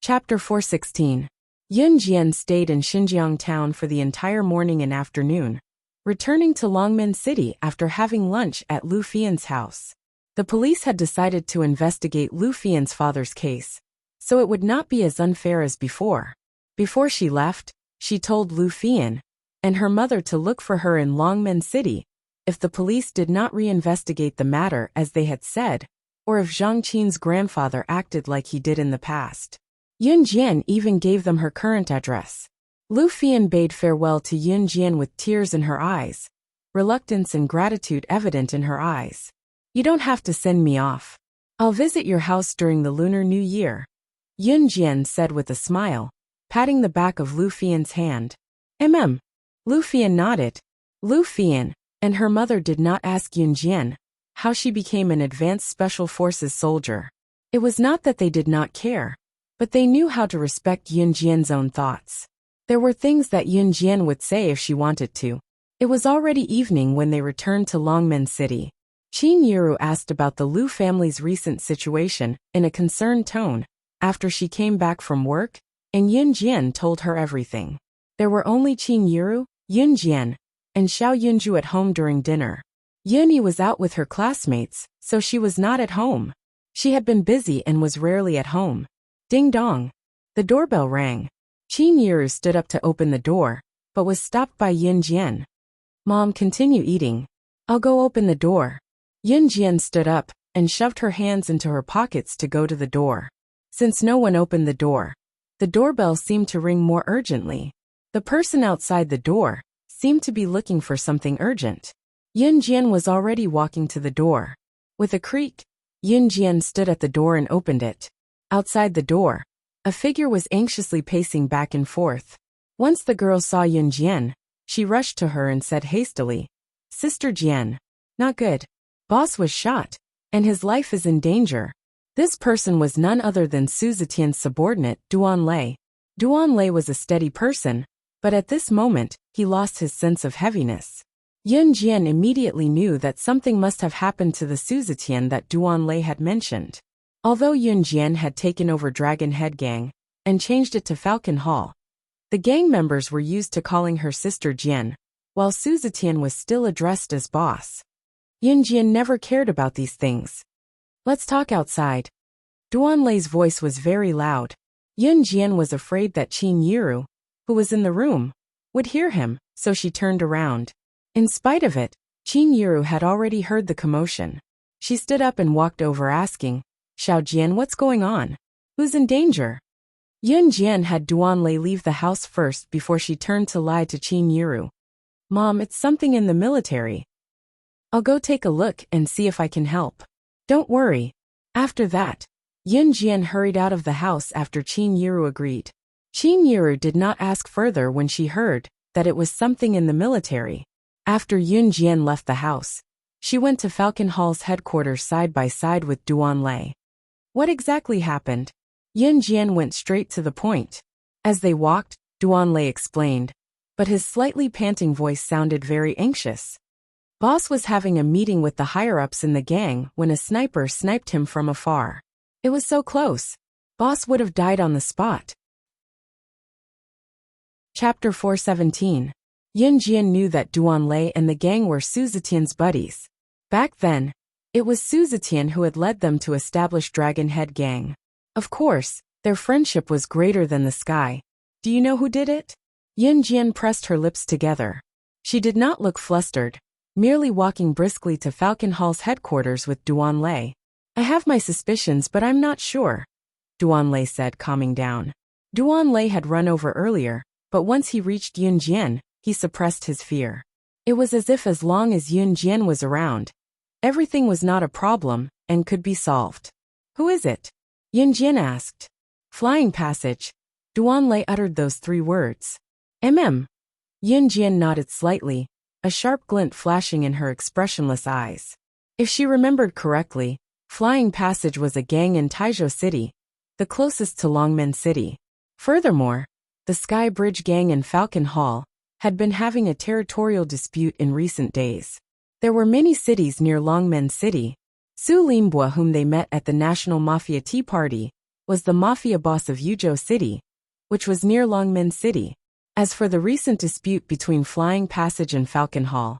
Chapter 416. Yun Jian stayed in Xinjiang town for the entire morning and afternoon, returning to Longmen City after having lunch at Lu Fian's house. The police had decided to investigate Lu Fian's father's case, so it would not be as unfair as before. Before she left, she told Lu Fian and her mother to look for her in Longmen City if the police did not reinvestigate the matter as they had said, or if Zhang Qin's grandfather acted like he did in the past. Yun Jian even gave them her current address. Lu Fian bade farewell to Yun Jian with tears in her eyes, reluctance and gratitude evident in her eyes. "You don't have to send me off. I'll visit your house during the Lunar New Year," Yun Jian said with a smile, patting the back of Lu Fian's hand. Lu Fian nodded. Lu Fian and her mother did not ask Yun Jian how she became an advanced special forces soldier. It was not that they did not care, but they knew how to respect Yun Jian's own thoughts. There were things that Yun Jian would say if she wanted to. It was already evening when they returned to Longmen City. Qin Yiru asked about the Lu family's recent situation in a concerned tone after she came back from work, and Yun Jian told her everything. There were only Qin Yiru, Yun Jian, and Xiao Yunju at home during dinner. Yunyi was out with her classmates, so she was not at home. She had been busy and was rarely at home. Ding dong. The doorbell rang. Qin Yiru stood up to open the door, but was stopped by Yun Jian. "Mom, continue eating. I'll go open the door." Yun Jian stood up and shoved her hands into her pockets to go to the door. Since no one opened the doorbell seemed to ring more urgently. The person outside the door seemed to be looking for something urgent. Yun Jian was already walking to the door. With a creak, Yun Jian stood at the door and opened it. Outside the door, a figure was anxiously pacing back and forth. Once the girl saw Yun Jian, she rushed to her and said hastily, "Sister Jian, not good. Boss was shot, and his life is in danger." This person was none other than Su Zetian's subordinate, Duan Lei. Duan Lei was a steady person, but at this moment, he lost his sense of heaviness. Yun Jian immediately knew that something must have happened to the Su Zetian that Duan Lei had mentioned. Although Yun Jian had taken over Dragon Head Gang and changed it to Falcon Hall, the gang members were used to calling her Sister Jian, while Su Zetian was still addressed as boss. Yun Jian never cared about these things. "Let's talk outside." Duan Lei's voice was very loud. Yun Jian was afraid that Qin Yiru, who was in the room, would hear him, so she turned around. In spite of it, Qin Yiru had already heard the commotion. She stood up and walked over asking, "Xiao Jian, what's going on? Who's in danger?" Yun Jian had Duan Lei leave the house first before she turned to lie to Qin Yiru. "Mom, it's something in the military. I'll go take a look and see if I can help. Don't worry." After that, Yun Jian hurried out of the house after Qin Yiru agreed. Qin Yiru did not ask further when she heard that it was something in the military. After Yun Jian left the house, she went to Falcon Hall's headquarters side by side with Duan Lei. What exactly happened? Yun Jian went straight to the point. As they walked, Duan Lei explained, but his slightly panting voice sounded very anxious. Boss was having a meeting with the higher-ups in the gang when a sniper sniped him from afar. It was so close. Boss would have died on the spot. Chapter 417. Yun Jian knew that Duan Lei and the gang were Su Zetian's buddies. Back then, it was Su Zetian who had led them to establish Dragon Head Gang. Of course, their friendship was greater than the sky. "Do you know who did it?" Yun Jian pressed her lips together. She did not look flustered, merely walking briskly to Falcon Hall's headquarters with Duan Lei. "I have my suspicions, but I'm not sure," Duan Lei said, calming down. Duan Lei had run over earlier, but once he reached Yun Jian, he suppressed his fear. It was as if as long as Yun Jian was around, everything was not a problem and could be solved. "Who is it?" Yun Jian asked. "Flying Passage." Duan Lei uttered those 3 words. Yun Jian nodded slightly, a sharp glint flashing in her expressionless eyes. If she remembered correctly, Flying Passage was a gang in Taizhou City, the closest to Longmen City. Furthermore, the Sky Bridge Gang in Falcon Hall had been having a territorial dispute in recent days. There were many cities near Longmen City. Su Linbua, whom they met at the National Mafia Tea Party, was the mafia boss of Yuzhou City, which was near Longmen City. As for the recent dispute between Flying Passage and Falcon Hall,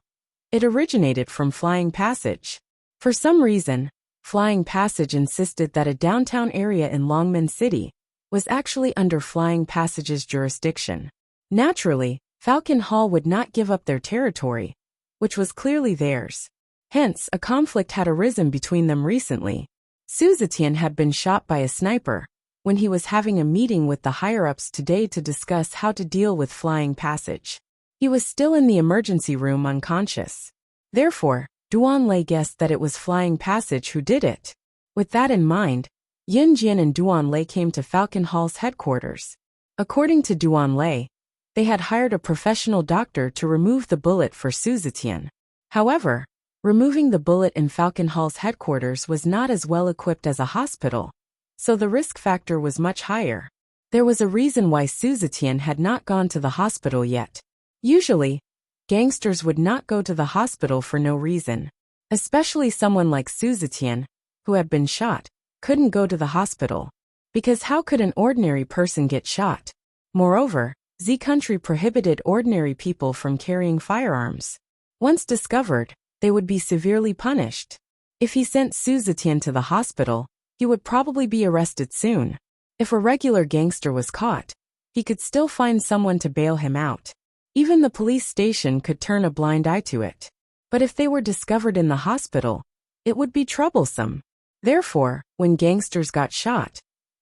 it originated from Flying Passage. For some reason, Flying Passage insisted that a downtown area in Longmen City was actually under Flying Passage's jurisdiction. Naturally, Falcon Hall would not give up their territory, which was clearly theirs. Hence, a conflict had arisen between them recently. Su Zetian had been shot by a sniper when he was having a meeting with the higher-ups today to discuss how to deal with Flying Passage. He was still in the emergency room unconscious. Therefore, Duan Lei guessed that it was Flying Passage who did it. With that in mind, Yin Jian and Duan Lei came to Falcon Hall's headquarters. According to Duan Lei, they had hired a professional doctor to remove the bullet for Su Zetian. However, removing the bullet in Falcon Hall's headquarters was not as well equipped as a hospital, so the risk factor was much higher. There was a reason why Su Zetian had not gone to the hospital yet. Usually, gangsters would not go to the hospital for no reason. Especially someone like Su Zetian, who had been shot, couldn't go to the hospital. Because how could an ordinary person get shot? Moreover, Z country prohibited ordinary people from carrying firearms. Once discovered, they would be severely punished. If he sent Su Zetian to the hospital, he would probably be arrested soon. If a regular gangster was caught, he could still find someone to bail him out. Even the police station could turn a blind eye to it. But if they were discovered in the hospital, it would be troublesome. Therefore, when gangsters got shot,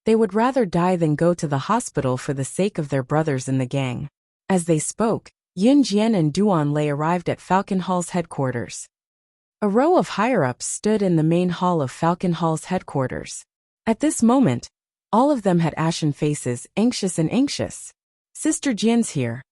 they would rather die than go to the hospital for the sake of their brothers in the gang. As they spoke, Yin Jian and Duan Lei arrived at Falcon Hall's headquarters. A row of higher-ups stood in the main hall of Falcon Hall's headquarters. At this moment, all of them had ashen faces, anxious. Sister Jian's here.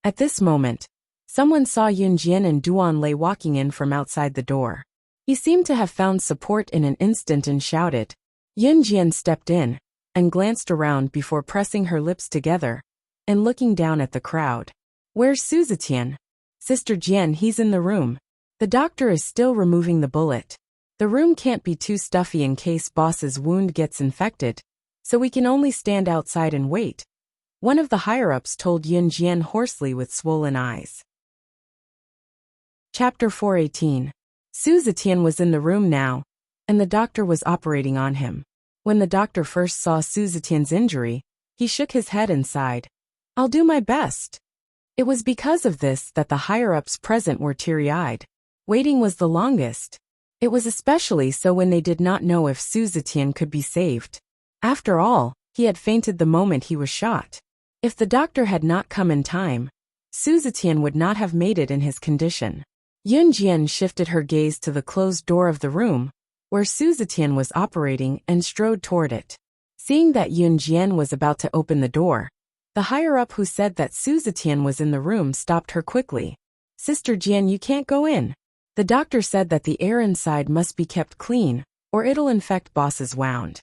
At this moment, someone saw Yin Jian and Duan Lei walking in from outside the door. He seemed to have found support in an instant and shouted. Yin Jian stepped in and glanced around before pressing her lips together and looking down at the crowd. Where's Su Zetian? Sister Jian, he's in the room. The doctor is still removing the bullet. The room can't be too stuffy in case boss's wound gets infected, so we can only stand outside and wait. One of the higher-ups told Yin Jian hoarsely with swollen eyes. Chapter 418. Su Zetian was in the room now, and the doctor was operating on him. When the doctor first saw Su Zetian's injury, he shook his head and sighed. I'll do my best. It was because of this that the higher-ups present were teary-eyed. Waiting was the longest. It was especially so when they did not know if Su Zetian could be saved. After all, he had fainted the moment he was shot. If the doctor had not come in time, Su Zetian would not have made it in his condition. Yin Jian shifted her gaze to the closed door of the room, where Su Zetian was operating, and strode toward it. Seeing that Yin Jian was about to open the door, the higher-up who said that Su Zetian was in the room stopped her quickly. Sister Jian, you can't go in. The doctor said that the air inside must be kept clean, or it'll infect boss's wound.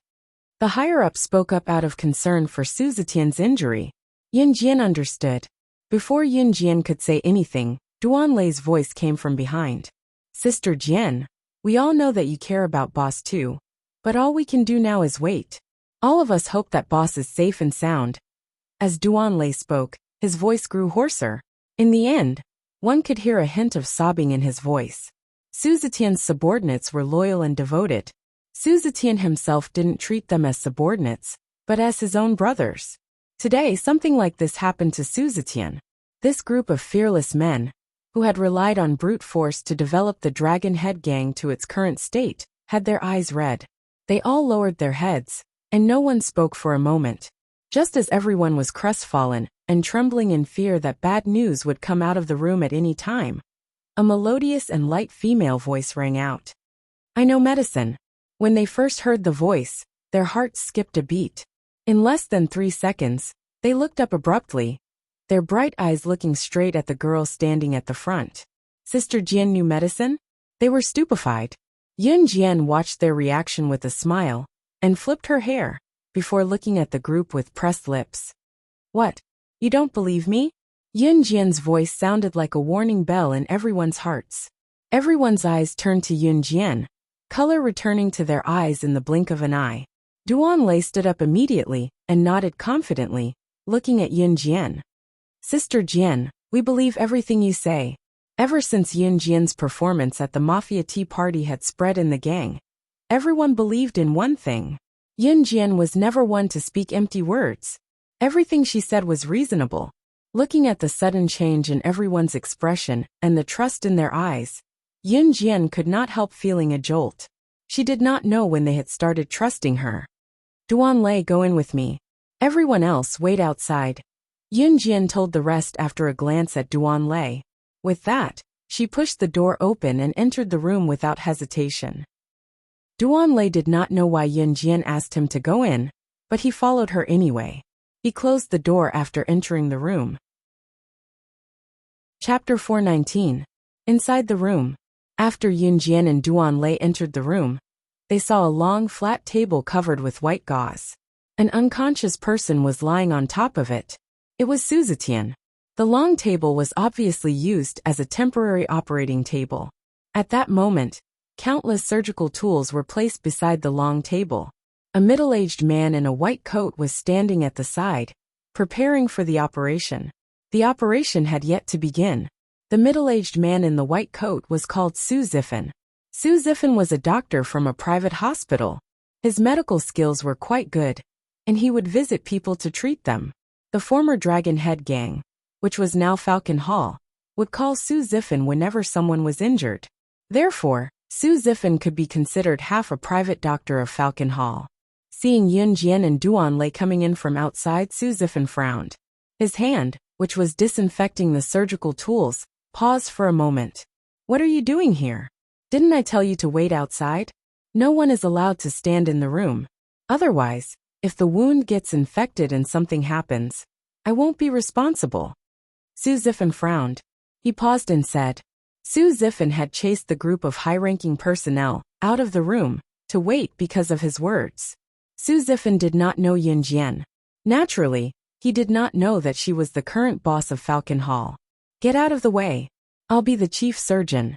The higher-up spoke up out of concern for Su Zetian's injury. Yin Jian understood. Before Yin Jian could say anything, Duan Lei's voice came from behind. Sister Jian, we all know that you care about boss too, but all we can do now is wait. All of us hope that boss is safe and sound. As Duan Lei spoke, his voice grew hoarser. In the end, one could hear a hint of sobbing in his voice. Su Zetian's subordinates were loyal and devoted. Su Zetian himself didn't treat them as subordinates, but as his own brothers. Today, something like this happened to Su Zetian. This group of fearless men, who had relied on brute force to develop the Dragon Head Gang to its current state, had their eyes red. They all lowered their heads, and no one spoke for a moment. Just as everyone was crestfallen and trembling in fear that bad news would come out of the room at any time, a melodious and light female voice rang out. I know medicine. When they first heard the voice, their hearts skipped a beat. In less than 3 seconds, they looked up abruptly, their bright eyes looking straight at the girl standing at the front. Sister Jian knew medicine? They were stupefied. Yin Jian watched their reaction with a smile, and flipped her hair, before looking at the group with pressed lips. What? You don't believe me? Yin Jian's voice sounded like a warning bell in everyone's hearts. Everyone's eyes turned to Yin Jian, color returning to their eyes in the blink of an eye. Duan stood up immediately and nodded confidently, looking at Yun Jian. Sister Jian, we believe everything you say. Ever since Yun Jian's performance at the Mafia Tea Party had spread in the gang, everyone believed in one thing. Yun Jian was never one to speak empty words. Everything she said was reasonable. Looking at the sudden change in everyone's expression and the trust in their eyes, Yun Jian could not help feeling a jolt. She did not know when they had started trusting her. Duan, go in with me. Everyone else wait outside. Yun Jian told the rest after a glance at Duan. With that, she pushed the door open and entered the room without hesitation. Duan did not know why Yun Jian asked him to go in, but he followed her anyway. He closed the door after entering the room. Chapter 419. Inside the room. After Yun Jian and Duan entered the room, they saw a long, flat table covered with white gauze. An unconscious person was lying on top of it. It was Su Zetian. The long table was obviously used as a temporary operating table. At that moment, countless surgical tools were placed beside the long table. A middle-aged man in a white coat was standing at the side, preparing for the operation. The operation had yet to begin. The middle-aged man in the white coat was called Su Zifan. Su Zifan was a doctor from a private hospital. His medical skills were quite good, and he would visit people to treat them. The former Dragon Head gang, which was now Falcon Hall, would call Su Zifan whenever someone was injured. Therefore, Su Zifan could be considered half a private doctor of Falcon Hall. Seeing Yun Jian and Duan coming in from outside, Su Zifan frowned. His hand, which was disinfecting the surgical tools, paused for a moment. What are you doing here? Didn't I tell you to wait outside? No one is allowed to stand in the room. Otherwise, if the wound gets infected and something happens, I won't be responsible. Su Zifan frowned. He paused and said. Su Zifan had chased the group of high-ranking personnel out of the room to wait because of his words. Su Zifan did not know Yun Jian. Naturally, he did not know that she was the current boss of Falcon Hall. Get out of the way. I'll be the chief surgeon.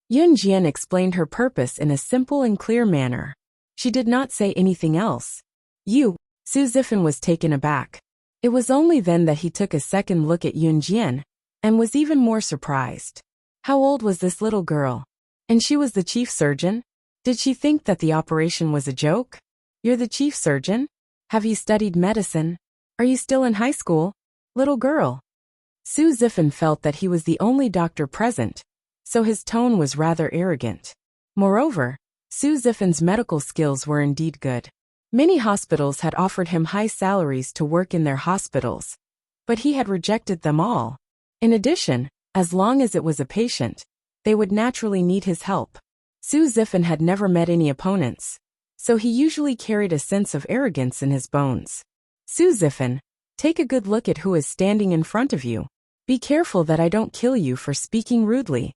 Yun Jian explained her purpose in a simple and clear manner. She did not say anything else. Su Zifan was taken aback. It was only then that he took a second look at Yun Jian, and was even more surprised. How old was this little girl? And she was the chief surgeon? Did she think that the operation was a joke? You're the chief surgeon? Have you studied medicine? Are you still in high school? Little girl. Su Zifan felt that he was the only doctor present, so his tone was rather arrogant. Moreover, Su Zifan's medical skills were indeed good. Many hospitals had offered him high salaries to work in their hospitals, but he had rejected them all. In addition, as long as it was a patient, they would naturally need his help. Su Zifan had never met any opponents, so he usually carried a sense of arrogance in his bones. Su Zifan, take a good look at who is standing in front of you. Be careful that I don't kill you for speaking rudely.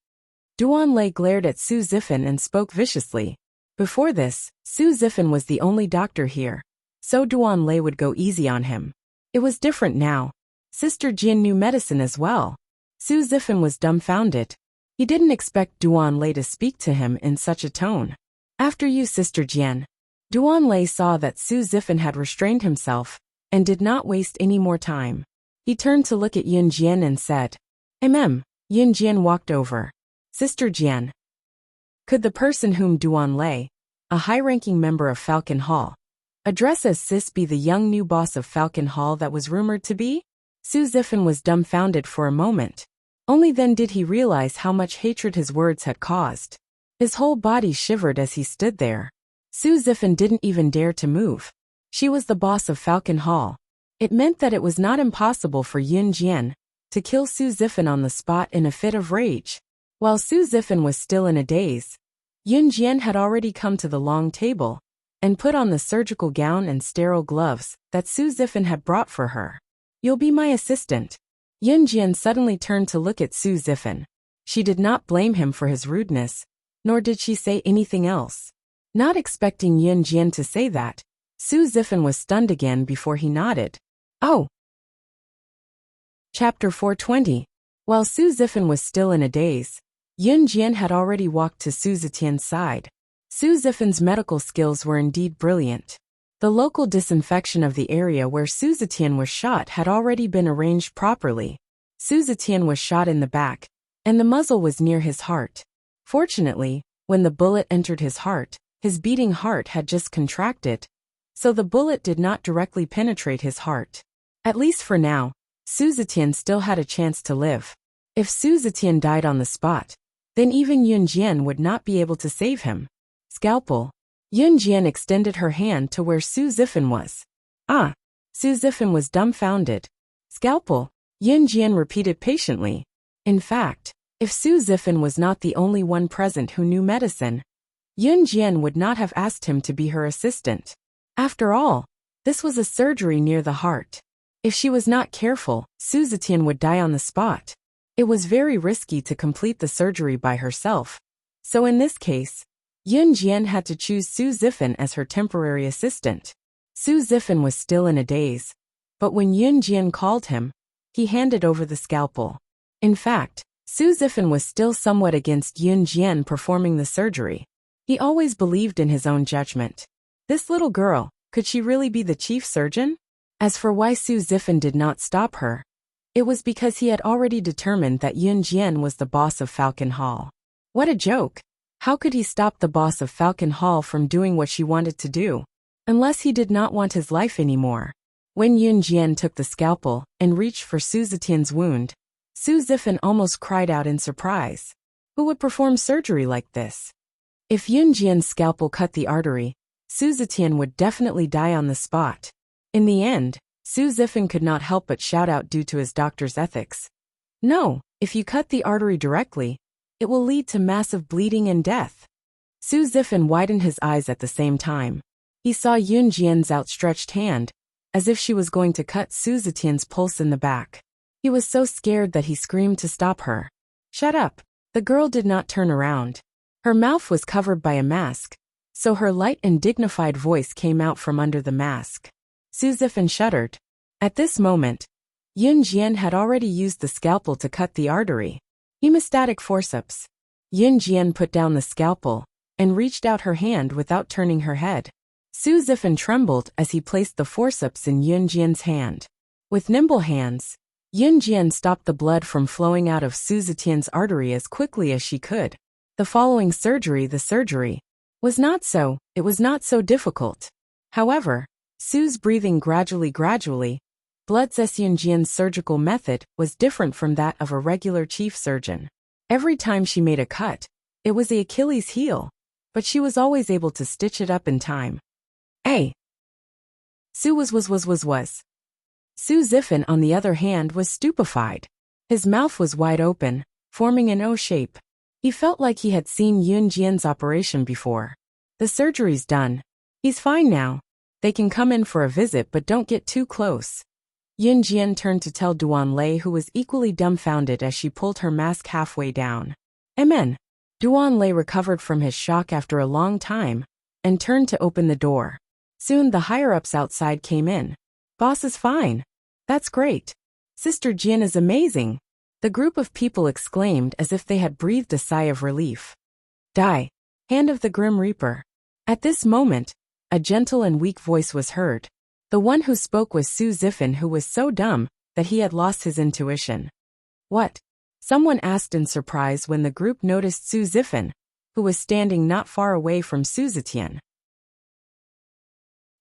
Duan glared at Su Zifan and spoke viciously. Before this, Su Zifan was the only doctor here, so Duan would go easy on him. It was different now. Sister Jian knew medicine as well. Su Zifan was dumbfounded. He didn't expect Duan to speak to him in such a tone. After you, Sister Jian. Duan saw that Su Zifan had restrained himself, and did not waste any more time. He turned to look at Yun Jian and said, Yun Jian walked over. Sister Jian. Could the person whom Duan, a high-ranking member of Falcon Hall, address as Sis be the young new boss of Falcon Hall that was rumored to be? Su Zifan was dumbfounded for a moment. Only then did he realize how much hatred his words had caused. His whole body shivered as he stood there. Su Zifan didn't even dare to move. She was the boss of Falcon Hall. It meant that it was not impossible for Yun Jian to kill Su Zifan on the spot in a fit of rage. While Su Zifan was still in a daze, Yun Jian had already come to the long table and put on the surgical gown and sterile gloves that Su Zifan had brought for her. You'll be my assistant. Yun Jian suddenly turned to look at Su Zifan. She did not blame him for his rudeness, nor did she say anything else. Not expecting Yun Jian to say that, Su Zifan was stunned again before he nodded. Oh! Chapter 420. While Su Zifan was still in a daze, Yun Jian had already walked to Su Zetian's side. Su Zifan's medical skills were indeed brilliant. The local disinfection of the area where Su Zetian was shot had already been arranged properly. Su Zetian was shot in the back, and the muzzle was near his heart. Fortunately, when the bullet entered his heart, his beating heart had just contracted, so the bullet did not directly penetrate his heart. At least for now, Su Zetian still had a chance to live. If Su Zetian died on the spot, then even Yun Jian would not be able to save him. Scalpel. Yun Jian extended her hand to where Su Zifan was. Ah! Su Zifan was dumbfounded. Scalpel, Yun Jian repeated patiently. In fact, if Su Zifan was not the only one present who knew medicine, Yun Jian would not have asked him to be her assistant. After all, this was a surgery near the heart. If she was not careful, Su Zetian would die on the spot. It was very risky to complete the surgery by herself. So in this case, Yun Jian had to choose Su Zifan as her temporary assistant. Su Zifan was still in a daze, but when Yun Jian called him, he handed over the scalpel. In fact, Su Zifan was still somewhat against Yun Jian performing the surgery. He always believed in his own judgment. This little girl, could she really be the chief surgeon? As for why Su Zifan did not stop her, it was because he had already determined that Yun Jian was the boss of Falcon Hall. What a joke! How could he stop the boss of Falcon Hall from doing what she wanted to do? Unless he did not want his life anymore. When Yun Jian took the scalpel and reached for Su Zetian's wound, Su Zifan almost cried out in surprise. Who would perform surgery like this? If Yun Jian's scalpel cut the artery, Su Zetian would definitely die on the spot. In the end, Su Zifan could not help but shout out due to his doctor's ethics. No, if you cut the artery directly, it will lead to massive bleeding and death. Su Zifan widened his eyes at the same time. He saw Yun Jian's outstretched hand, as if she was going to cut Su Zetian's pulse in the back. He was so scared that he screamed to stop her. Shut up! The girl did not turn around. Her mouth was covered by a mask, so her light and dignified voice came out from under the mask. Su Zifan shuddered. At this moment, Yun Jian had already used the scalpel to cut the artery. Hemostatic forceps. Yun Jian put down the scalpel and reached out her hand without turning her head. Su Zifan trembled as he placed the forceps in Yun Jian's hand. With nimble hands, Yun Jian stopped the blood from flowing out of Su Zetian's artery as quickly as she could. The following surgery, was not so difficult. However, Su's breathing gradually, blood Yun Jian's surgical method was different from that of a regular chief surgeon. Every time she made a cut, it was the Achilles heel, but she was always able to stitch it up in time. Su was. Su Zifan, on the other hand, was stupefied. His mouth was wide open, forming an O shape. He felt like he had seen Yun Jian's operation before. The surgery's done. He's fine now. They can come in for a visit, but don't get too close. Yun Jian turned to tell Duan Lei, who was equally dumbfounded as she pulled her mask halfway down. Amen. Duan Lei recovered from his shock after a long time and turned to open the door. Soon the higher-ups outside came in. Boss is fine. That's great. Sister Jin is amazing. The group of people exclaimed as if they had breathed a sigh of relief. Die. Hand of the Grim Reaper. At this moment, a gentle and weak voice was heard. The one who spoke was Su Zifan, who was so dumb that he had lost his intuition. What? Someone asked in surprise when the group noticed Su Zifan, who was standing not far away from Su Zetian.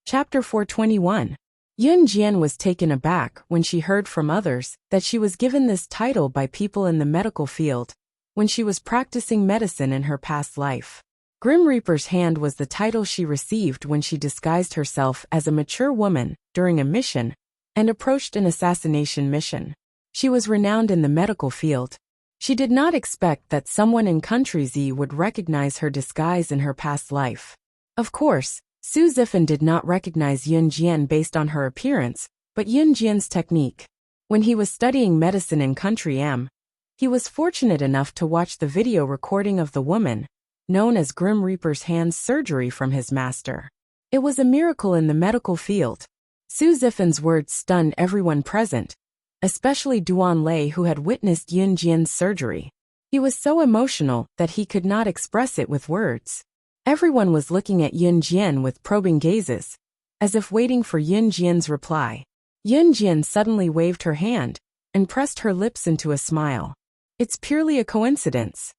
Chapter 421. Yun Jian was taken aback when she heard from others that she was given this title by people in the medical field when she was practicing medicine in her past life. Grim Reaper's Hand was the title she received when she disguised herself as a mature woman during a mission and approached an assassination mission. She was renowned in the medical field. She did not expect that someone in Country Z would recognize her disguise in her past life. Of course, Su Zifan did not recognize Yun Jian based on her appearance, but Yun Jian's technique. When he was studying medicine in Country M, he was fortunate enough to watch the video recording of the woman known as Grim Reaper's Hand's surgery from his master. It was a miracle in the medical field. Su Zifan's words stunned everyone present, especially Duan Lei, who had witnessed Yun Jian's surgery. He was so emotional that he could not express it with words. Everyone was looking at Yun Jian with probing gazes. as if waiting for Yin Jian's reply. Yin Jian suddenly waved her hand and pressed her lips into a smile. It's purely a coincidence.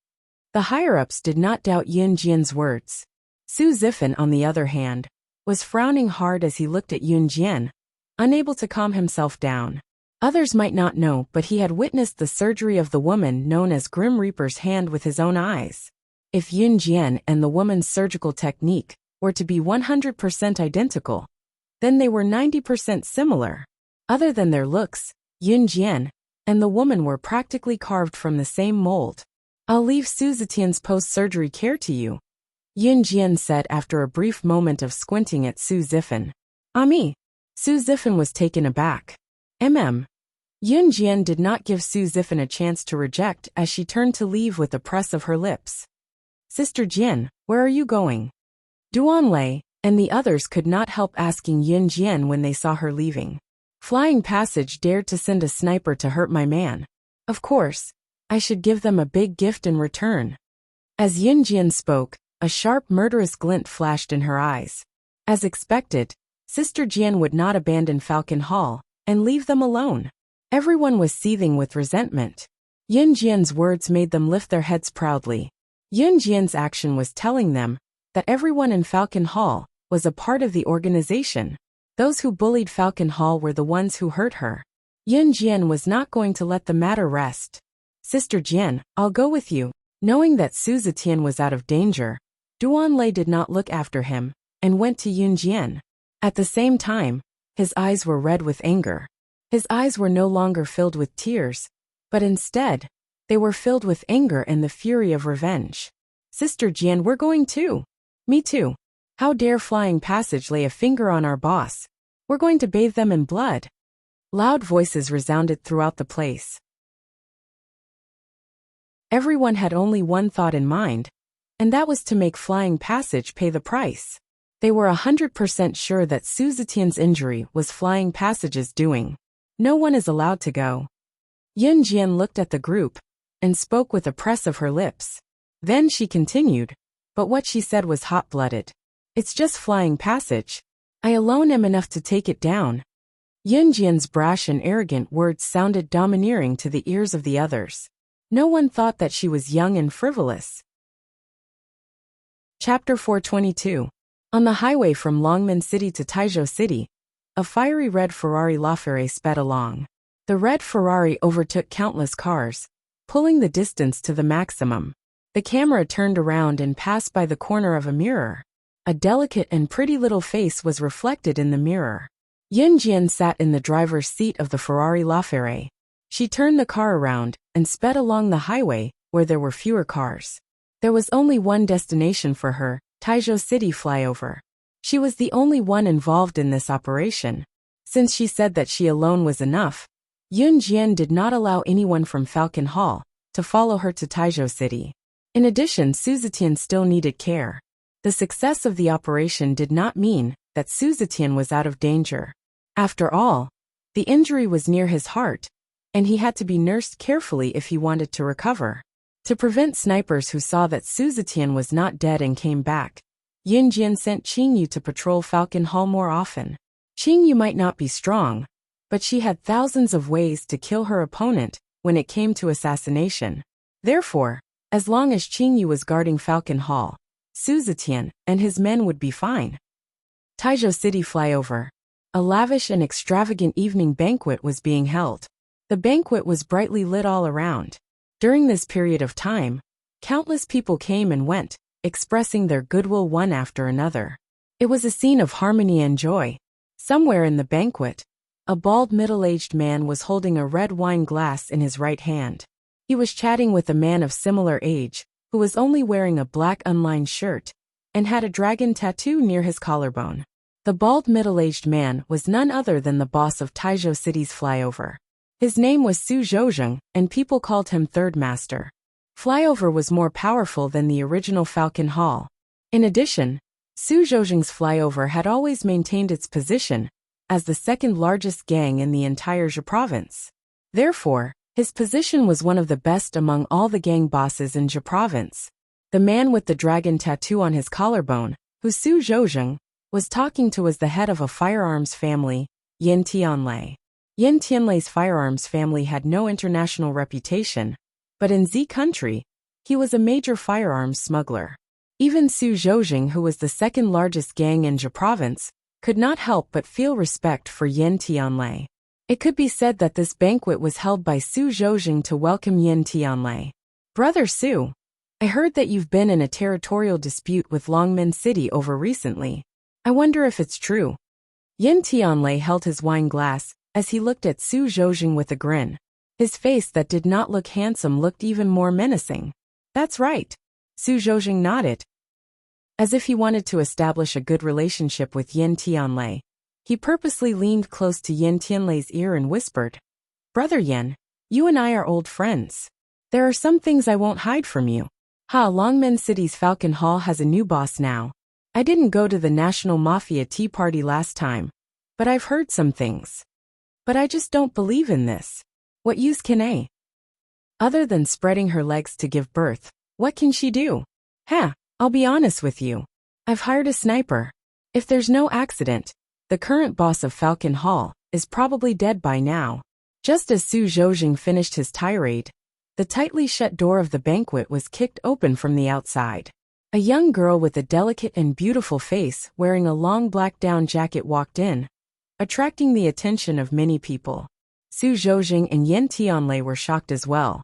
The higher-ups did not doubt Yin Jian's words. Su Zifan, on the other hand, was frowning hard as he looked at Yin Jian, unable to calm himself down. Others might not know, but he had witnessed the surgery of the woman known as Grim Reaper's hand with his own eyes. If Yin Jian and the woman's surgical technique were to be 100% identical, then they were 90% similar. Other than their looks, Yin Jian and the woman were practically carved from the same mold. I'll leave Su Zetian's post-surgery care to you, Yin Jian said after a brief moment of squinting at Su Zifan. Ami. Su Zifan was taken aback. Yin Jian did not give Su Zifan a chance to reject as she turned to leave with a press of her lips. Sister Jian, where are you going? Duan Lei and the others could not help asking Yin Jian when they saw her leaving. Flying Passage dared to send a sniper to hurt my man. Of course, I should give them a big gift in return. As Yin Jian spoke, a sharp murderous glint flashed in her eyes. As expected, Sister Jian would not abandon Falcon Hall and leave them alone. Everyone was seething with resentment. Yin Jian's words made them lift their heads proudly. Yin Jian's action was telling them that everyone in Falcon Hall was a part of the organization. Those who bullied Falcon Hall were the ones who hurt her. Yin Jian was not going to let the matter rest. Sister Jian, I'll go with you. Knowing that Su Zetian was out of danger, Duan Lei did not look after him and went to Yin Jian. At the same time, his eyes were red with anger. His eyes were no longer filled with tears, but instead, they were filled with anger and the fury of revenge. Sister Jian, we're going too. Me too. How dare Flying Passage lay a finger on our boss? We're going to bathe them in blood. Loud voices resounded throughout the place. Everyone had only one thought in mind, and that was to make Flying Passage pay the price. They were 100% sure that Su Zetian's injury was Flying Passage's doing. No one is allowed to go. Yin Jian looked at the group and spoke with a press of her lips. Then she continued, but what she said was hot-blooded. It's just Flying Passage. I alone am enough to take it down. Yin Jian's brash and arrogant words sounded domineering to the ears of the others. No one thought that she was young and frivolous. Chapter 422. On the highway from Longmen City to Taizhou City, a fiery red Ferrari LaFerrari sped along. The red Ferrari overtook countless cars, pulling the distance to the maximum. The camera turned around and passed by the corner of a mirror. A delicate and pretty little face was reflected in the mirror. Yin Jian sat in the driver's seat of the Ferrari LaFerrari. She turned the car around and sped along the highway where there were fewer cars. There was only one destination for her, Taizhou City flyover. She was the only one involved in this operation. Since she said that she alone was enough, Yin Jian did not allow anyone from Falcon Hall to follow her to Taizhou City. In addition, Su Zetian still needed care. The success of the operation did not mean that Su Zetian was out of danger. After all, the injury was near his heart, and he had to be nursed carefully if he wanted to recover. To prevent snipers who saw that Su Zetian was not dead and came back, Yin Jian sent Qingyu to patrol Falcon Hall more often. Qingyu might not be strong, but she had thousands of ways to kill her opponent when it came to assassination. Therefore, as long as Qingyu was guarding Falcon Hall, Su Zetian and his men would be fine. Taizhou City flyover. A lavish and extravagant evening banquet was being held. The banquet was brightly lit all around. During this period of time, countless people came and went, expressing their goodwill one after another. It was a scene of harmony and joy. Somewhere in the banquet, a bald middle-aged man was holding a red wine glass in his right hand. He was chatting with a man of similar age, who was only wearing a black unlined shirt, and had a dragon tattoo near his collarbone. The bald middle-aged man was none other than the boss of Taizhou City's flyover. His name was Su Zhouzheng, and people called him Third Master. Flyover was more powerful than the original Falcon Hall. In addition, Su Zhouzheng's flyover had always maintained its position as the second largest gang in the entire Zhe province. Therefore, his position was one of the best among all the gang bosses in Zhe province. The man with the dragon tattoo on his collarbone, who Su Zhouzheng, was talking to was the head of a firearms family, Yin Tianlei. Yin Tianlei's firearms family had no international reputation, but in Z country, he was a major firearms smuggler. Even Su Zhoujing, who was the second largest gang in Zhe province, could not help but feel respect for Yin Tianlei. It could be said that this banquet was held by Su Zhoujing to welcome Yin Tianlei. Brother Su, I heard that you've been in a territorial dispute with Longmen City over recently. I wonder if it's true. Yin Tianlei held his wine glass as he looked at Su Zhoujing with a grin. His face that did not look handsome looked even more menacing. That's right. Su Zhoujing nodded. As if he wanted to establish a good relationship with Yin Tianlei, he purposely leaned close to Yin Tianlei's ear and whispered, Brother Yin, you and I are old friends. There are some things I won't hide from you. Longmen City's Falcon Hall has a new boss now. I didn't go to the National Mafia Tea Party last time, but I've heard some things. But I just don't believe in this. What use can a? Other than spreading her legs to give birth, what can she do? I'll be honest with you. I've hired a sniper. If there's no accident, the current boss of Falcon Hall is probably dead by now. Just as Su Zhoujing finished his tirade, the tightly shut door of the banquet was kicked open from the outside. A young girl with a delicate and beautiful face wearing a long black down jacket walked in, attracting the attention of many people. Su Zhoujing and Yin Tianlei were shocked as well.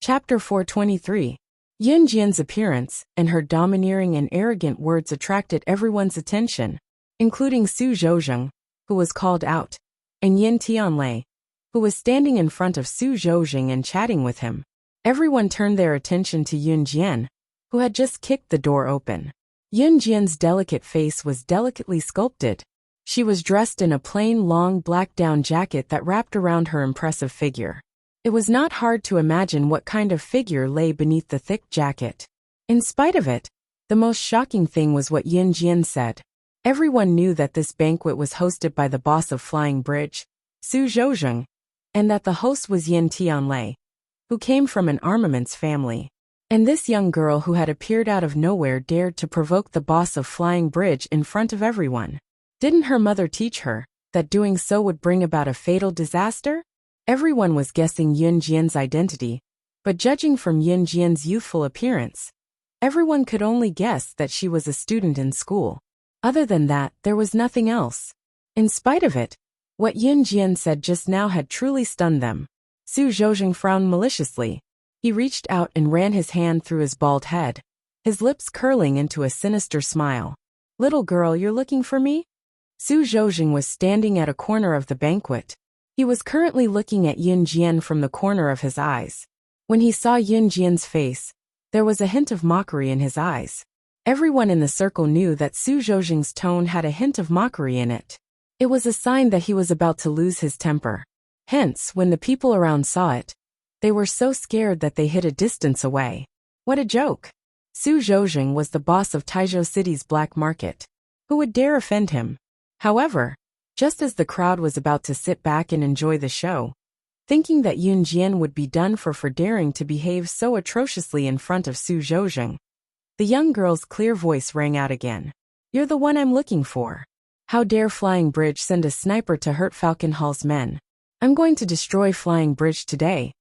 Chapter 423. Yin Jian's appearance and her domineering and arrogant words attracted everyone's attention, including Su Zhoujing, who was called out, and Yin Tianlei, who was standing in front of Su Zhoujing and chatting with him. Everyone turned their attention to Yin Jian, who had just kicked the door open. Yin Jian's delicate face was delicately sculpted. She was dressed in a plain long black down jacket that wrapped around her impressive figure. It was not hard to imagine what kind of figure lay beneath the thick jacket. In spite of it, the most shocking thing was what Yin Jian said. Everyone knew that this banquet was hosted by the boss of Flying Bridge, Su Zhoujing, and that the host was Yin Tianlei, who came from an armaments family. And this young girl who had appeared out of nowhere dared to provoke the boss of Flying Bridge in front of everyone. Didn't her mother teach her that doing so would bring about a fatal disaster? Everyone was guessing Yin Jian's identity, but judging from Yin Jian's youthful appearance, everyone could only guess that she was a student in school. Other than that, there was nothing else. In spite of it, what Yin Jian said just now had truly stunned them. Su Zhoujing frowned maliciously. He reached out and ran his hand through his bald head, his lips curling into a sinister smile. Little girl, you're looking for me? Su Zhoujing was standing at a corner of the banquet. He was currently looking at Yin Jian from the corner of his eyes. When he saw Yin Jian's face, there was a hint of mockery in his eyes. Everyone in the circle knew that Su Zhoujing's tone had a hint of mockery in it. It was a sign that he was about to lose his temper. Hence, when the people around saw it, they were so scared that they hid a distance away. What a joke! Su Zhoujing was the boss of Taizhou City's black market. Who would dare offend him? However, just as the crowd was about to sit back and enjoy the show, thinking that Yin Jian would be done for daring to behave so atrociously in front of Su Zhoujing, the young girl's clear voice rang out again. You're the one I'm looking for. How dare Flying Bridge send a sniper to hurt Falcon Hall's men? I'm going to destroy Flying Bridge today.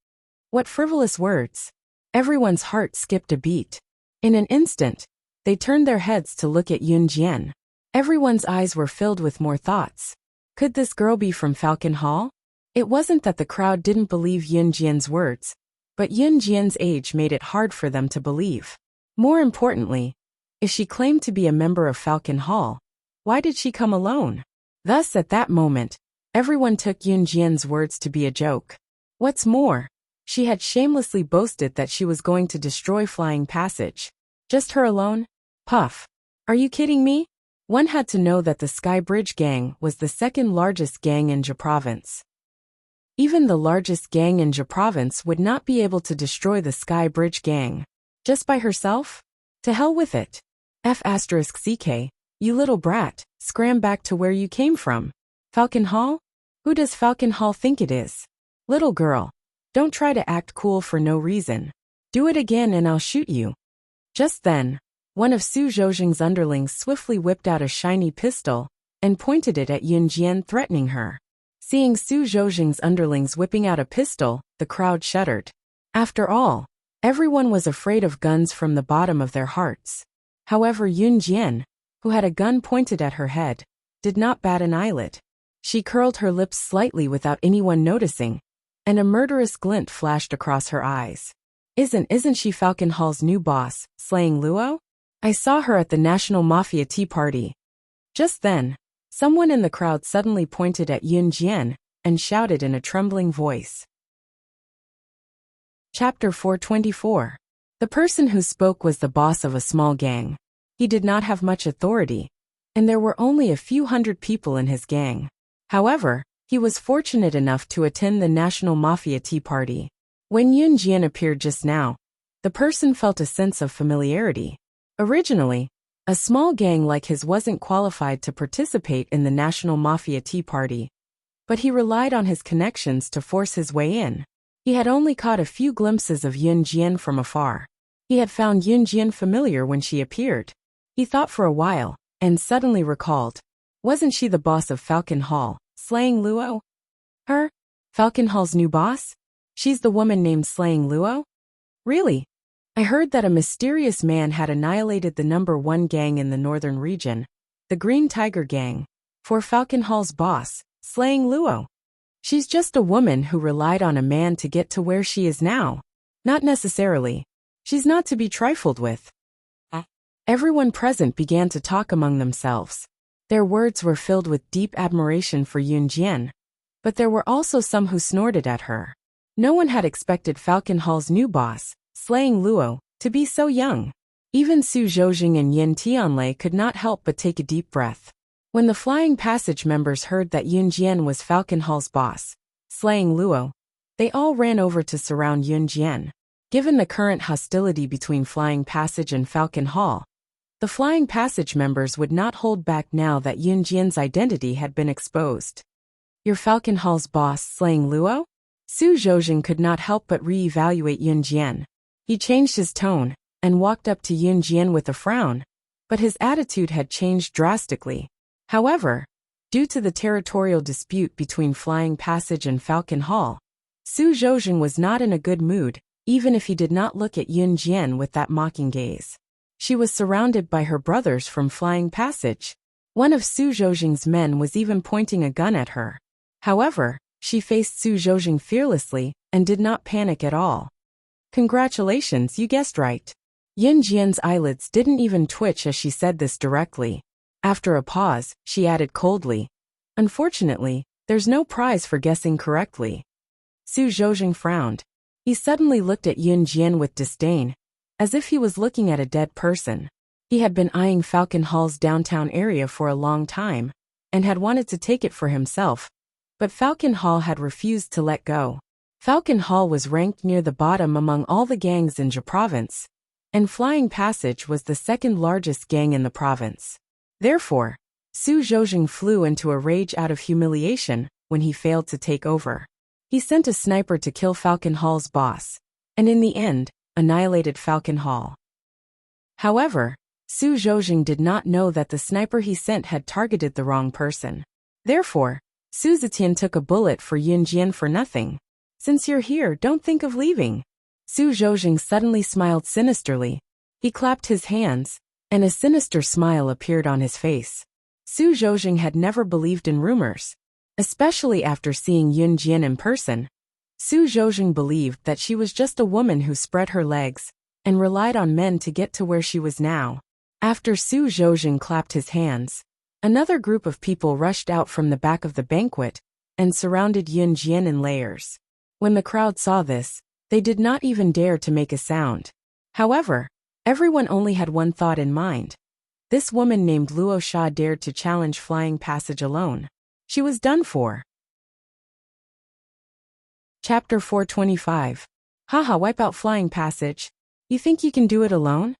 What frivolous words. Everyone's heart skipped a beat. In an instant, they turned their heads to look at Yin Jian. Everyone's eyes were filled with more thoughts. Could this girl be from Falcon Hall? It wasn't that the crowd didn't believe Yin Jian's words, but Yin Jian's age made it hard for them to believe. More importantly, if she claimed to be a member of Falcon Hall, why did she come alone? Thus, at that moment, everyone took Yin Jian's words to be a joke. What's more, she had shamelessly boasted that she was going to destroy Flying Passage. Just her alone? Puff. Are you kidding me? One had to know that the Sky Bridge Gang was the second largest gang in Zhe province. Even the largest gang in Zhe province would not be able to destroy the Sky Bridge Gang. Just by herself? To hell with it. F***CK, you little brat, scram back to where you came from. Falcon Hall? Who does Falcon Hall think it is? Little girl, don't try to act cool for no reason. Do it again and I'll shoot you. Just then, One of Su Zhoujing's underlings swiftly whipped out a shiny pistol and pointed it at Yun Jian, threatening her. Seeing Su Zhoujing's underlings whipping out a pistol, the crowd shuddered. After all, everyone was afraid of guns from the bottom of their hearts. However, Yun Jian, who had a gun pointed at her head, did not bat an eyelid. She curled her lips slightly without anyone noticing, and a murderous glint flashed across her eyes. Isn't she Falcon Hall's new boss, slaying Luo? I saw her at the National Mafia Tea Party. Just then, someone in the crowd suddenly pointed at Yun Jian and shouted in a trembling voice. Chapter 424. The person who spoke was the boss of a small gang. He did not have much authority, and there were only a few hundred people in his gang. However, he was fortunate enough to attend the National Mafia Tea Party. When Yun Jian appeared just now, the person felt a sense of familiarity. Originally, a small gang like his wasn't qualified to participate in the National Mafia Tea Party, but he relied on his connections to force his way in. He had only caught a few glimpses of Yun Jian from afar. He had found Yun Jian familiar when she appeared. He thought for a while, and suddenly recalled. Wasn't she the boss of Falcon Hall, slaying Luo? Her? Falcon Hall's new boss? She's the woman named Slaying Luo? Really? I heard that a mysterious man had annihilated the #1 gang in the northern region, the Green Tiger Gang, for Falcon Hall's boss, Slaying Luo. She's just a woman who relied on a man to get to where she is now. Not necessarily. She's not to be trifled with. Everyone present began to talk among themselves. Their words were filled with deep admiration for Yun Jian, but there were also some who snorted at her. No one had expected Falcon Hall's new boss, Slaying Luo, to be so young. Even Su Zhoujing and Yin Tianlei could not help but take a deep breath. When the Flying Passage members heard that Yun Jian was Falcon Hall's boss, Slaying Luo, they all ran over to surround Yun Jian. Given the current hostility between Flying Passage and Falcon Hall, the Flying Passage members would not hold back now that Yun Jian's identity had been exposed. You're Falcon Hall's boss, Slaying Luo? Su Zhoujing could not help but re-evaluate Yun Jian. He changed his tone and walked up to Yun Jian with a frown, but his attitude had changed drastically. However, due to the territorial dispute between Flying Passage and Falcon Hall, Su Zhoujing was not in a good mood, even if he did not look at Yun Jian with that mocking gaze. She was surrounded by her brothers from Flying Passage. One of Su Zhoujing's men was even pointing a gun at her. However, she faced Su Zhoujing fearlessly and did not panic at all. Congratulations, you guessed right. Yun Jian's eyelids didn't even twitch as she said this directly. After a pause, she added coldly, unfortunately, there's no prize for guessing correctly. Su Zhoujing frowned. He suddenly looked at Yun Jian with disdain, as if he was looking at a dead person. He had been eyeing Falcon Hall's downtown area for a long time, and had wanted to take it for himself, but Falcon Hall had refused to let go. Falcon Hall was ranked near the bottom among all the gangs in Jia province, and Flying Passage was the second largest gang in the province. Therefore, Su Zhoujing flew into a rage out of humiliation when he failed to take over. He sent a sniper to kill Falcon Hall's boss, and in the end, annihilated Falcon Hall. However, Su Zhoujing did not know that the sniper he sent had targeted the wrong person. Therefore, Su Zetian took a bullet for Yun Jian for nothing. Since you're here, don't think of leaving. Su Zhoujing suddenly smiled sinisterly. He clapped his hands, and a sinister smile appeared on his face. Su Zhoujing had never believed in rumors, especially after seeing Yun Jian in person. Su Zhoujing believed that she was just a woman who spread her legs and relied on men to get to where she was now. After Su Zhoujing clapped his hands, another group of people rushed out from the back of the banquet and surrounded Yun Jian in layers. When the crowd saw this, they did not even dare to make a sound. However, everyone only had one thought in mind. This woman named Luo Sha dared to challenge Flying Passage alone. She was done for. Chapter 425. Haha, wipe out Flying Passage. You think you can do it alone?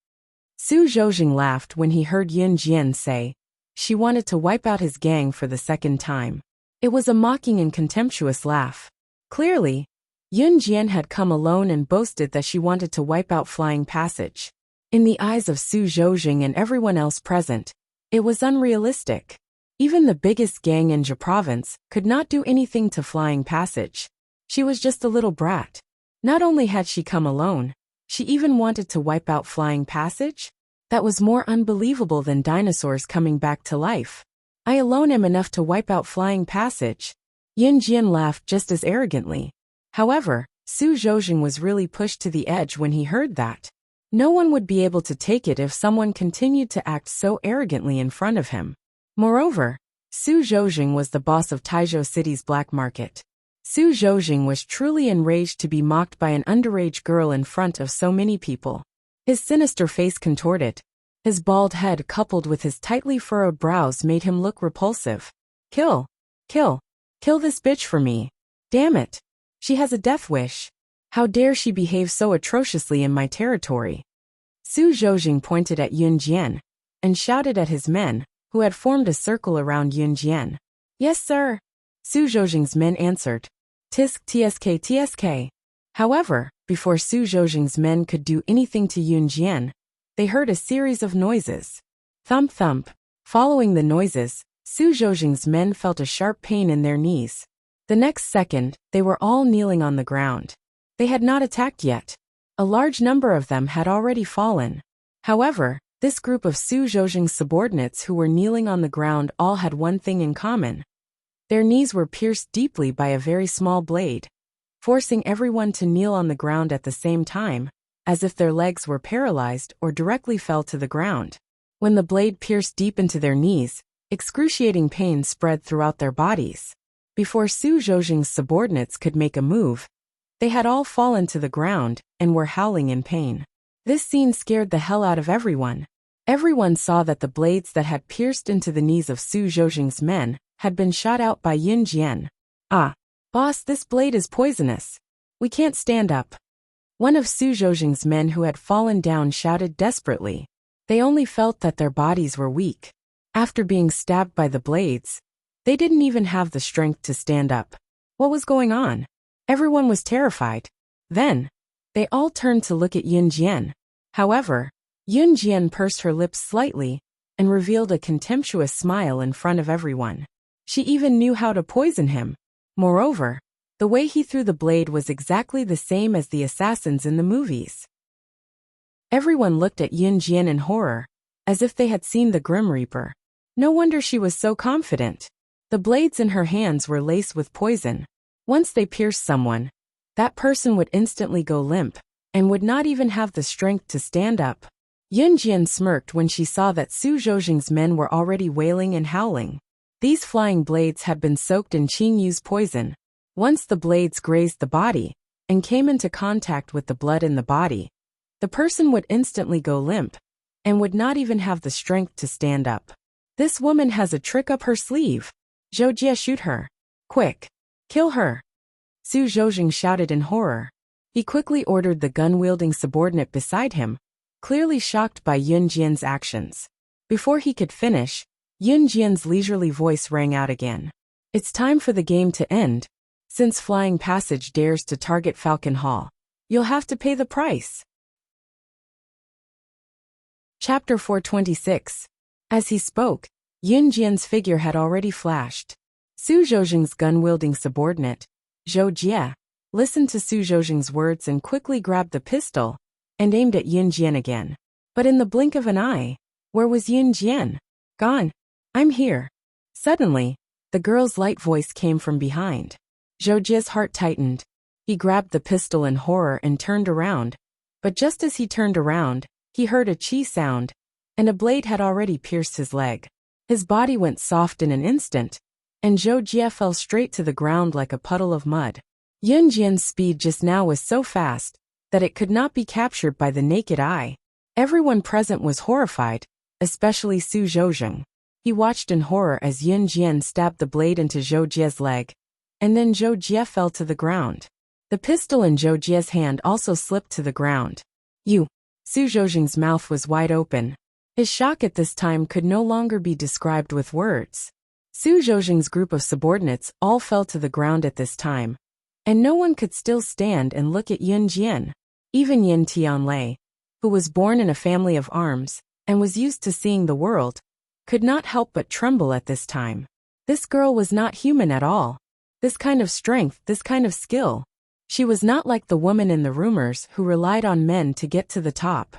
Su Zhoujing laughed when he heard Yun Jian say she wanted to wipe out his gang for the second time. It was a mocking and contemptuous laugh. Clearly, Yun Jian had come alone and boasted that she wanted to wipe out Flying Passage. In the eyes of Su Zhoujing and everyone else present, it was unrealistic. Even the biggest gang in Jia province could not do anything to Flying Passage. She was just a little brat. Not only had she come alone, she even wanted to wipe out Flying Passage? That was more unbelievable than dinosaurs coming back to life. I alone am enough to wipe out Flying Passage. Yin Jian laughed just as arrogantly. However, Su Zhoujing was really pushed to the edge when he heard that. No one would be able to take it if someone continued to act so arrogantly in front of him. Moreover, Su Zhoujing was the boss of Taizhou City's black market. Su Zhoujing was truly enraged to be mocked by an underage girl in front of so many people. His sinister face contorted. His bald head coupled with his tightly furrowed brows made him look repulsive. Kill! Kill! Kill this bitch for me! Damn it! She has a death wish. How dare she behave so atrociously in my territory? Su Zhoujing pointed at Yun Jian and shouted at his men, who had formed a circle around Yun Jian. Yes, sir. Su Zhoujing's men answered. Tisk tsk tsk. However, before Su Zhoujing's men could do anything to Yun Jian, they heard a series of noises. Thump thump. Following the noises, Su Zhoujing's men felt a sharp pain in their knees. The next second, they were all kneeling on the ground. They had not attacked yet. A large number of them had already fallen. However, this group of Su Zhoujing's subordinates who were kneeling on the ground all had one thing in common. Their knees were pierced deeply by a very small blade, forcing everyone to kneel on the ground at the same time, as if their legs were paralyzed or directly fell to the ground. When the blade pierced deep into their knees, excruciating pain spread throughout their bodies. Before Su Zhoujing's subordinates could make a move, they had all fallen to the ground and were howling in pain. This scene scared the hell out of everyone. Everyone saw that the blades that had pierced into the knees of Su Zhoujing's men had been shot out by Yin Jian. Ah, boss, this blade is poisonous. We can't stand up. One of Su Zhoujing's men who had fallen down shouted desperately. They only felt that their bodies were weak. After being stabbed by the blades, they didn't even have the strength to stand up. What was going on? Everyone was terrified. Then, they all turned to look at Yun Jian. However, Yun Jian pursed her lips slightly and revealed a contemptuous smile in front of everyone. She even knew how to poison him. Moreover, the way he threw the blade was exactly the same as the assassins in the movies. Everyone looked at Yun Jian in horror, as if they had seen the Grim Reaper. No wonder she was so confident. The blades in her hands were laced with poison. Once they pierced someone, that person would instantly go limp and would not even have the strength to stand up. Yun Jian smirked when she saw that Su Zhoujing's men were already wailing and howling. These flying blades had been soaked in Qing Yu's poison. Once the blades grazed the body and came into contact with the blood in the body, the person would instantly go limp and would not even have the strength to stand up. This woman has a trick up her sleeve. Zhou Jie, shoot her. Quick. Kill her. Su Zhoujing shouted in horror. He quickly ordered the gun-wielding subordinate beside him, clearly shocked by Yun Jian's actions. Before he could finish, Yun Jian's leisurely voice rang out again. It's time for the game to end. Since Flying Passage dares to target Falcon Hall, you'll have to pay the price. Chapter 426. As he spoke, Yun Jian's figure had already flashed. Su Zhoujing's gun-wielding subordinate, Zhou Jie, listened to Su Zhoujing's words and quickly grabbed the pistol and aimed at Yun Jian again. But in the blink of an eye, where was Yun Jian? Gone. I'm here. Suddenly, the girl's light voice came from behind. Zhou Jie's heart tightened. He grabbed the pistol in horror and turned around. But just as he turned around, he heard a chi sound, and a blade had already pierced his leg. His body went soft in an instant, and Zhou Jie fell straight to the ground like a puddle of mud. Yun Jian's speed just now was so fast that it could not be captured by the naked eye. Everyone present was horrified, especially Su Zhoujing. He watched in horror as Yun Jian stabbed the blade into Zhou Jie's leg, and then Zhou Jie fell to the ground. The pistol in Zhou Jie's hand also slipped to the ground. Su Zhoujing's mouth was wide open. His shock at this time could no longer be described with words. Su Zhoujing's group of subordinates all fell to the ground at this time, and no one could still stand and look at Yun Jian. Even Yin Tianlei, who was born in a family of arms and was used to seeing the world, could not help but tremble at this time. This girl was not human at all. This kind of strength, this kind of skill. She was not like the woman in the rumors who relied on men to get to the top.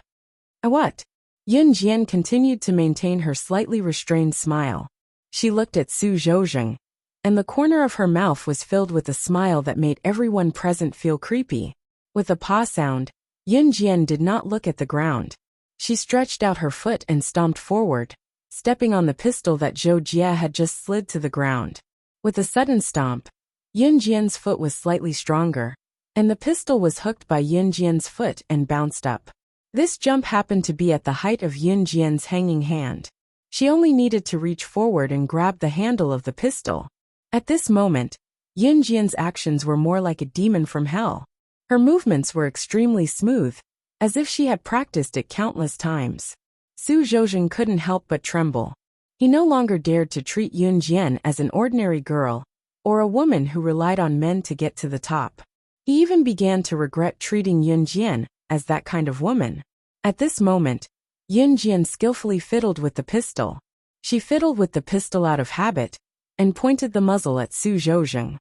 What? Yun Jian continued to maintain her slightly restrained smile. She looked at Su Zhouzheng, and the corner of her mouth was filled with a smile that made everyone present feel creepy. With a paw sound, Yun Jian did not look at the ground. She stretched out her foot and stomped forward, stepping on the pistol that Zhou Jie had just slid to the ground. With a sudden stomp, Yun Jian's foot was slightly stronger, and the pistol was hooked by Yun Jian's foot and bounced up. This jump happened to be at the height of Yun Jian's hanging hand. She only needed to reach forward and grab the handle of the pistol. At this moment, Yun Jian's actions were more like a demon from hell. Her movements were extremely smooth, as if she had practiced it countless times. Su Zhouzheng couldn't help but tremble. He no longer dared to treat Yun Jian as an ordinary girl, or a woman who relied on men to get to the top. He even began to regret treating Yun Jian as that kind of woman. At this moment, Yun Jian skillfully fiddled with the pistol. She fiddled with the pistol out of habit, and pointed the muzzle at Su Zhouzheng.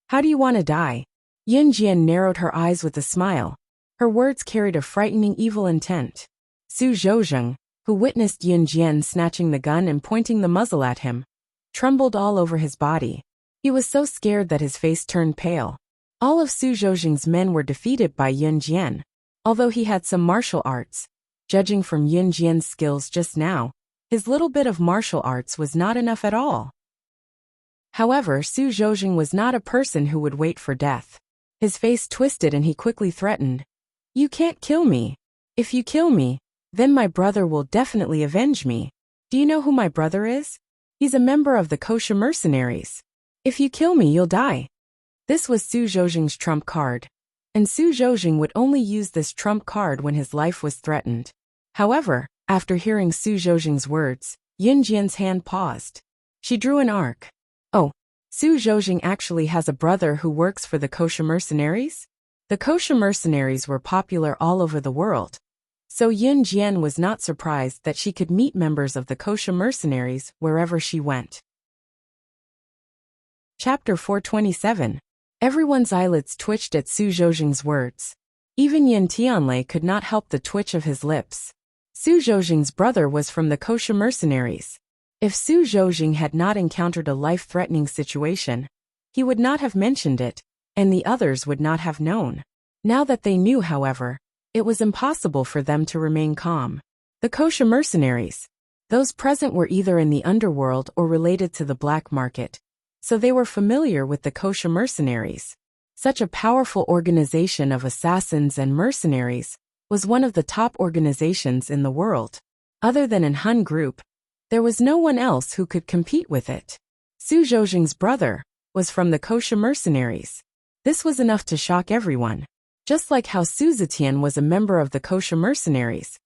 How do you want to die? Yun Jian narrowed her eyes with a smile. Her words carried a frightening evil intent. Su Zhouzheng, who witnessed Yun Jian snatching the gun and pointing the muzzle at him, trembled all over his body. He was so scared that his face turned pale. All of Su Zhouzheng's men were defeated by Yun Jian. Although he had some martial arts, judging from Yun Jian's skills just now, his little bit of martial arts was not enough at all. However, Su Zhouzheng was not a person who would wait for death. His face twisted and he quickly threatened. You can't kill me. If you kill me, then my brother will definitely avenge me. Do you know who my brother is? He's a member of the kosher mercenaries. If you kill me, you'll die. This was Su Zhouzheng's trump card, and Su Zhouzheng would only use this trump card when his life was threatened. However, after hearing Su Zhouzheng's words, Yun Jian's hand paused. She drew an arc. Oh, Su Zhouzheng actually has a brother who works for the kosher mercenaries? The kosher mercenaries were popular all over the world, so Yun Jian was not surprised that she could meet members of the kosher mercenaries wherever she went. Chapter 427. Everyone's eyelids twitched at Su Zhouzheng's words. Even Yin Tianlei could not help the twitch of his lips. Su Zhouzheng's brother was from the kosher mercenaries. If Su Zhouzheng had not encountered a life-threatening situation, he would not have mentioned it, and the others would not have known. Now that they knew, however, it was impossible for them to remain calm. The kosher mercenaries. Those present were either in the underworld or related to the black market, so they were familiar with the kosher mercenaries. Such a powerful organization of assassins and mercenaries was one of the top organizations in the world. Other than an Hun group, there was no one else who could compete with it. Su Zhouzheng's brother was from the kosher mercenaries. This was enough to shock everyone. Just like how Su Zetian was a member of the kosher mercenaries,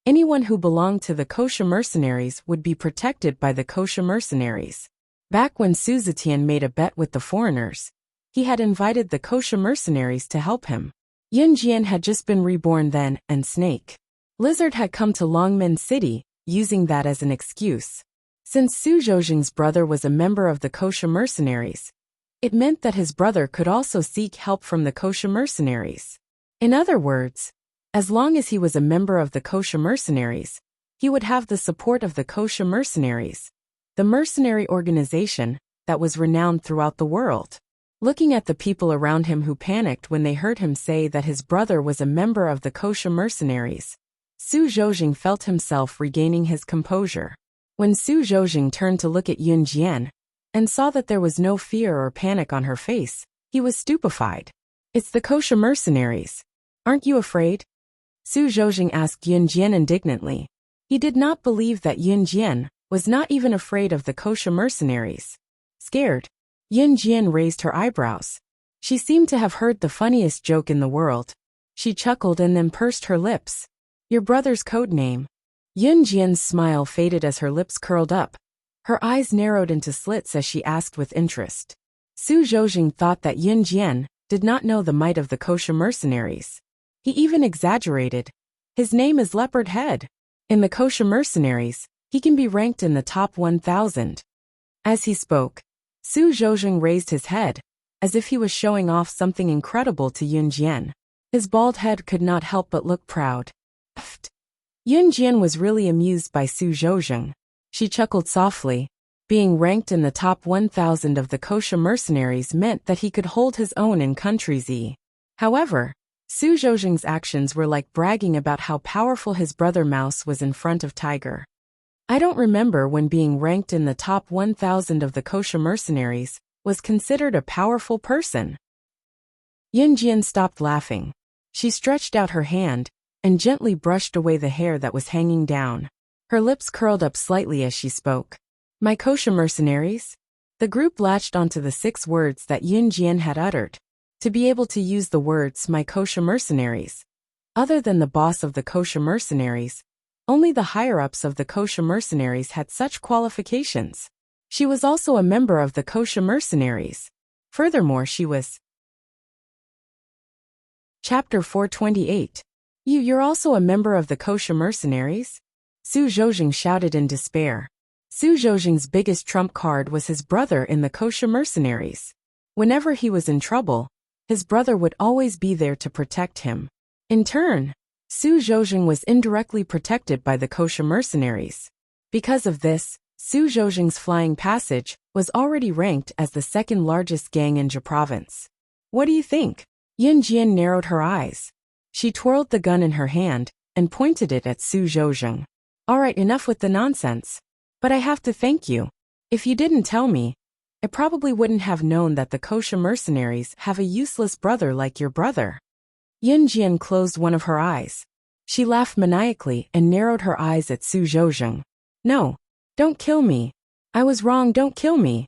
anyone who belonged to the kosher mercenaries would be protected by the kosher mercenaries. Back when Su Zetian made a bet with the foreigners, he had invited the kosher mercenaries to help him. Yun Jian had just been reborn then, and Snake Lizard had come to Longmen City, using that as an excuse. Since Su Zhouzheng's brother was a member of the kosher mercenaries, it meant that his brother could also seek help from the kosher mercenaries. In other words, as long as he was a member of the kosher mercenaries, he would have the support of the kosher mercenaries, the mercenary organization that was renowned throughout the world. Looking at the people around him who panicked when they heard him say that his brother was a member of the kosher mercenaries, Su Zhouzheng felt himself regaining his composure. When Su Zhouzheng turned to look at Yun Jian and saw that there was no fear or panic on her face, he was stupefied. It's the kosher mercenaries. Aren't you afraid? Su Zhouzheng asked Yun Jian indignantly. He did not believe that Yun Jian was not even afraid of the kosher mercenaries. Scared, Yun Jian raised her eyebrows. She seemed to have heard the funniest joke in the world. She chuckled and then pursed her lips. Your brother's code name. Yun Jian's smile faded as her lips curled up. Her eyes narrowed into slits as she asked with interest. Su Zhouzheng thought that Yun Jian did not know the might of the kosher mercenaries. He even exaggerated, His name is Leopard Head. In the kosher mercenaries, he can be ranked in the top 1,000. As he spoke, Su Zhouzheng raised his head, as if he was showing off something incredible to Yun Jian. His bald head could not help but look proud. Yun Jian was really amused by Su Zhouzheng. She chuckled softly. Being ranked in the top 1,000 of the kosher mercenaries meant that he could hold his own in countries E. However, Su Zhouzheng's actions were like bragging about how powerful his brother Mouse was in front of Tiger. I don't remember when being ranked in the top 1,000 of the kosher mercenaries was considered a powerful person. Yun Jian stopped laughing. She stretched out her hand and gently brushed away the hair that was hanging down. Her lips curled up slightly as she spoke. My kosher mercenaries? The group latched onto the 6 words that Yun Jian had uttered. To be able to use the words my kosher mercenaries. Other than the boss of the kosher mercenaries, only the higher-ups of the kosher mercenaries had such qualifications. She was also a member of the kosher mercenaries. Furthermore, she was. Chapter 428. You're also a member of the kosher mercenaries? Su Zhouzheng shouted in despair. Su Zhouzheng's biggest trump card was his brother in the kosher mercenaries. Whenever he was in trouble, his brother would always be there to protect him. In turn, Su Zhouzheng was indirectly protected by the kosher mercenaries. Because of this, Su Zhouzheng's flying passage was already ranked as the 2nd largest gang in Jia province. What do you think? Yun Jian narrowed her eyes. She twirled the gun in her hand and pointed it at Su Zhouzheng. Alright, enough with the nonsense. But I have to thank you. If you didn't tell me, I probably wouldn't have known that the kosher mercenaries have a useless brother like your brother. Yun Jian closed one of her eyes. She laughed maniacally and narrowed her eyes at Su Zhouzheng. No, don't kill me. I was wrong, don't kill me.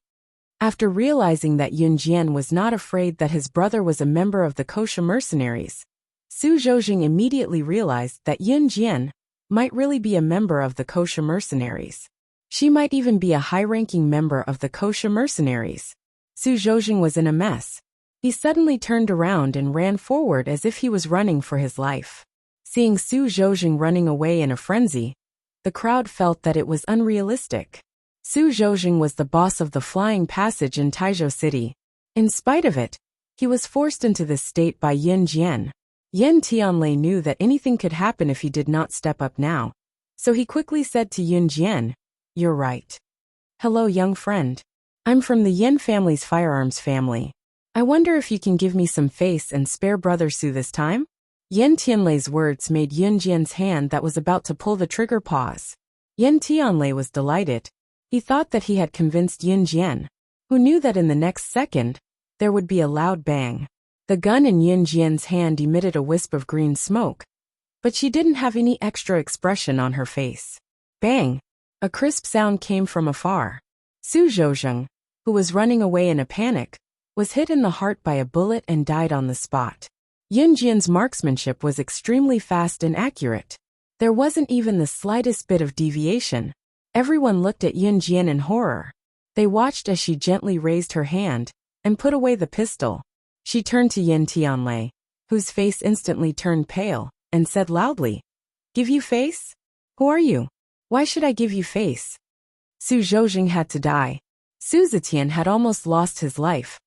After realizing that Yun Jian was not afraid that his brother was a member of the kosher mercenaries, Su Zhouzheng immediately realized that Yun Jian might really be a member of the kosher mercenaries. She might even be a high-ranking member of the kosher mercenaries. Su Zhouzheng was in a mess. He suddenly turned around and ran forward as if he was running for his life. Seeing Su Zhouzheng running away in a frenzy, the crowd felt that it was unrealistic. Su Zhouzheng was the boss of the flying passage in Taizhou City. In spite of it, he was forced into this state by Yun Jian. Yan Tianlei knew that anything could happen if he did not step up now. So he quickly said to Yun Jian, "You're right. Hello, young friend. I'm from the Yin family's firearms family. I wonder if you can give me some face and spare brother Su this time?" Yan Tianlei's words made Yun Jian's hand that was about to pull the trigger pause. Yan Tianlei was delighted. He thought that he had convinced Yun Jian, who knew that in the next second, there would be a loud bang. The gun in Yun Jian's hand emitted a wisp of green smoke, but she didn't have any extra expression on her face. Bang! A crisp sound came from afar. Su Zhouzheng, who was running away in a panic, was hit in the heart by a bullet and died on the spot. Yun Jian's marksmanship was extremely fast and accurate. There wasn't even the slightest bit of deviation. Everyone looked at Yun Jian in horror. They watched as she gently raised her hand and put away the pistol. She turned to Yan Tianlei, whose face instantly turned pale, and said loudly, "Give you face? Who are you? Why should I give you face?" Su Zhouzheng had to die. Su Zetian had almost lost his life.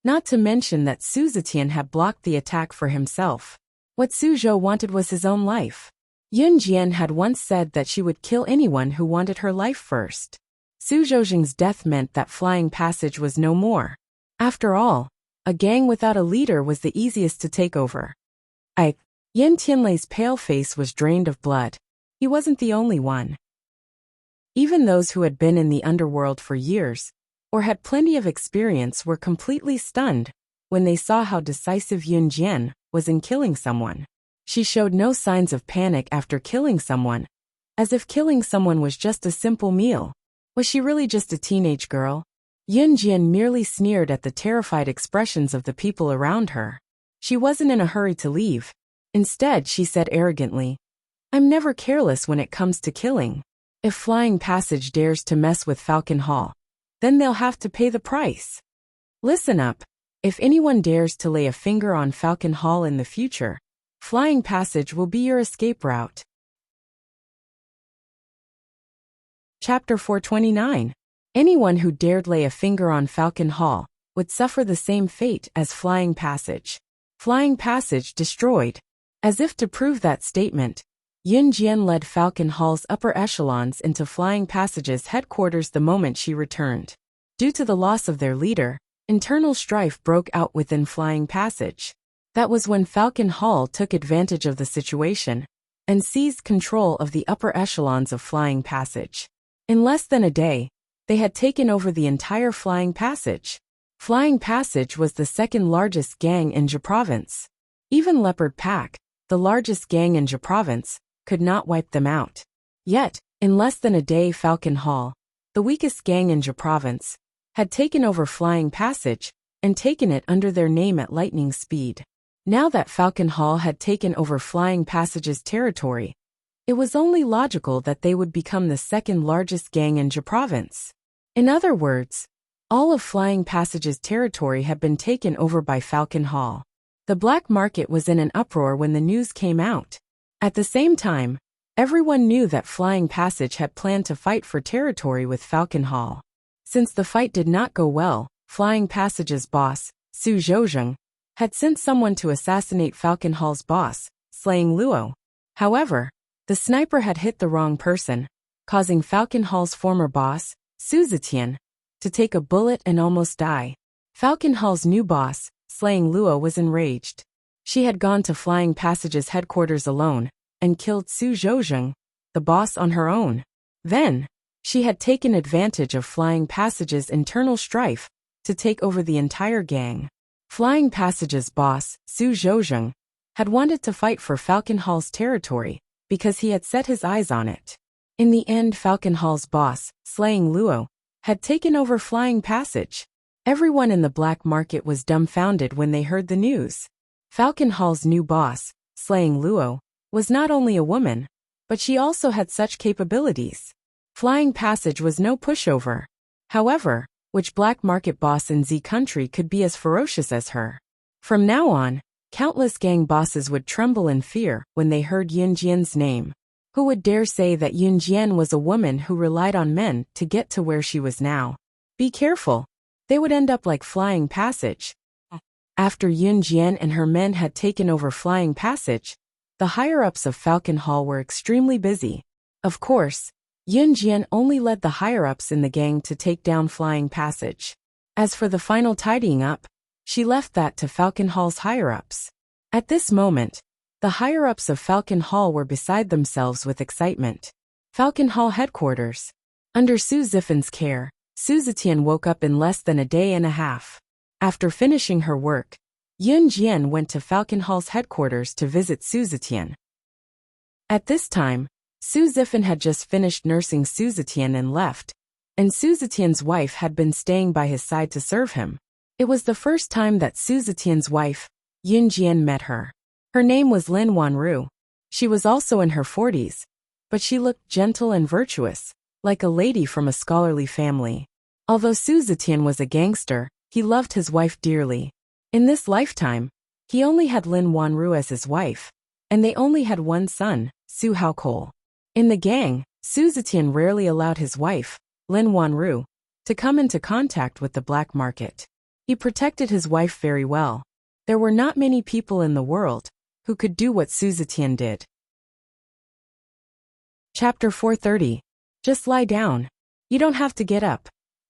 Not to mention that Su Zetian had blocked the attack for himself. What Su Zhou wanted was his own life. Yun Jian had once said that she would kill anyone who wanted her life first. Su Zhouzheng's death meant that flying passage was no more. After all, a gang without a leader was the easiest to take over. Yan Tianlei's pale face was drained of blood. He wasn't the only one. Even those who had been in the underworld for years, or had plenty of experience, were completely stunned when they saw how decisive Yun Jian was in killing someone. She showed no signs of panic after killing someone, as if killing someone was just a simple meal. Was she really just a teenage girl? Yun Jian merely sneered at the terrified expressions of the people around her. She wasn't in a hurry to leave. Instead, she said arrogantly, "I'm never careless when it comes to killing. If Flying Passage dares to mess with Falcon Hall, then they'll have to pay the price. Listen up. If anyone dares to lay a finger on Falcon Hall in the future, Flying Passage will be your escape route. Chapter 429. Anyone who dared lay a finger on Falcon Hall would suffer the same fate as Flying Passage. Flying Passage destroyed. As if to prove that statement, Yun Jian led Falcon Hall's upper echelons into Flying Passage's headquarters the moment she returned. Due to the loss of their leader, internal strife broke out within Flying Passage. That was when Falcon Hall took advantage of the situation and seized control of the upper echelons of Flying Passage. In less than a day, they had taken over the entire Flying Passage. Flying Passage was the second largest gang in Jia Province. Even Leopard Pack, the largest gang in Jia Province, could not wipe them out. Yet, in less than a day, Falcon Hall, the weakest gang in Jia Province, had taken over Flying Passage and taken it under their name at lightning speed. Now that Falcon Hall had taken over Flying Passage's territory, it was only logical that they would become the second largest gang in Jia Province. In other words, all of Flying Passage's territory had been taken over by Falcon Hall. The black market was in an uproar when the news came out. At the same time, everyone knew that Flying Passage had planned to fight for territory with Falcon Hall. Since the fight did not go well, Flying Passage's boss, Su Zhouzheng, had sent someone to assassinate Falcon Hall's boss, slaying Luo. However, the sniper had hit the wrong person, causing Falcon Hall's former boss, Su Zetian, to take a bullet and almost die. Falcon Hall's new boss, slaying Luo, was enraged. She had gone to Flying Passage's headquarters alone and killed Su Zhouzheng, the boss, on her own. Then, she had taken advantage of Flying Passage's internal strife to take over the entire gang. Flying Passage's boss, Su Zhouzheng, had wanted to fight for Falcon Hall's territory because he had set his eyes on it. In the end, Falcon Hall's boss, slaying Luo, had taken over Flying Passage. Everyone in the black market was dumbfounded when they heard the news. Falcon Hall's new boss, slaying Luo, was not only a woman, but she also had such capabilities. Flying Passage was no pushover. However, which black market boss in Z country could be as ferocious as her? From now on, countless gang bosses would tremble in fear when they heard Yun Jian's name. Who would dare say that Yun Jian was a woman who relied on men to get to where she was now? Be careful. They would end up like Flying Passage. After Yun Jian and her men had taken over Flying Passage, the higher-ups of Falcon Hall were extremely busy. Of course, Yun Jian only led the higher-ups in the gang to take down Flying Passage. As for the final tidying up, she left that to Falcon Hall's higher-ups. At this moment, the higher-ups of Falcon Hall were beside themselves with excitement. Falcon Hall headquarters. Under Su Zifan's care, Su Zetian woke up in less than a day and a half. After finishing her work, Yun Jian went to Falcon Hall's headquarters to visit Su Zetian. At this time, Su Zifan had just finished nursing Su Zetian and left, and Su Zetian's wife had been staying by his side to serve him. It was the first time that Su Zetian's wife, Yun Jian, met her. Her name was Lin Wanru. She was also in her 40s, but she looked gentle and virtuous, like a lady from a scholarly family. Although Su Zetian was a gangster, he loved his wife dearly. In this lifetime, he only had Lin Wanru as his wife, and they only had one son, Su Haokol. In the gang, Su Zetian rarely allowed his wife, Lin Wanru, to come into contact with the black market. He protected his wife very well. There were not many people in the world who could do what Su Zetian did. Chapter 430. Just lie down. You don't have to get up,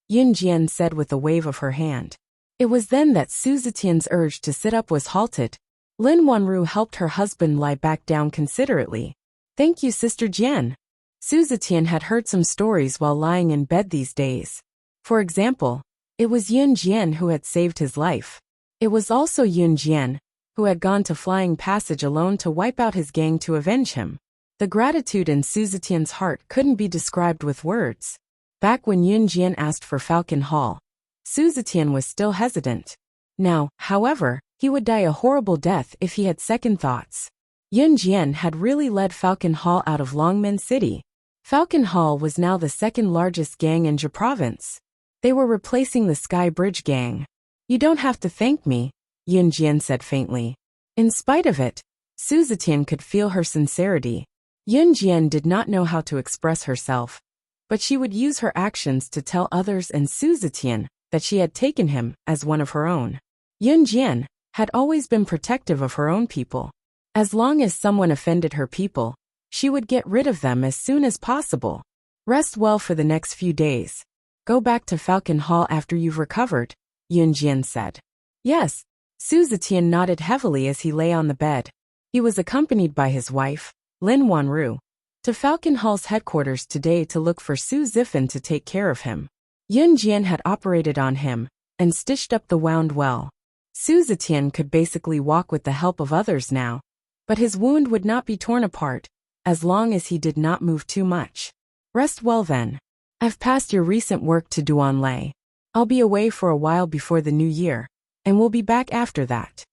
Yun Jian said with a wave of her hand. It was then that Su Zetian's urge to sit up was halted. Lin Wanru helped her husband lie back down considerately. Thank you, Sister Jian. Su Zetian had heard some stories while lying in bed these days. For example, it was Yun Jian who had saved his life. It was also Yun Jian who had gone to Flying Passage alone to wipe out his gang to avenge him. The gratitude in Su Zetian's heart couldn't be described with words. Back when Yun Jian asked for Falcon Hall, Su Zetian was still hesitant. Now, however, he would die a horrible death if he had second thoughts. Yun Jian had really led Falcon Hall out of Longmen City. Falcon Hall was now the second largest gang in Jia Province. They were replacing the Sky Bridge gang. You don't have to thank me, Yun Jian said faintly. In spite of it, Su Zetian could feel her sincerity. Yun Jian did not know how to express herself, but she would use her actions to tell others and Su Zetian that she had taken him as one of her own. Yun Jian had always been protective of her own people. As long as someone offended her people, she would get rid of them as soon as possible. Rest well for the next few days. Go back to Falcon Hall after you've recovered, Yun Jian said. Yes, Su Zetian nodded heavily as he lay on the bed. He was accompanied by his wife, Lin Wanru, to Falcon Hall's headquarters today to look for Su Zifan to take care of him. Yun Jian had operated on him and stitched up the wound well. Su Zetian could basically walk with the help of others now, but his wound would not be torn apart as long as he did not move too much. Rest well then. I've passed your recent work to Duanlei. I'll be away for a while before the new year, and we'll be back after that.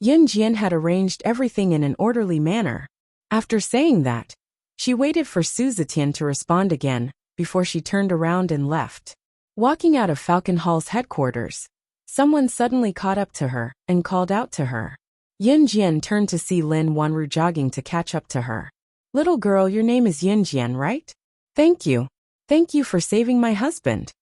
Yun Jian had arranged everything in an orderly manner. After saying that, she waited for Su Zetian to respond again before she turned around and left. Walking out of Falcon Hall's headquarters, someone suddenly caught up to her and called out to her. Yun Jian turned to see Lin Wanru jogging to catch up to her. Little girl, your name is Yun Jian, right? Thank you. Thank you for saving my husband.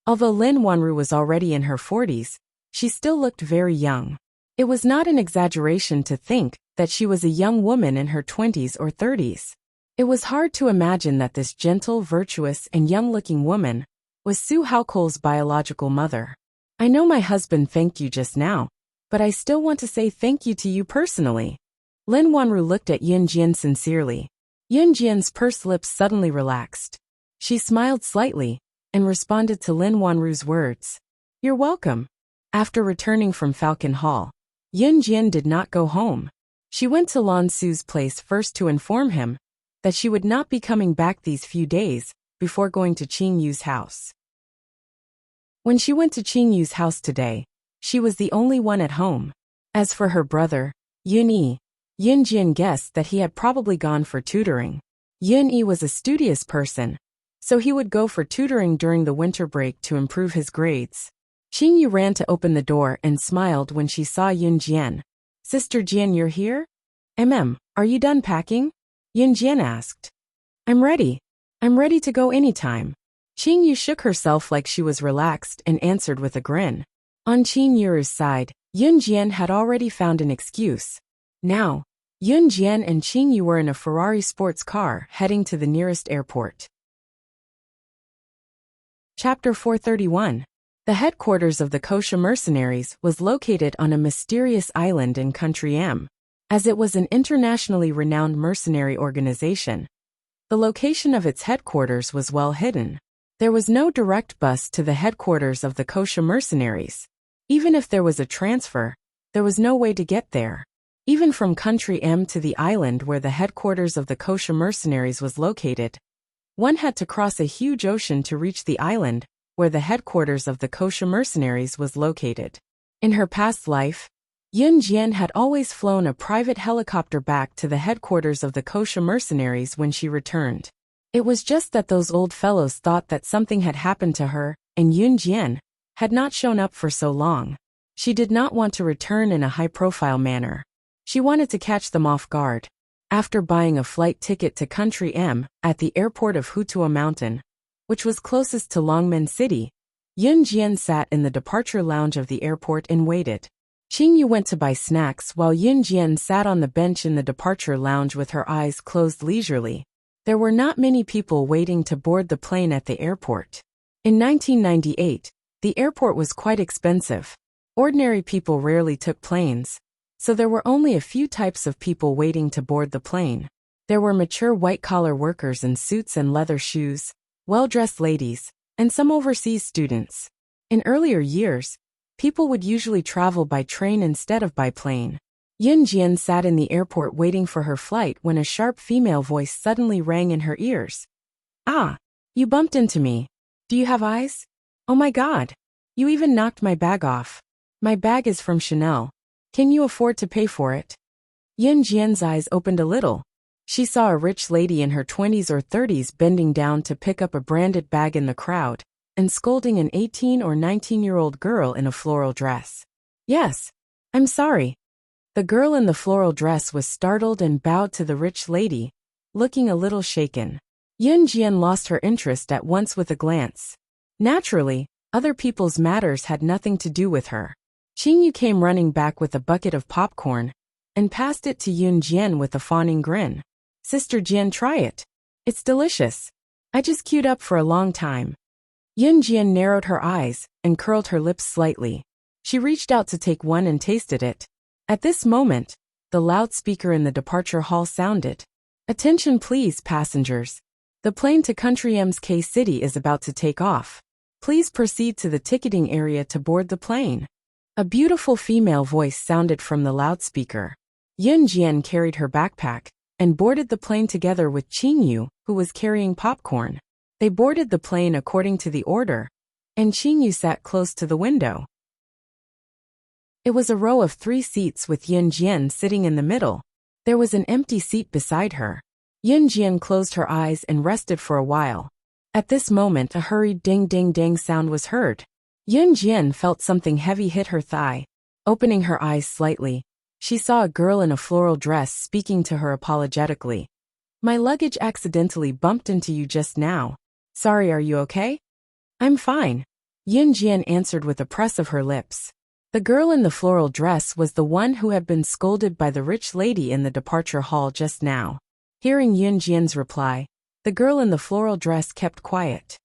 Although Lin Wanru was already in her 40s, she still looked very young. It was not an exaggeration to think that she was a young woman in her 20s or 30s. It was hard to imagine that this gentle, virtuous, and young-looking woman was Su Haokol's biological mother. I know my husband thanked you just now, but I still want to say thank you to you personally. Lin Wanru looked at Yun Jian sincerely. Yun Jian's pursed lips suddenly relaxed. She smiled slightly and responded to Lin Wanru's words. You're welcome. After returning from Falcon Hall, Yun Jian did not go home. She went to Lan Su's place first to inform him that she would not be coming back these few days before going to Qing Yu's house. When she went to Qing Yu's house today, she was the only one at home. As for her brother, Yun Yi, Yun Jian guessed that he had probably gone for tutoring. Yun Yi was a studious person, so he would go for tutoring during the winter break to improve his grades. Qing Yu ran to open the door and smiled when she saw Yun Jian. Sister Jian, you're here? Are you done packing? Yun Jian asked. I'm ready. I'm ready to go anytime. Qing Yu shook herself like she was relaxed and answered with a grin. On Qing Yu's side, Yun Jian had already found an excuse. Now, Yun Jian and Qing Yu were in a Ferrari sports car heading to the nearest airport. Chapter 431. The headquarters of the Kosha mercenaries was located on a mysterious island in Country M. As it was an internationally renowned mercenary organization, the location of its headquarters was well hidden. There was no direct bus to the headquarters of the Kosha mercenaries. Even if there was a transfer, there was no way to get there. Even from Country M to the island where the headquarters of the Kosha mercenaries was located, one had to cross a huge ocean to reach the island where the headquarters of the Kosha mercenaries was located. In her past life, Yun Jian had always flown a private helicopter back to the headquarters of the Kosha mercenaries when she returned. It was just that those old fellows thought that something had happened to her, and Yun Jian had not shown up for so long. She did not want to return in a high-profile manner. She wanted to catch them off guard. After buying a flight ticket to Country M at the airport of Hutua Mountain, which was closest to Longmen City, Yun Jian sat in the departure lounge of the airport and waited. Qing Yu went to buy snacks while Yun Jian sat on the bench in the departure lounge with her eyes closed leisurely. There were not many people waiting to board the plane at the airport. In 1998, the airport was quite expensive. Ordinary people rarely took planes, so there were only a few types of people waiting to board the plane. There were mature white-collar workers in suits and leather shoes, well-dressed ladies, and some overseas students. In earlier years, people would usually travel by train instead of by plane. Yun Jian sat in the airport waiting for her flight when a sharp female voice suddenly rang in her ears. Ah, you bumped into me. Do you have eyes? Oh my God. You even knocked my bag off. My bag is from Chanel. Can you afford to pay for it? Yun Jian's eyes opened a little. She saw a rich lady in her 20s or 30s bending down to pick up a branded bag in the crowd and scolding an 18 or 19-year-old girl in a floral dress. Yes. I'm sorry. The girl in the floral dress was startled and bowed to the rich lady, looking a little shaken. Yun Jian lost her interest at once with a glance. Naturally, other people's matters had nothing to do with her. Qingyu came running back with a bucket of popcorn and passed it to Yun Jian with a fawning grin. "Sister Jian, try it. It's delicious. I just queued up for a long time." Yun Jian narrowed her eyes and curled her lips slightly. She reached out to take one and tasted it. At this moment, the loudspeaker in the departure hall sounded. "Attention please, passengers. The plane to Country M's K City is about to take off. Please proceed to the ticketing area to board the plane." A beautiful female voice sounded from the loudspeaker. Yun Jian carried her backpack and boarded the plane together with Qingyu, who was carrying popcorn. They boarded the plane according to the order, and Qingyu sat close to the window. It was a row of 3 seats with Yun Jian sitting in the middle. There was an empty seat beside her. Yun Jian closed her eyes and rested for a while. At this moment a hurried ding-ding-ding sound was heard. Yun Jian felt something heavy hit her thigh. Opening her eyes slightly, she saw a girl in a floral dress speaking to her apologetically. "My luggage accidentally bumped into you just now. Sorry, are you okay?" "I'm fine," Yun Jian answered with a press of her lips. The girl in the floral dress was the one who had been scolded by the rich lady in the departure hall just now. Hearing Yun Jian's reply, the girl in the floral dress kept quiet.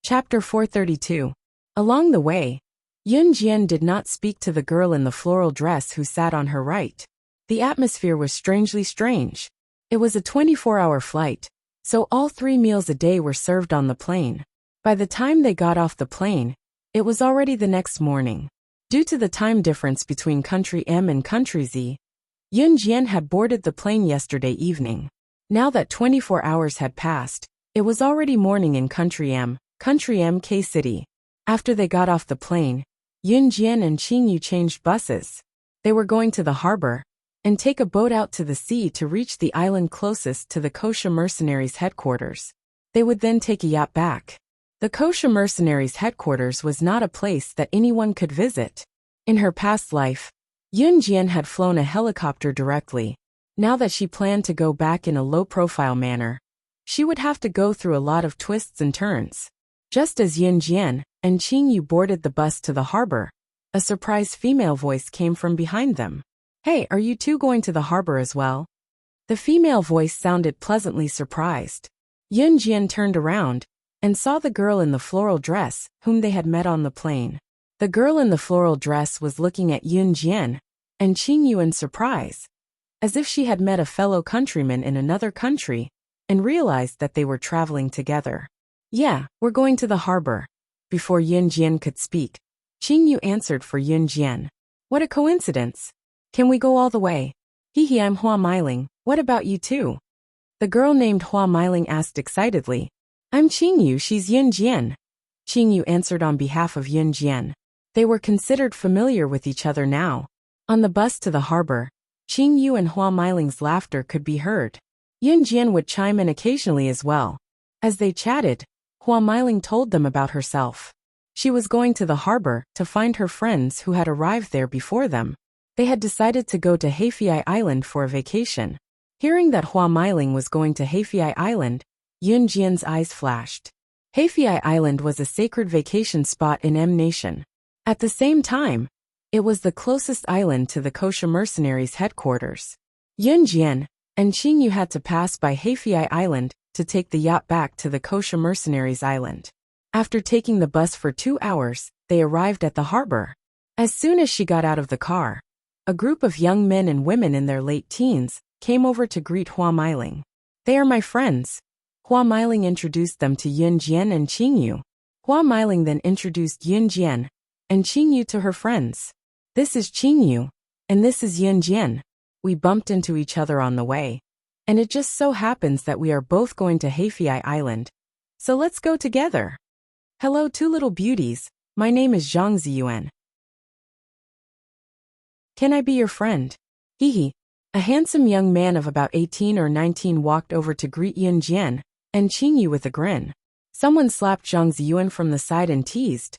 Chapter 432. Along the way, Yun Jian did not speak to the girl in the floral dress who sat on her right. The atmosphere was strangely strange. It was a 24-hour flight, so all 3 meals a day were served on the plane. By the time they got off the plane, it was already the next morning. Due to the time difference between Country M and Country Z, Yun Jian had boarded the plane yesterday evening. Now that 24 hours had passed, it was already morning in Country M K City. After they got off the plane, Yun Jian and Qingyu changed buses. They were going to the harbor and take a boat out to the sea to reach the island closest to the Kosha mercenaries' headquarters. They would then take a yacht back. The Kosha mercenaries' headquarters was not a place that anyone could visit. In her past life, Yun Jian had flown a helicopter directly. Now that she planned to go back in a low-profile manner, she would have to go through a lot of twists and turns. Just as Yun Jian and Qingyu boarded the bus to the harbor, a surprised female voice came from behind them. "Hey, are you two going to the harbor as well?" The female voice sounded pleasantly surprised. Yun Jian turned around and saw the girl in the floral dress whom they had met on the plane. The girl in the floral dress was looking at Yun Jian and Qingyu in surprise, as if she had met a fellow countryman in another country and realized that they were traveling together. "Yeah, we're going to the harbor." Before Yun Jian could speak, Qingyu answered for Yun Jian. "What a coincidence. Can we go all the way?" "Hee, I'm Hua Meiling. What about you two?" The girl named Hua Meiling asked excitedly. "I'm Qingyu, she's Yun Jian." Qingyu answered on behalf of Yun Jian. They were considered familiar with each other now. On the bus to the harbor, Qingyu and Hua Meiling's laughter could be heard. Yun Jian would chime in occasionally as well. As they chatted, Hua Meiling told them about herself. She was going to the harbor to find her friends who had arrived there before them. They had decided to go to Heifei Island for a vacation. Hearing that Hua Meiling was going to Heifei Island, Yun Jian's eyes flashed. Heifei Island was a sacred vacation spot in M Nation. At the same time, it was the closest island to the Kosha mercenaries' headquarters. Yun Jian and Qingyu had to pass by Heifei Island to take the yacht back to the Kosha mercenaries' island. After taking the bus for 2 hours, they arrived at the harbor. As soon as she got out of the car, a group of young men and women in their late teens came over to greet Hua Meiling. "They are my friends." Hua Meiling introduced them to Yun Jian and Qingyu. Hua Meiling then introduced Yun Jian and Qingyu to her friends. "This is Qingyu, and this is Yun Jian. We bumped into each other on the way, and it just so happens that we are both going to Heifei Island. So let's go together. Hello, two little beauties. My name is Zhang Ziyuan. Can I be your friend?" Hee. A handsome young man of about 18 or 19 walked over to greet Yun Jian and Qingyu with a grin. Someone slapped Zhang Ziyuan from the side and teased,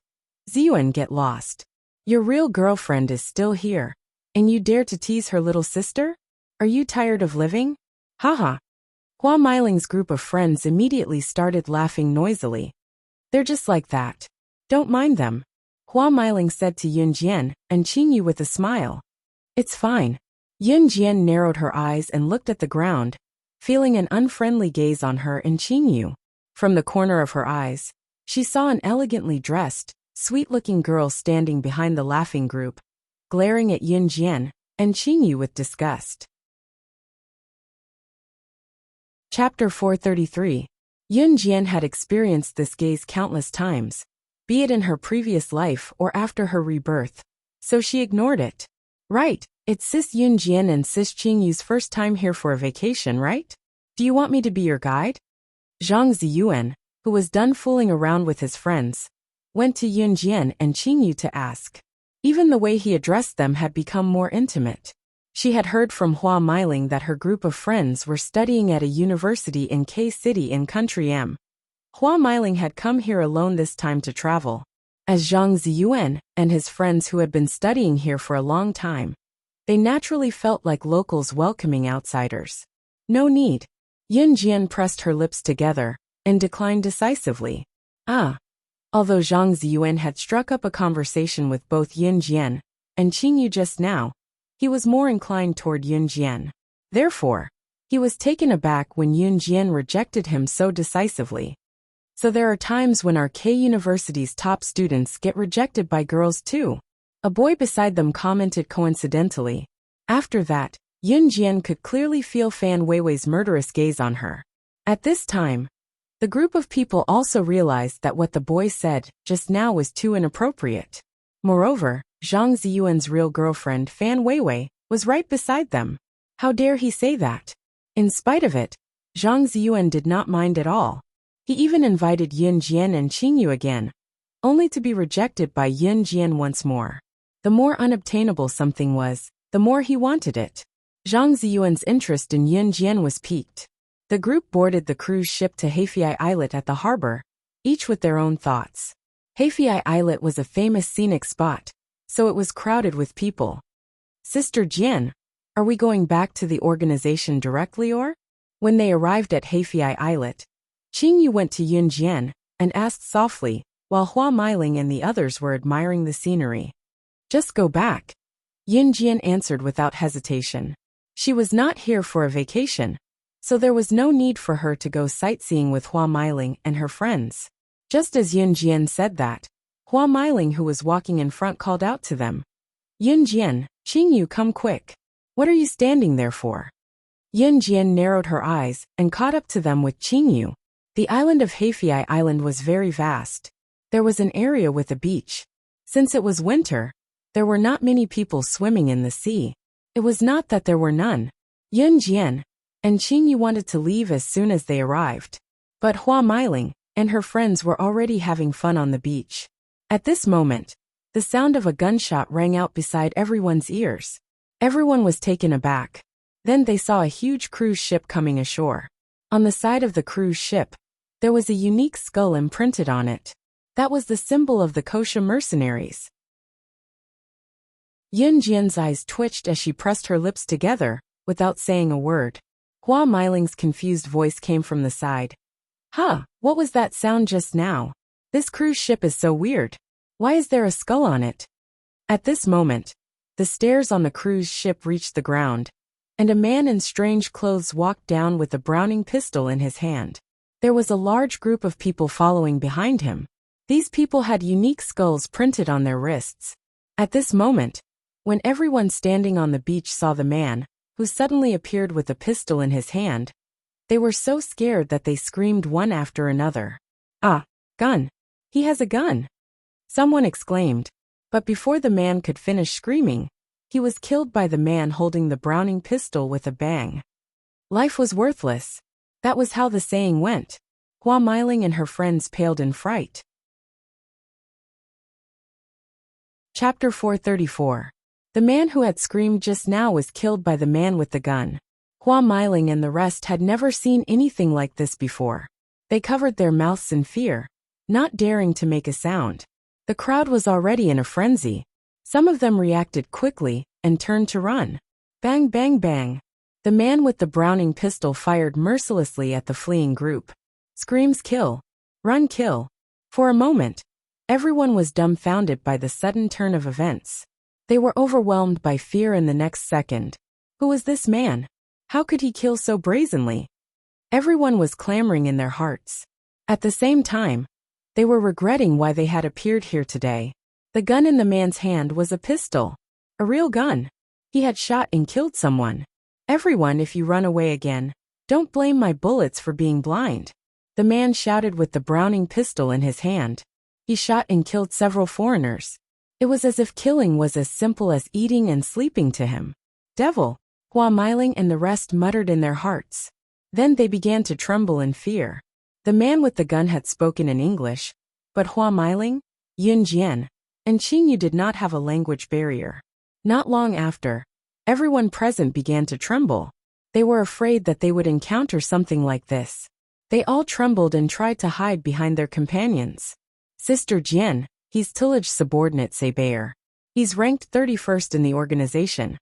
"Ziyuan, get lost. Your real girlfriend is still here, and you dare to tease her little sister? Are you tired of living? Haha. Hua Meiling's group of friends immediately started laughing noisily. They're just like that. Don't mind them, Hua Meiling said to Yunjian and Qingyu with a smile. It's fine. Yunjian narrowed her eyes and looked at the ground, feeling an unfriendly gaze on her and Qingyu. From the corner of her eyes, she saw an elegantly dressed, sweet-looking girl standing behind the laughing group, glaring at Yunjian and Qingyu with disgust. Chapter 433. Yunjian had experienced this gaze countless times, be it in her previous life or after her rebirth, so she ignored it. Right, it's Sis Yunjian and Sis Qingyu's first time here for a vacation, right? Do you want me to be your guide? Zhang Ziyuan, who was done fooling around with his friends, went to Yunjian and Qingyu to ask. Even the way he addressed them had become more intimate. She had heard from Hua Meiling that her group of friends were studying at a university in K City in Country M. Hua Meiling had come here alone this time to travel. As Zhang Ziyuan and his friends who had been studying here for a long time, they naturally felt like locals welcoming outsiders. No need. Yunjian pressed her lips together and declined decisively. Although Zhang Ziyuan had struck up a conversation with both Yunjian and Qingyu just now, he was more inclined toward Yunjian. Therefore, he was taken aback when Yunjian rejected him so decisively. So there are times when our K University's top students get rejected by girls too, a boy beside them commented coincidentally. After that, Yunjian could clearly feel Fan Weiwei's murderous gaze on her. At this time, the group of people also realized that what the boy said just now was too inappropriate. Moreover, Zhang Ziyuan's real girlfriend Fan Weiwei was right beside them. How dare he say that? In spite of it, Zhang Ziyuan did not mind at all. He even invited Yunjian and Qingyu again, only to be rejected by Yunjian once more. The more unobtainable something was, the more he wanted it. Zhang Ziyuan's interest in Yunjian was piqued. The group boarded the cruise ship to Heifei Islet at the harbor, each with their own thoughts. Heifei Islet was a famous scenic spot, so it was crowded with people. Sister Jian, are we going back to the organization directly or? When they arrived at Heifei Islet, Qingyu went to Yunjian and asked softly, while Hua Meiling and the others were admiring the scenery. Just go back. Yunjian answered without hesitation. She was not here for a vacation, so there was no need for her to go sightseeing with Hua Meiling and her friends. Just as Yunjian said that, Hua Meiling, who was walking in front, called out to them. Yunjian, Qingyu, come quick. What are you standing there for? Yunjian narrowed her eyes and caught up to them with Qingyu. The island of Heifei Island was very vast. There was an area with a beach. Since it was winter, there were not many people swimming in the sea. It was not that there were none. Yunjian and Qingyu wanted to leave as soon as they arrived. But Hua Meiling and her friends were already having fun on the beach. At this moment, the sound of a gunshot rang out beside everyone's ears. Everyone was taken aback. Then they saw a huge cruise ship coming ashore. On the side of the cruise ship, there was a unique skull imprinted on it. That was the symbol of the Kosha mercenaries. Yunjian's eyes twitched as she pressed her lips together, without saying a word. Hua Meiling's confused voice came from the side. What was that sound just now? This cruise ship is so weird. Why is there a skull on it? At this moment, the stairs on the cruise ship reached the ground, and a man in strange clothes walked down with a Browning pistol in his hand. There was a large group of people following behind him. These people had unique skulls printed on their wrists. At this moment, when everyone standing on the beach saw the man, who suddenly appeared with a pistol in his hand, they were so scared that they screamed one after another. Gun! He has a gun! Someone exclaimed, but before the man could finish screaming, he was killed by the man holding the Browning pistol with a bang. Life was worthless. That was how the saying went. Hua Meiling and her friends paled in fright. Chapter 434. The man who had screamed just now was killed by the man with the gun. Hua Meiling and the rest had never seen anything like this before. They covered their mouths in fear, not daring to make a sound. The crowd was already in a frenzy. Some of them reacted quickly and turned to run. Bang, bang, bang. The man with the Browning pistol fired mercilessly at the fleeing group. Screams kill. Run kill. For a moment, everyone was dumbfounded by the sudden turn of events. They were overwhelmed by fear in the next second. Who was this man? How could he kill so brazenly? Everyone was clamoring in their hearts. At the same time, they were regretting why they had appeared here today. The gun in the man's hand was a pistol. A real gun. He had shot and killed someone. Everyone, if you run away again, don't blame my bullets for being blind. The man shouted with the Browning pistol in his hand. He shot and killed several foreigners. It was as if killing was as simple as eating and sleeping to him. Devil, Hua Meiling and the rest muttered in their hearts. Then they began to tremble in fear. The man with the gun had spoken in English, but Hua Meiling, Yun Jian, and Qingyu did not have a language barrier. Not long after, everyone present began to tremble. They were afraid that they would encounter something like this. They all trembled and tried to hide behind their companions. Sister Jian, he's Tillage's subordinate, say Bayer. He's ranked 31st in the organization.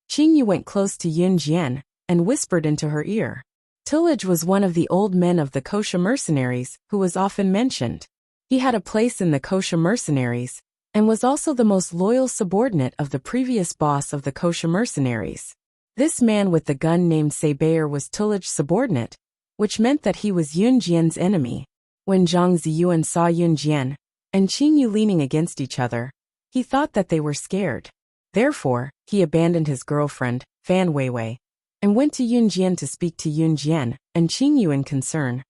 Qingyu went close to Yun Jian and whispered into her ear. Tillage was one of the old men of the Kosha mercenaries who was often mentioned. He had a place in the Kosha mercenaries and was also the most loyal subordinate of the previous boss of the Kosha mercenaries. This man with the gun named Seibayer was Tillage's subordinate, which meant that he was Yun Jian's enemy. When Zhang Ziyuan saw Yun Jian and Qingyu leaning against each other, he thought that they were scared. Therefore, he abandoned his girlfriend, Fan Weiwei, and went to Yun Jian to speak to Yun Jian and Qingyu in concern.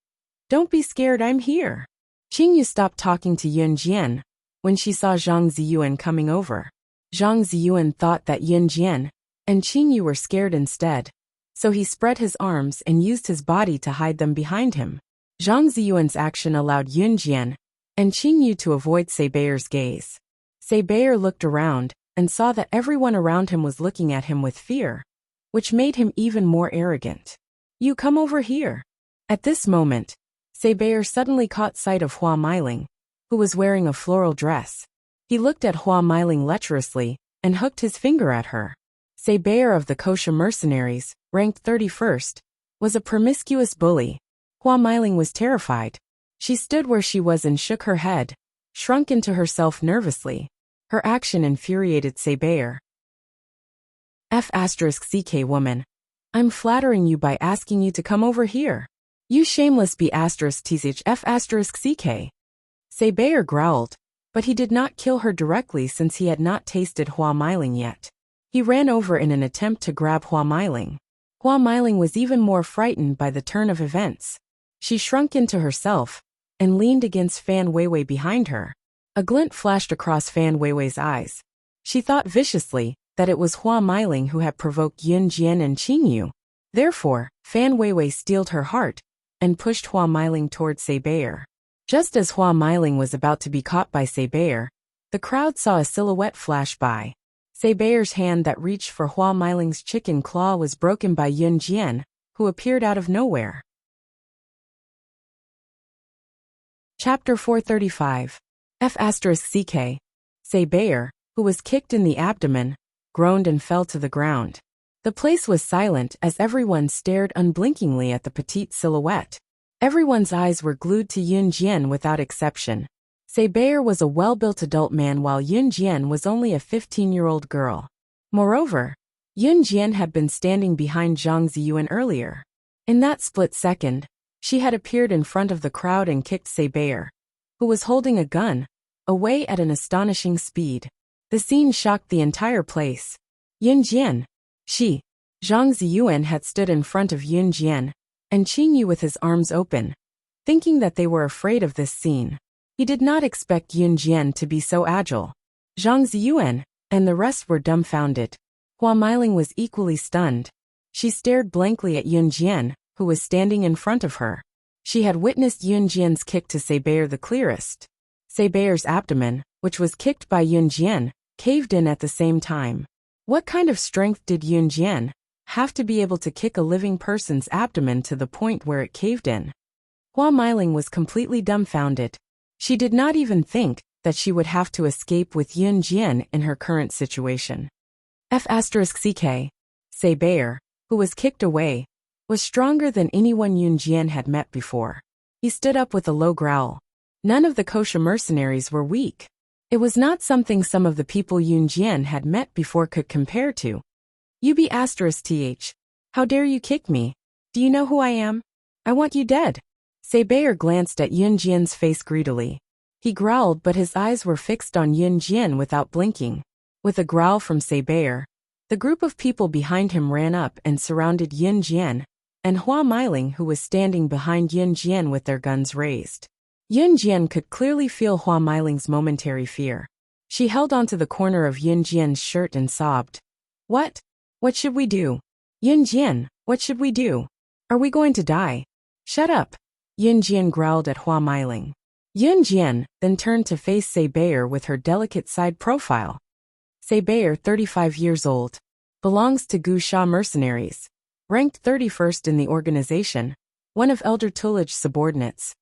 Don't be scared, I'm here. Qingyu stopped talking to Yun Jian when she saw Zhang Ziyuan coming over. Zhang Ziyuan thought that Yun Jian and Qingyu were scared instead, so he spread his arms and used his body to hide them behind him. Zhang Ziyuan's action allowed Yun Jian and Qingyu to avoid Seibayer's gaze. Seibayer looked around and saw that everyone around him was looking at him with fear, which made him even more arrogant. You come over here. At this moment, Seibayer suddenly caught sight of Hua Meiling, who was wearing a floral dress. He looked at Hua Meiling lecherously and hooked his finger at her. Seibayer of the Kosha mercenaries, ranked 31st, was a promiscuous bully. Hua Meiling was terrified. She stood where she was and shook her head, shrunk into herself nervously. Her action infuriated Seibayer. F***ck woman. I'm flattering you by asking you to come over here. You shameless B***tzh F***ck. Seibayer growled, but he did not kill her directly since he had not tasted Hua Meiling yet. He ran over in an attempt to grab Hua Meiling. Hua Meiling was even more frightened by the turn of events. She shrunk into herself and leaned against Fan Weiwei behind her. A glint flashed across Fan Weiwei's eyes. She thought viciously that it was Hua Meiling who had provoked Yun Jian and Qingyu. Therefore, Fan Weiwei steeled her heart and pushed Hua Meiling toward Seibayer. Just as Hua Meiling was about to be caught by Seibayer, the crowd saw a silhouette flash by. Seibayer's hand that reached for Hua Meiling's chicken claw was broken by Yun Jian, who appeared out of nowhere. Chapter 435. F***ck. Seibayer, who was kicked in the abdomen, groaned and fell to the ground. The place was silent as everyone stared unblinkingly at the petite silhouette. Everyone's eyes were glued to Yun Jian without exception. Seibayer was a well-built adult man while Yun Jian was only a 15-year-old girl. Moreover, Yun Jian had been standing behind Zhang Ziyuan earlier. In that split second, she had appeared in front of the crowd and kicked Seibayer, who was holding a gun, away at an astonishing speed. The scene shocked the entire place. Yun Jian. Zhang Ziyuan had stood in front of Yun Jian and Qingyu with his arms open, thinking that they were afraid of this scene. He did not expect Yun Jian to be so agile. Zhang Ziyuan and the rest were dumbfounded. Hua Meiling was equally stunned. She stared blankly at Yun Jian, who was standing in front of her. She had witnessed Yun Jian's kick to Seibayer the clearest. Seibayer's abdomen, which was kicked by Yun Jian, caved in at the same time. What kind of strength did Yun Jian have to be able to kick a living person's abdomen to the point where it caved in? Hua Meiling was completely dumbfounded. She did not even think that she would have to escape with Yun Jian in her current situation. F***ck. Saber, who was kicked away, was stronger than anyone Yun Jian had met before. He stood up with a low growl. None of the kosher mercenaries were weak. It was not something some of the people Yun Jian had met before could compare to. *th. How dare you kick me? Do you know who I am? I want you dead. Saber glanced at Yun Jian's face greedily. He growled, but his eyes were fixed on Yun Jian without blinking. With a growl from Saber, the group of people behind him ran up and surrounded Yun Jian and Hua Meiling, who was standing behind Yun Jian with their guns raised. Yun Jian could clearly feel Hua Meiling's momentary fear. She held onto the corner of Yun Jian's shirt and sobbed. What? What should we do? Yun Jian, what should we do? Are we going to die? Shut up. Yun Jian growled at Hua Meiling. Yun Jian then turned to face Saber with her delicate side profile. Saber, 35 years old, belongs to Gu Sha mercenaries, ranked 31st in the organization, one of Elder Tullidge's subordinates.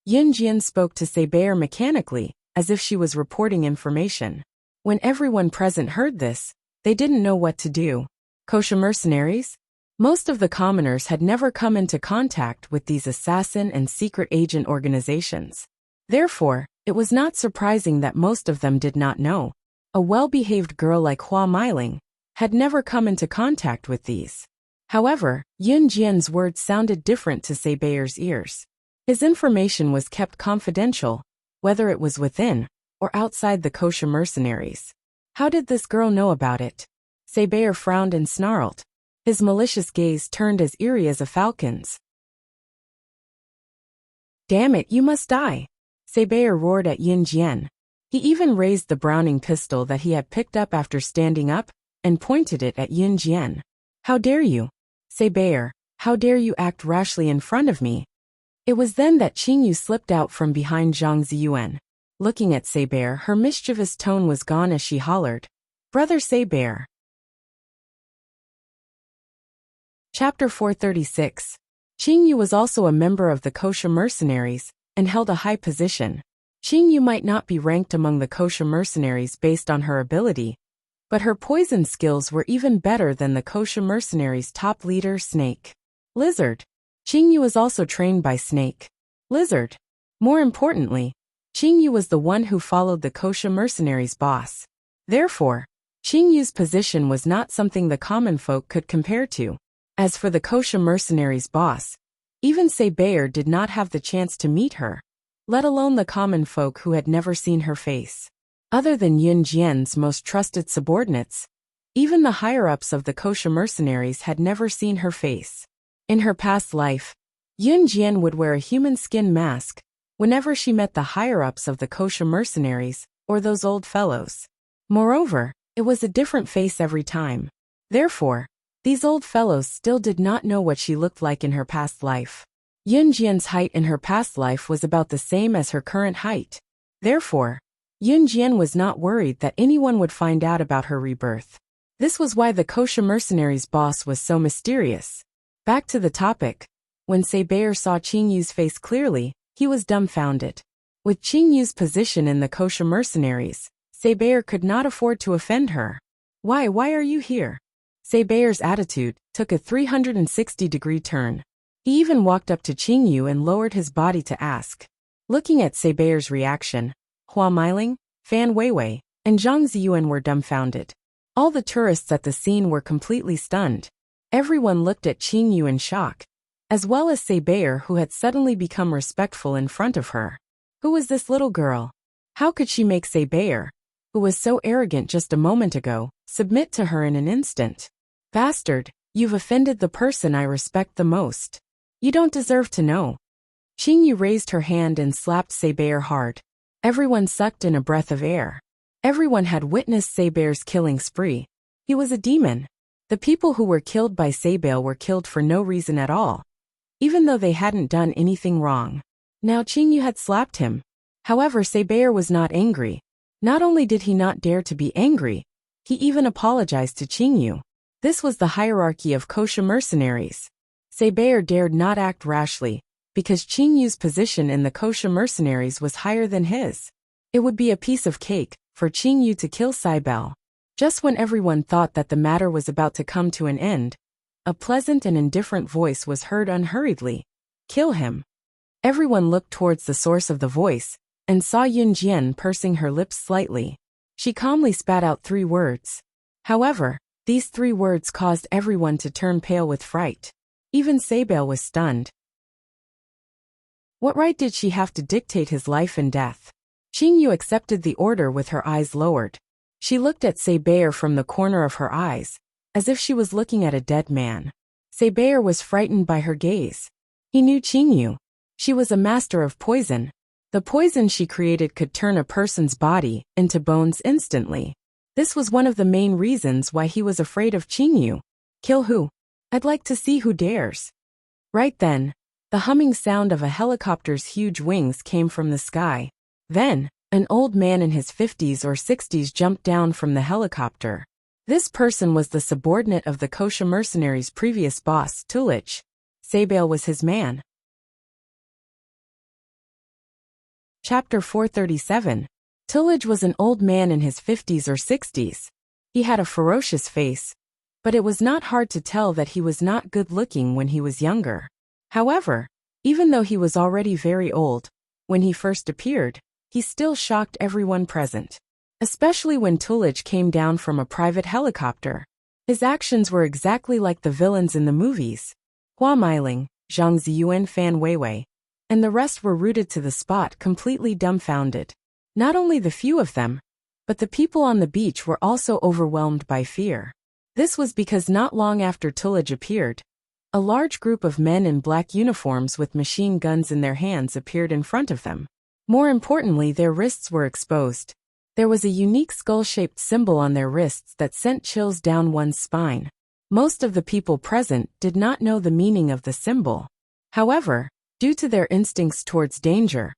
Yun Jian spoke to Saber mechanically, as if she was reporting information. When everyone present heard this, they didn't know what to do. Kosher mercenaries? Most of the commoners had never come into contact with these assassin and secret agent organizations. Therefore, it was not surprising that most of them did not know. A well-behaved girl like Hua Meiling had never come into contact with these. However, Yun Jian's words sounded different to Saber's ears. His information was kept confidential, whether it was within or outside the kosher mercenaries. How did this girl know about it? Saber frowned and snarled. His malicious gaze turned as eerie as a falcon's. Damn it, you must die. Saber roared at Yun Jian. He even raised the Browning pistol that he had picked up after standing up and pointed it at Yun Jian. How dare you? Saber, how dare you act rashly in front of me? It was then that Qingyu slipped out from behind Zhang Ziyuan. Looking at Saber, her mischievous tone was gone as she hollered, Brother Saber. Chapter 436. Qingyu was also a member of the kosher mercenaries and held a high position. Qingyu might not be ranked among the kosher mercenaries based on her ability, but her poison skills were even better than the kosher mercenaries' top leader, Snake. Lizard. Qingyu was also trained by Snake. Lizard. More importantly, Qingyu was the one who followed the kosher mercenaries' boss. Therefore, Qingyu's position was not something the common folk could compare to. As for the kosher mercenaries' boss, even Saber did not have the chance to meet her, let alone the common folk who had never seen her face. Other than Yun Jian's most trusted subordinates, even the higher-ups of the kosher mercenaries had never seen her face. In her past life, Yun Jian would wear a human skin mask whenever she met the higher-ups of the kosher mercenaries or those old fellows. Moreover, it was a different face every time. Therefore, these old fellows still did not know what she looked like in her past life. Yun Jian's height in her past life was about the same as her current height. Therefore, Yun Jian was not worried that anyone would find out about her rebirth. This was why the kosher mercenaries' boss was so mysterious. Back to the topic. When Saber saw Qingyu's face clearly, he was dumbfounded. With Qingyu's position in the kosher mercenaries, Saber could not afford to offend her. Why are you here? Saber's attitude took a 360-degree turn. He even walked up to Qingyu and lowered his body to ask. Looking at Saber's reaction, Hua Meiling, Fan Weiwei, and Zhang Ziyuan were dumbfounded. All the tourists at the scene were completely stunned. Everyone looked at Qingyu in shock, as well as Saber, who had suddenly become respectful in front of her. Who was this little girl? How could she make Saber, who was so arrogant just a moment ago, submit to her in an instant? Bastard, you've offended the person I respect the most. You don't deserve to know. Qingyu raised her hand and slapped Saber hard. Everyone sucked in a breath of air. Everyone had witnessed Saber's killing spree. He was a demon. The people who were killed by Saber were killed for no reason at all, even though they hadn't done anything wrong. Now Qingyu had slapped him. However, Saber was not angry. Not only did he not dare to be angry, he even apologized to Qingyu. This was the hierarchy of kosher mercenaries. Saber dared not act rashly, because Qingyu's position in the kosher mercenaries was higher than his. It would be a piece of cake for Qing Yu to kill Cybele. Just when everyone thought that the matter was about to come to an end, a pleasant and indifferent voice was heard unhurriedly. Kill him. Everyone looked towards the source of the voice and saw Yun Jian pursing her lips slightly. She calmly spat out 3 words. However, these 3 words caused everyone to turn pale with fright. Even Cybele was stunned. What right did she have to dictate his life and death? Qing Yu accepted the order with her eyes lowered. She looked at Cybele from the corner of her eyes, as if she was looking at a dead man. Cybele was frightened by her gaze. He knew Qing Yu. She was a master of poison. The poison she created could turn a person's body into bones instantly. This was one of the main reasons why he was afraid of Qing Yu. Kill who? I'd like to see who dares. Right then, the humming sound of a helicopter's huge wings came from the sky. Then, an old man in his 50s or 60s jumped down from the helicopter. This person was the subordinate of the kosher mercenaries' previous boss, Tulich. Cybele was his man. Chapter 437. Tulich was an old man in his 50s or 60s. He had a ferocious face, but it was not hard to tell that he was not good-looking when he was younger. However, even though he was already very old, when he first appeared, he still shocked everyone present. Especially when Tulich came down from a private helicopter. His actions were exactly like the villains in the movies. Hua Meiling, Zhang Ziyuan, Fan Weiwei, and the rest were rooted to the spot completely dumbfounded. Not only the few of them, but the people on the beach were also overwhelmed by fear. This was because not long after Tulich appeared, a large group of men in black uniforms with machine guns in their hands appeared in front of them. More importantly, their wrists were exposed. There was a unique skull-shaped symbol on their wrists that sent chills down one's spine. Most of the people present did not know the meaning of the symbol. However, due to their instincts towards danger,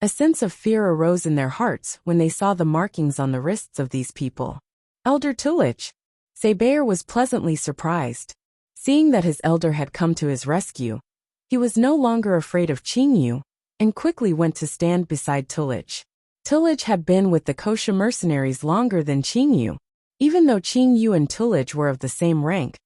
a sense of fear arose in their hearts when they saw the markings on the wrists of these people. Elder Tulich. Cybele was pleasantly surprised. Seeing that his elder had come to his rescue, he was no longer afraid of Qing Yu, and quickly went to stand beside Tulich. Tulich had been with the kosher mercenaries longer than Qing Yu. Even though Qing Yu and Tulich were of the same rank,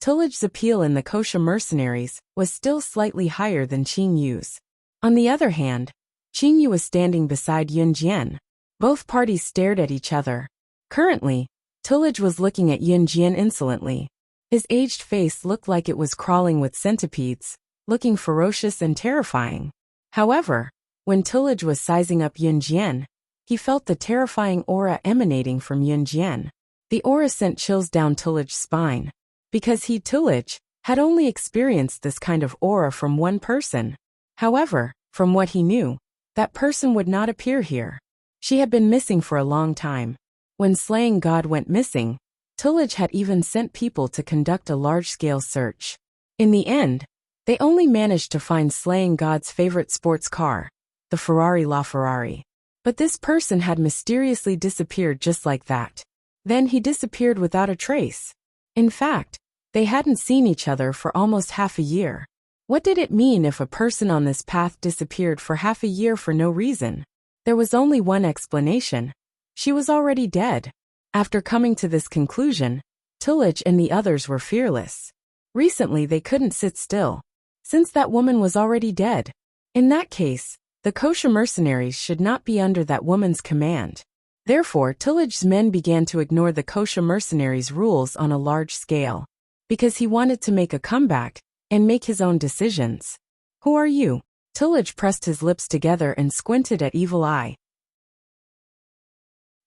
Tulich's appeal in the kosher mercenaries was still slightly higher than Qing Yu's. On the other hand, Qing Yu was standing beside Yun Jian. Both parties stared at each other. Currently, Tulich was looking at Yun Jian insolently. His aged face looked like it was crawling with centipedes, looking ferocious and terrifying. However, when Tulich was sizing up Yun Jian, he felt the terrifying aura emanating from Yun Jian. The aura sent chills down Tulich's spine. Because he, Tulich, had only experienced this kind of aura from one person. However, from what he knew, that person would not appear here. She had been missing for a long time. When Slaying God went missing, Tulich had even sent people to conduct a large-scale search. In the end, they only managed to find Slaying God's favorite sports car, the Ferrari LaFerrari. But this person had mysteriously disappeared just like that. Then he disappeared without a trace. In fact, they hadn't seen each other for almost half a year. What did it mean if a person on this path disappeared for half a year for no reason? There was only one explanation. She was already dead. After coming to this conclusion, Tulich and the others were fearless. Recently they couldn't sit still, since that woman was already dead. In that case, the kosher mercenaries should not be under that woman's command. Therefore, Tulich's men began to ignore the kosher mercenaries' rules on a large scale, because he wanted to make a comeback and make his own decisions. Who are you? Tulich pressed his lips together and squinted at Evil Eye.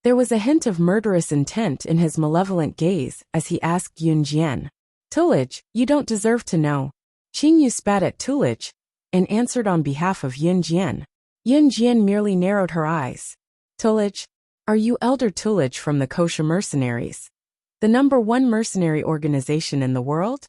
There was a hint of murderous intent in his malevolent gaze as he asked Yun Jian. Tulich, you don't deserve to know. Qing Yu spat at Tulich and answered on behalf of Yun Jian. Yun Jian merely narrowed her eyes. Tulich, are you Elder Tulich from the kosher mercenaries? The #1 mercenary organization in the world?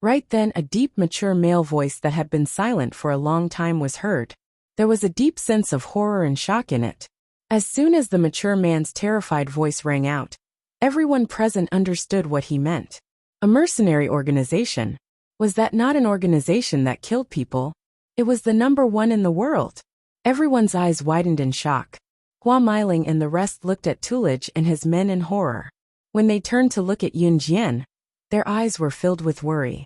Right then a deep mature male voice that had been silent for a long time was heard. There was a deep sense of horror and shock in it. As soon as the mature man's terrified voice rang out, everyone present understood what he meant. A mercenary organization. Was that not an organization that killed people? It was the #1 in the world. Everyone's eyes widened in shock. Hua Meiling and the rest looked at Tulig and his men in horror. When they turned to look at Yun Jian, their eyes were filled with worry.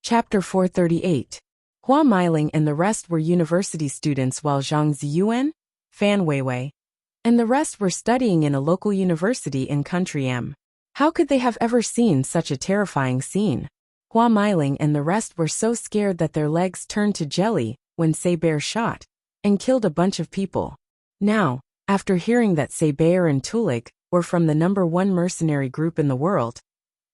Chapter 438. Hua Meiling and the rest were university students while Zhang Ziyuan, Fan Weiwei, and the rest were studying in a local university in Country M. How could they have ever seen such a terrifying scene? Hua Meiling and the rest were so scared that their legs turned to jelly when Saber shot and killed a bunch of people. Now, after hearing that Saber and Tulig were from the #1 mercenary group in the world,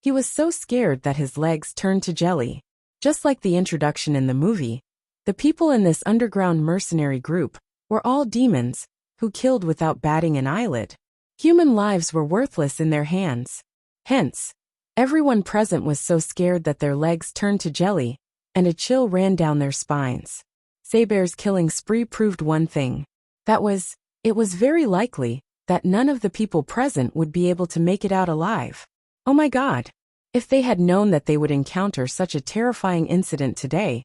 he was so scared that his legs turned to jelly. Just like the introduction in the movie, the people in this underground mercenary group were all demons who killed without batting an eyelid. Human lives were worthless in their hands. Hence, everyone present was so scared that their legs turned to jelly, and a chill ran down their spines. Saber's killing spree proved one thing. It was very likely that none of the people present would be able to make it out alive. Oh my God! If they had known that they would encounter such a terrifying incident today,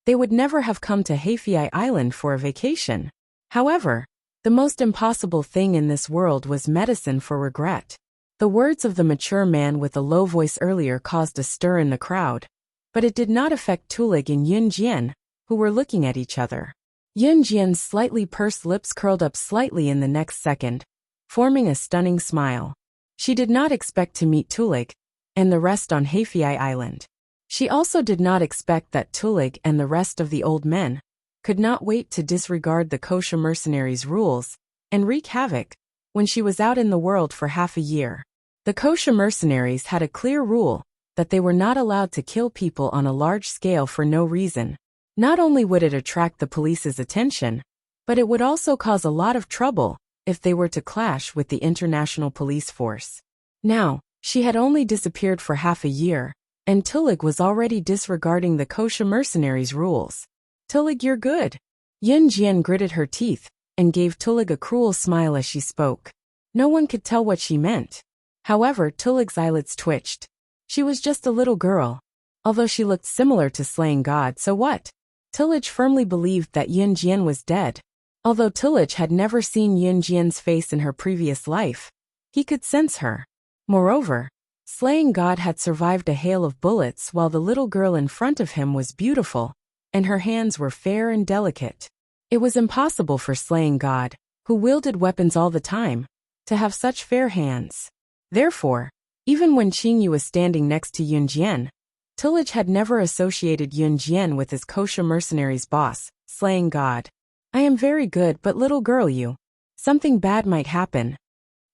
they would never have come to Heifei Island for a vacation. However, the most impossible thing in this world was medicine for regret. The words of the mature man with a low voice earlier caused a stir in the crowd, but it did not affect Tulig and Yun Jian, who were looking at each other. Yun Jian's slightly pursed lips curled up slightly in the next second, forming a stunning smile. She did not expect to meet Tulig and the rest on Heifei Island. She also did not expect that Tulig and the rest of the old men could not wait to disregard the kosher mercenaries' rules and wreak havoc when she was out in the world for half a year. The kosher mercenaries had a clear rule that they were not allowed to kill people on a large scale for no reason. Not only would it attract the police's attention, but it would also cause a lot of trouble if they were to clash with the international police force. Now, she had only disappeared for half a year, and Tulig was already disregarding the kosher mercenaries' rules. Tulig, you're good. Yun Jian gritted her teeth and gave Tulig a cruel smile as she spoke. No one could tell what she meant. However, Tulig's eyelids twitched. She was just a little girl. Although she looked similar to slaying God, so what? Tulig firmly believed that Yun Jian was dead. Although Tulig had never seen Yun Jian's face in her previous life, he could sense her. Moreover, slaying God had survived a hail of bullets while the little girl in front of him was beautiful, and her hands were fair and delicate. It was impossible for slaying God, who wielded weapons all the time, to have such fair hands. Therefore, even when Qingyu was standing next to Yun Jian, Tulig had never associated Yun Jian with his kosher mercenaries' boss, slaying God. I am very good, but little girl, something bad might happen.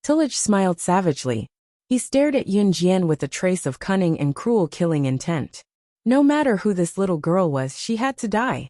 Tulig smiled savagely. He stared at Yun Jian with a trace of cunning and cruel killing intent. No matter who this little girl was, she had to die.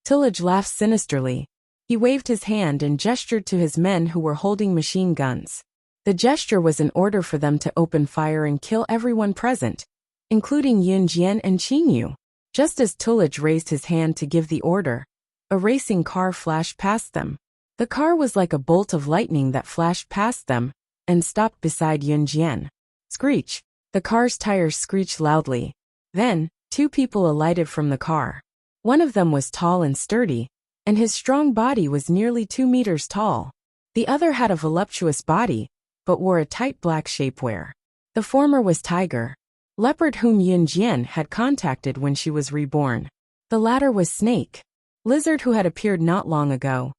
Tulig laughed sinisterly. He waved his hand and gestured to his men who were holding machine guns. The gesture was an order for them to open fire and kill everyone present, including Yun Jian and Qingyu. Just as Tulig raised his hand to give the order, a racing car flashed past them. The car was like a bolt of lightning that flashed past them and stopped beside Yun Jian. Screech! The car's tires screeched loudly. Then, two people alighted from the car. One of them was tall and sturdy, and his strong body was nearly 2 meters tall. The other had a voluptuous body, but wore a tight black shapewear. The former was Tiger, Leopard, whom Yun Jian had contacted when she was reborn. The latter was Snake, Lizard, who had appeared not long ago.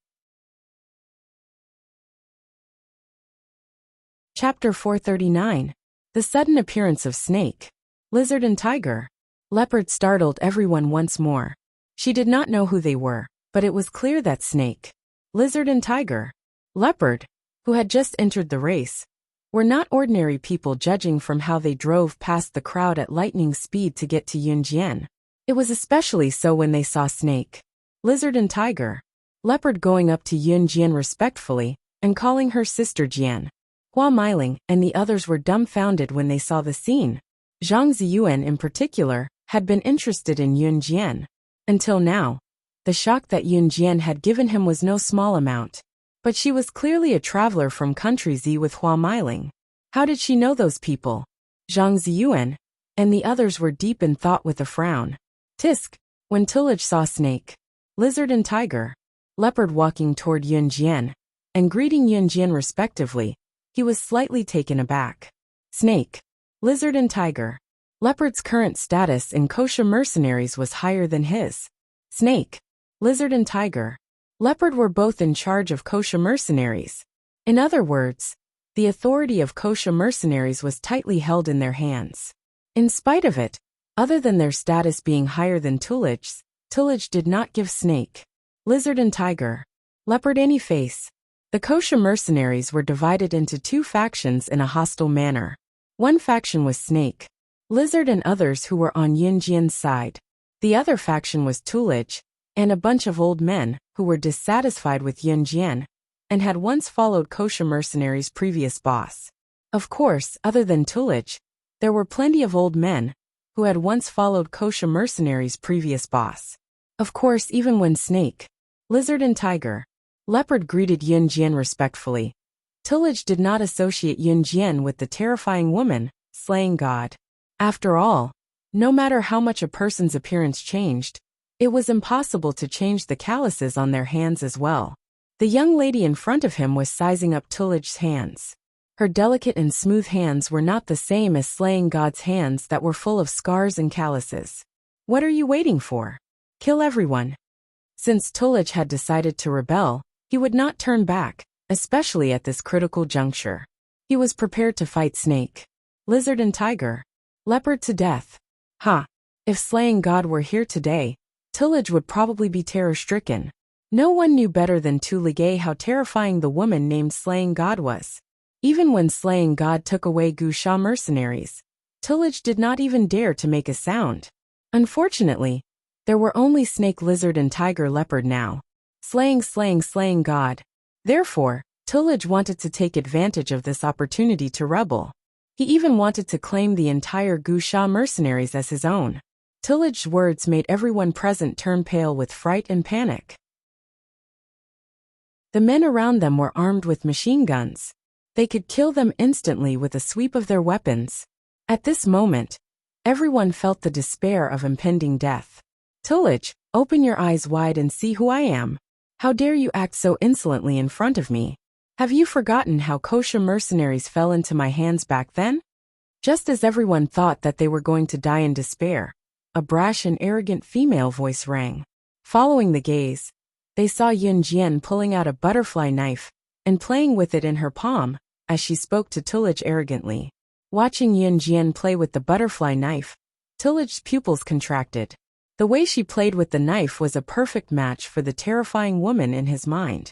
Chapter 439. The sudden appearance of Snake, Lizard and Tiger. Leopard startled everyone once more. She did not know who they were, but it was clear that Snake, Lizard and Tiger, Leopard, who had just entered the race, were not ordinary people, judging from how they drove past the crowd at lightning speed to get to Yun Jian. It was especially so when they saw Snake, Lizard and Tiger, Leopard going up to Yun Jian respectfully and calling her sister Jian. Hua Meiling and the others were dumbfounded when they saw the scene. Zhang Ziyuan in particular had been interested in Yun Jian. Until now, the shock that Yun Jian had given him was no small amount. But she was clearly a traveler from Country Z with Hua Meiling. How did she know those people? Zhang Ziyuan and the others were deep in thought with a frown. Tisk, when Tulich saw snake, lizard and tiger, leopard walking toward Yun Jian, and greeting Yun Jian respectively, he was slightly taken aback. Snake, lizard and tiger. Leopard's current status in kosher mercenaries was higher than his. Snake, lizard and tiger. Leopard were both in charge of kosher mercenaries. In other words, the authority of kosher mercenaries was tightly held in their hands. In spite of it, other than their status being higher than Tulich's, Tulich did not give snake, lizard and tiger, leopard any face. The kosher mercenaries were divided into two factions in a hostile manner. One faction was snake, lizard and others who were on Yun Jian's side. The other faction was Tulich, and a bunch of old men who were dissatisfied with Yun Jian and had once followed kosher mercenaries' previous boss. Of course, other than Tulich, there were plenty of old men who had once followed kosher mercenaries' previous boss. Of course, even when snake, lizard and tiger, leopard greeted Yun Jian respectfully, Tulich did not associate Yun Jian with the terrifying woman, slaying god. After all, no matter how much a person's appearance changed, it was impossible to change the calluses on their hands as well. The young lady in front of him was sizing up Tulich's hands. Her delicate and smooth hands were not the same as slaying god's hands that were full of scars and calluses. What are you waiting for? Kill everyone. Since Tulich had decided to rebel, he would not turn back, especially at this critical juncture. He was prepared to fight snake, lizard and tiger, leopard to death. If slaying god were here today, Tulich would probably be terror-stricken. No one knew better than Tuligay how terrifying the woman named Slaying God was. Even when Slaying God took away Gusha mercenaries, Tulich did not even dare to make a sound. Unfortunately, there were only snake, lizard and tiger, leopard now. Slaying God. Therefore, Tulich wanted to take advantage of this opportunity to rebel. He even wanted to claim the entire Gusha mercenaries as his own. Tulich's words made everyone present turn pale with fright and panic. The men around them were armed with machine guns. They could kill them instantly with a sweep of their weapons. At this moment, everyone felt the despair of impending death. Tulich, open your eyes wide and see who I am. How dare you act so insolently in front of me? Have you forgotten how kosher mercenaries fell into my hands back then? Just as everyone thought that they were going to die in despair, a brash and arrogant female voice rang. Following the gaze, they saw Yun Jian pulling out a butterfly knife and playing with it in her palm as she spoke to Tulich arrogantly. Watching Yun Jian play with the butterfly knife, Tulich's pupils contracted. The way she played with the knife was a perfect match for the terrifying woman in his mind.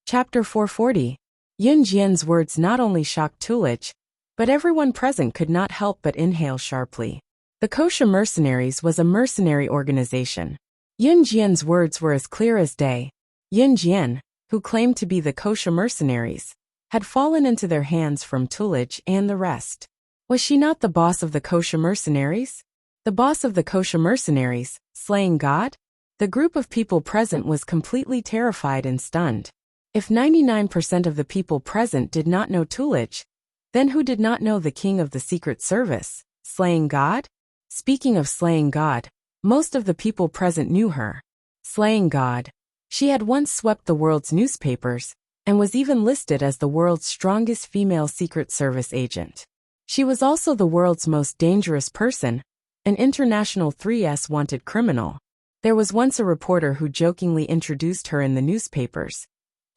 Chapter 440. Yun Jian's words not only shocked Tulich, but everyone present could not help but inhale sharply. The kosher mercenaries was a mercenary organization. Yun Jian's words were as clear as day. Yun Jian, who claimed to be the kosher mercenaries, had fallen into their hands from Tulich and the rest. Was she not the boss of the kosher mercenaries? The boss of the kosher mercenaries, slaying God? The group of people present was completely terrified and stunned. If 99% of the people present did not know Tulich, then who did not know the king of the Secret Service, slaying God? Speaking of slaying God, most of the people present knew her. Slaying God. She had once swept the world's newspapers and was even listed as the world's strongest female Secret Service agent. She was also the world's most dangerous person, an international 3S wanted criminal. There was once a reporter who jokingly introduced her in the newspapers.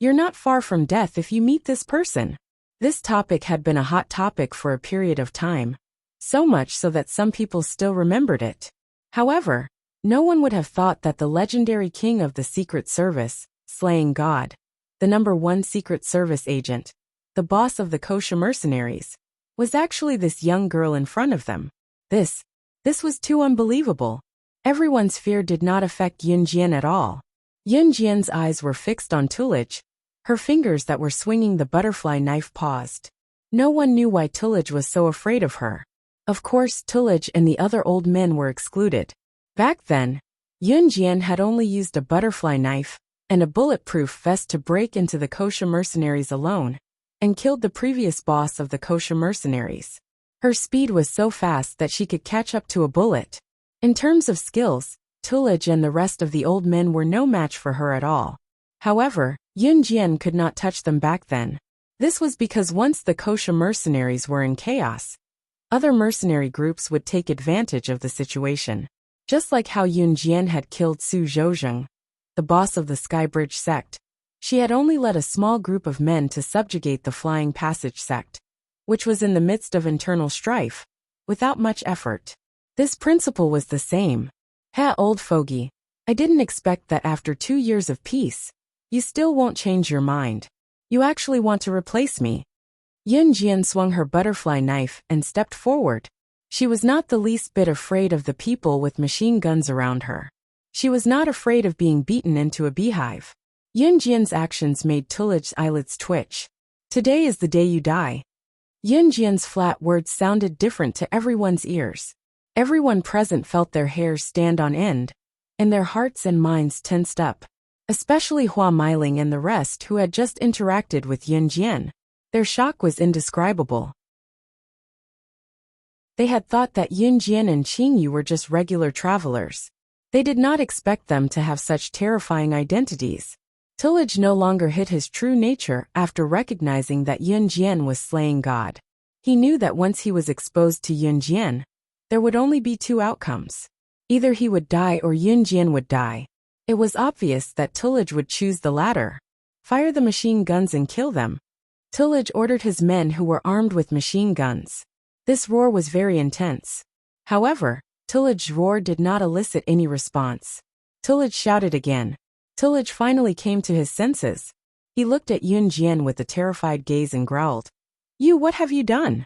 You're not far from death if you meet this person. This topic had been a hot topic for a period of time, so much so that some people still remembered it. However, no one would have thought that the legendary king of the Secret Service, slaying God, the #1 Secret Service agent, the boss of the kosher mercenaries, was actually this young girl in front of them. This was too unbelievable. Everyone's fear did not affect Yun Jian at all. Yun Jian's eyes were fixed on Tulich. Her fingers that were swinging the butterfly knife paused. No one knew why Tulich was so afraid of her. Of course, Tulich and the other old men were excluded. Back then, Yun Jian had only used a butterfly knife and a bulletproof vest to break into the kosher mercenaries alone and killed the previous boss of the kosher mercenaries. Her speed was so fast that she could catch up to a bullet. In terms of skills, Tulij and the rest of the old men were no match for her at all. However, Yunjian could not touch them back then. This was because once the Kosha mercenaries were in chaos, other mercenary groups would take advantage of the situation. Just like how Yunjian had killed Su Zhouzheng, the boss of the Skybridge sect, she had only led a small group of men to subjugate the Flying Passage sect, which was in the midst of internal strife, without much effort. This principle was the same. Ha, old fogey, I didn't expect that after 2 years of peace, you still won't change your mind. You actually want to replace me. Yunjian swung her butterfly knife and stepped forward. She was not the least bit afraid of the people with machine guns around her. She was not afraid of being beaten into a beehive. Yunjian's actions made Tulij's eyelids twitch. Today is the day you die. Yunjian's flat words sounded different to everyone's ears. Everyone present felt their hairs stand on end, and their hearts and minds tensed up. Especially Hua Meiling and the rest who had just interacted with Yunjian. Their shock was indescribable. They had thought that Yunjian and Qingyu were just regular travelers. They did not expect them to have such terrifying identities. Tulij no longer hid his true nature after recognizing that Yunjian was slaying God. He knew that once he was exposed to Yunjian, there would only be 2 outcomes. Either he would die or Yunjian would die. It was obvious that Tulij would choose the latter. Fire the machine guns and kill them. Tulij ordered his men who were armed with machine guns. This roar was very intense. However, Tulij's roar did not elicit any response. Tulij shouted again. Tulij finally came to his senses. He looked at Yunjian with a terrified gaze and growled, "You, what have you done?"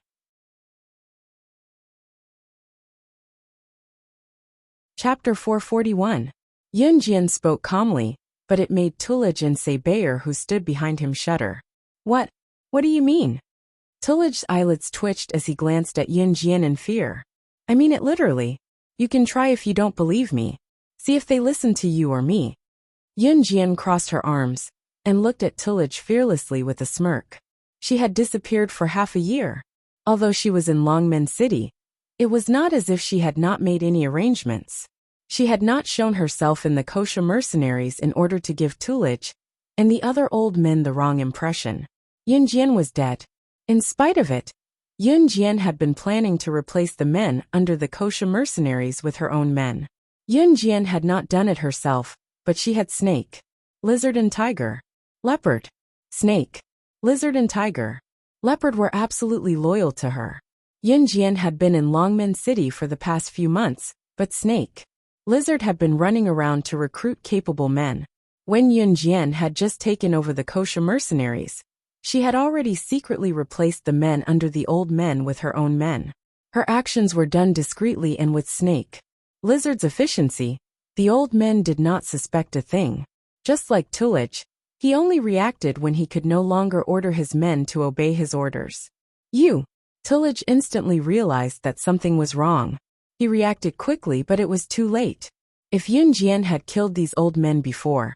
Chapter 441. Yunjian spoke calmly, but it made Tulij and Sebaer who stood behind him shudder. What do you mean?" Tulij's eyelids twitched as he glanced at Yunjian in fear. "I mean it literally. You can try if you don't believe me. See if they listen to you or me." Yunjian crossed her arms and looked at Tulij fearlessly with a smirk. She had disappeared for half a year. Although she was in Longmen City, it was not as if she had not made any arrangements. She had not shown herself in the Kosha mercenaries in order to give Tulij and the other old men the wrong impression. Yunjian was dead. In spite of it, Yunjian had been planning to replace the men under the Kosha mercenaries with her own men. Yunjian had not done it herself, but she had snake, lizard and tiger, leopard, snake, lizard and tiger, leopard were absolutely loyal to her. Yunjian had been in Longmen City for the past few months, but snake, lizard had been running around to recruit capable men. When Yunjian had just taken over the Kosha mercenaries, she had already secretly replaced the men under the old men with her own men. Her actions were done discreetly and with snake, lizard's efficiency. The old men did not suspect a thing. Just like Tulij, he only reacted when he could no longer order his men to obey his orders. Tulij instantly realized that something was wrong. He reacted quickly, but it was too late. If Yunjian had killed these old men before,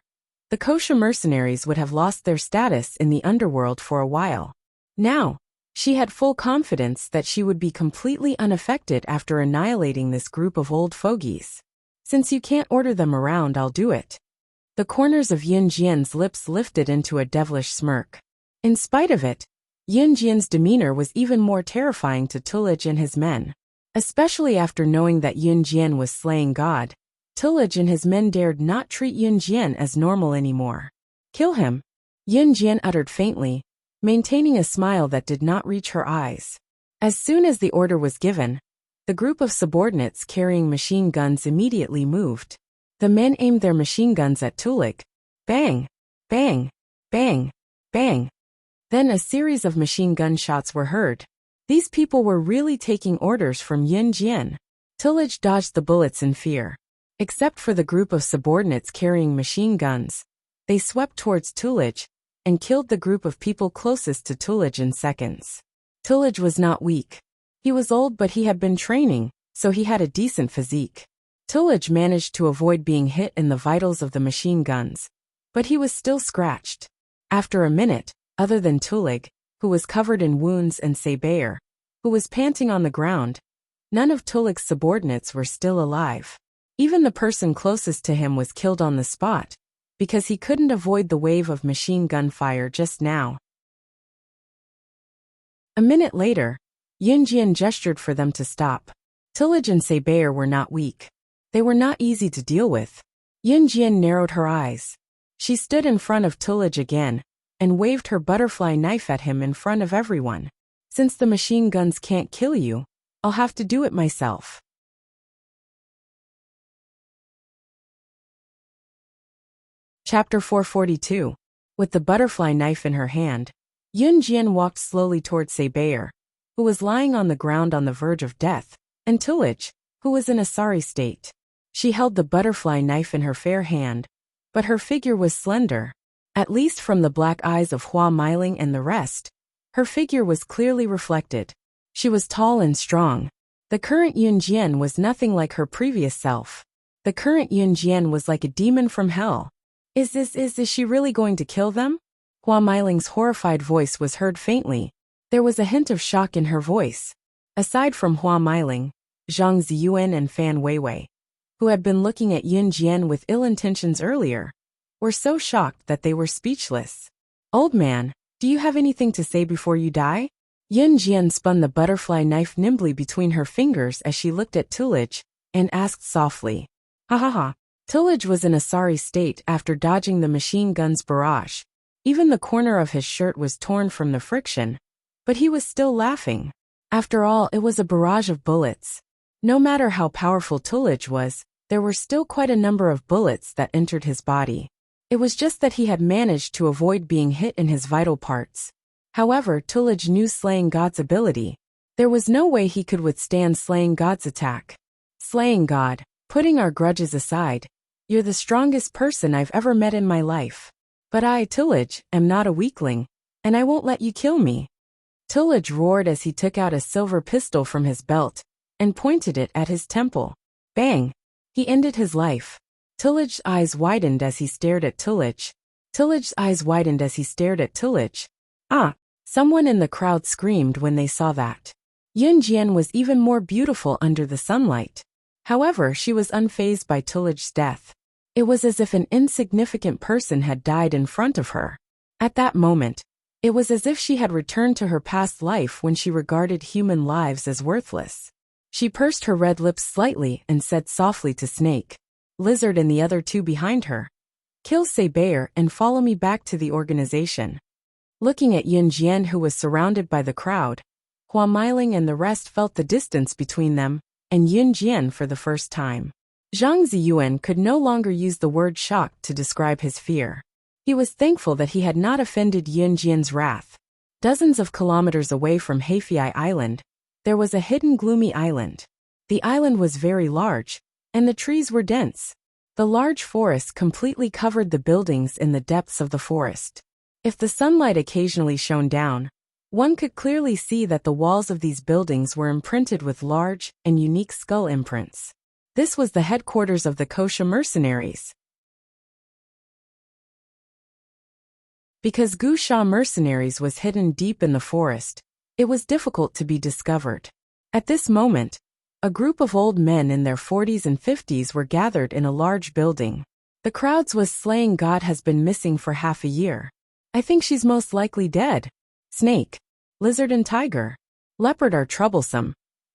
the Kosha mercenaries would have lost their status in the underworld for a while. Now, she had full confidence that she would be completely unaffected after annihilating this group of old fogies. Since you can't order them around, I'll do it. The corners of Yunjian's lips lifted into a devilish smirk. In spite of it, Yunjian's demeanor was even more terrifying to Tulij and his men. Especially after knowing that Yunjian was slaying God, Tulij and his men dared not treat Yunjian as normal anymore. "Kill him," Yunjian uttered faintly, maintaining a smile that did not reach her eyes. As soon as the order was given, the group of subordinates carrying machine guns immediately moved. The men aimed their machine guns at Tulij. Bang! Bang! Bang! Bang! Then a series of machine gun shots were heard. These people were really taking orders from Yunjian. Tulij dodged the bullets in fear. Except for the group of subordinates carrying machine guns, they swept towards Tulij and killed the group of people closest to Tulij in seconds. Tulij was not weak. He was old, but he had been training, so he had a decent physique. Tulij managed to avoid being hit in the vitals of the machine guns, but he was still scratched. After a minute, other than Tulij, who was covered in wounds, and Sebaer, who was panting on the ground. None of Tulik's subordinates were still alive. Even the person closest to him was killed on the spot, because he couldn't avoid the wave of machine gun fire just now. A minute later, Yunjian gestured for them to stop. Tulich and Sebaer were not weak. They were not easy to deal with. Yunjian narrowed her eyes. She stood in front of Tulich again, and waved her butterfly knife at him in front of everyone. Since the machine guns can't kill you, I'll have to do it myself. Chapter 442. With the butterfly knife in her hand, Yunjian walked slowly towards Sebaer, who was lying on the ground on the verge of death, and Tulich, who was in a sorry state. She held the butterfly knife in her fair hand, but her figure was slender. At least from the black eyes of Hua Meiling and the rest, her figure was clearly reflected. She was tall and strong. The current Yunjian was nothing like her previous self. The current Yunjian was like a demon from hell. Is she really going to kill them? Hua Meiling's horrified voice was heard faintly. There was a hint of shock in her voice. Aside from Hua Meiling, Zhang Ziyuan and Fan Weiwei, who had been looking at Yunjian with ill intentions earlier, were so shocked that they were speechless. Old man, do you have anything to say before you die? Yunjian spun the butterfly knife nimbly between her fingers as she looked at Tulich, and asked softly. Ha ha ha. Tulich was in a sorry state after dodging the machine gun's barrage. Even the corner of his shirt was torn from the friction, but he was still laughing. After all, it was a barrage of bullets. No matter how powerful Tulich was, there were still quite a number of bullets that entered his body. It was just that he had managed to avoid being hit in his vital parts. However, Tulich knew Slaying God's ability. There was no way he could withstand Slaying God's attack. Slaying God, putting our grudges aside, you're the strongest person I've ever met in my life. But I, Tulich, am not a weakling, and I won't let you kill me. Tulich roared as he took out a silver pistol from his belt and pointed it at his temple. Bang! He ended his life. Tulich's eyes widened as he stared at Tulich. Tulich's eyes widened as he stared at Tulich. Ah! Someone in the crowd screamed when they saw that. Yunjian was even more beautiful under the sunlight. However, she was unfazed by Tulich's death. It was as if an insignificant person had died in front of her. At that moment, it was as if she had returned to her past life when she regarded human lives as worthless. She pursed her red lips slightly and said softly to Snake, Lizard and the other two behind her, kill Sebaer and follow me back to the organization. Looking at Yunjian, who was surrounded by the crowd, Hua Meiling and the rest felt the distance between them and Yunjian for the first time. Zhang Ziyuan could no longer use the word shocked to describe his fear. He was thankful that he had not offended Yunjian's wrath. Dozens of kilometers away from Heifei Island, there was a hidden gloomy island. The island was very large, and the trees were dense. The large forest completely covered the buildings in the depths of the forest. If the sunlight occasionally shone down, one could clearly see that the walls of these buildings were imprinted with large and unique skull imprints. This was the headquarters of the Kosha mercenaries. Because Gu Sha mercenaries was hidden deep in the forest, it was difficult to be discovered. At this moment, a group of old men in their 40s and 50s were gathered in a large building. The crowds was Slaying God has been missing for half a year. I think she's most likely dead. Snake, Lizard and Tiger, Leopard are troublesome,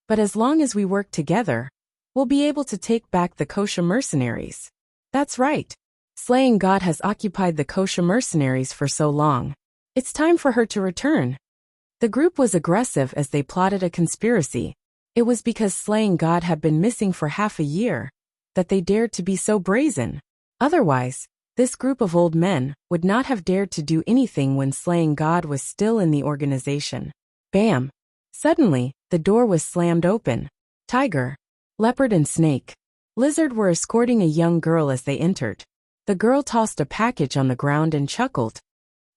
but as long as we work together, we'll be able to take back the Kosha mercenaries. That's right. Slaying God has occupied the Kosha mercenaries for so long. It's time for her to return. The group was aggressive as they plotted a conspiracy. It was because Slaying God had been missing for half a year that they dared to be so brazen. Otherwise, this group of old men would not have dared to do anything when Slaying God was still in the organization. Bam! Suddenly, the door was slammed open. Tiger, Leopard and Snake, Lizard were escorting a young girl as they entered. The girl tossed a package on the ground and chuckled.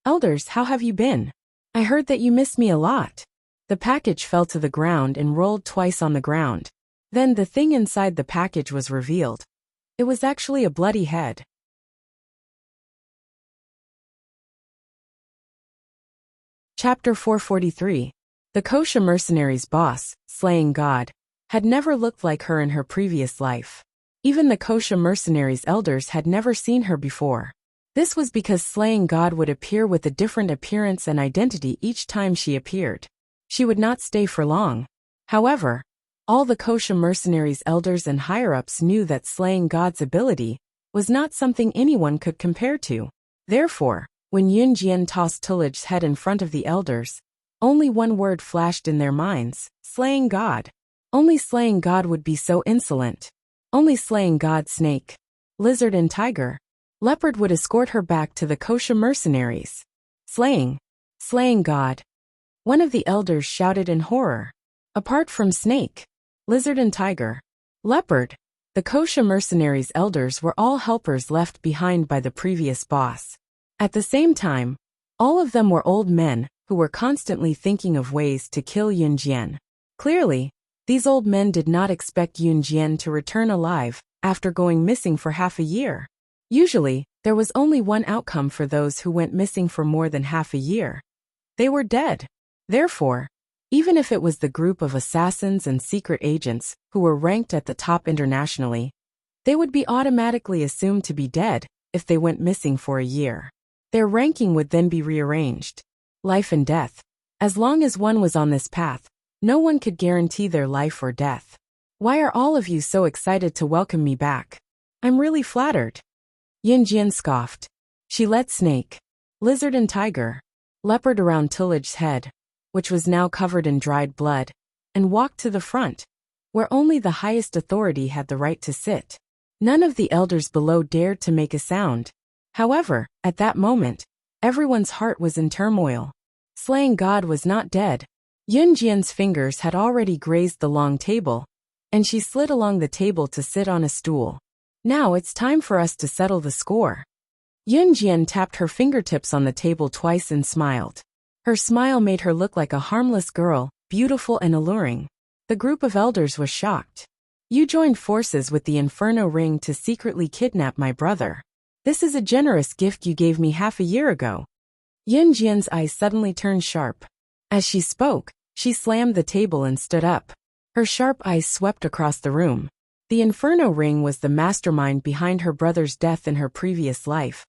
Elders, how have you been? I heard that you missed me a lot. The package fell to the ground and rolled twice on the ground. Then the thing inside the package was revealed. It was actually a bloody head. Chapter 443. The Kosha mercenaries' boss, Slaying God, had never looked like her in her previous life. Even the Kosha mercenaries' elders had never seen her before. This was because Slaying God would appear with a different appearance and identity each time she appeared. She would not stay for long. However, all the Kosha mercenaries' elders and higher-ups knew that Slaying God's ability was not something anyone could compare to. Therefore, when Yun Jian tossed Tullij's head in front of the elders, only one word flashed in their minds: Slaying God. Only Slaying God would be so insolent. Only Slaying God, Snake, Lizard and Tiger, Leopard would escort her back to the Kosha mercenaries. Slaying God. One of the elders shouted in horror. Apart from Snake, Lizard and Tiger, Leopard, the Kosha mercenaries' elders were all helpers left behind by the previous boss. At the same time, all of them were old men who were constantly thinking of ways to kill Yun Jian. Clearly, these old men did not expect Yun Jian to return alive after going missing for half a year. Usually, there was only one outcome for those who went missing for more than half a year. They were dead. Therefore, even if it was the group of assassins and secret agents who were ranked at the top internationally, they would be automatically assumed to be dead if they went missing for a year. Their ranking would then be rearranged. Life and death. As long as one was on this path, no one could guarantee their life or death. Why are all of you so excited to welcome me back? I'm really flattered. Yun Jian scoffed. She led Snake, Lizard and Tiger, Leopard around Tullij's head, which was now covered in dried blood, and walked to the front, where only the highest authority had the right to sit. None of the elders below dared to make a sound. However, at that moment, everyone's heart was in turmoil. Slaying God was not dead. Yun Jian's fingers had already grazed the long table, and she slid along the table to sit on a stool. Now it's time for us to settle the score. Yun Jian tapped her fingertips on the table twice and smiled. Her smile made her look like a harmless girl, beautiful and alluring. The group of elders was shocked. You joined forces with the Inferno Ring to secretly kidnap my brother. This is a generous gift you gave me half a year ago. Yun Jian's eyes suddenly turned sharp. As she spoke, she slammed the table and stood up. Her sharp eyes swept across the room. The Inferno Ring was the mastermind behind her brother's death in her previous life.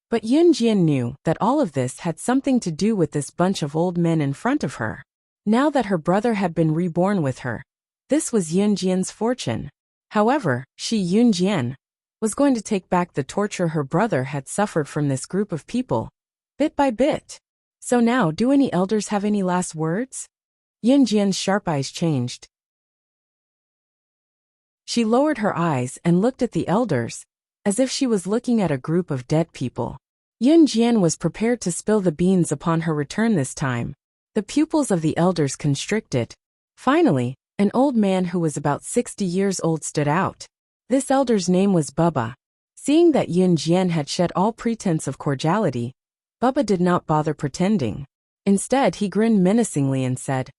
But Yun Jian knew that all of this had something to do with this bunch of old men in front of her. Now that her brother had been reborn with her, this was Yun Jian's fortune. However, she, Yun Jian, was going to take back the torture her brother had suffered from this group of people, bit by bit. So now, do any elders have any last words? Yun Jian's sharp eyes changed. She lowered her eyes and looked at the elders, as if she was looking at a group of dead people. Yun Jian was prepared to spill the beans upon her return this time. The pupils of the elders constricted. Finally, an old man who was about 60 years old stood out. This elder's name was Bubba. Seeing that Yun Jian had shed all pretense of cordiality, Bubba did not bother pretending. Instead, he grinned menacingly and said,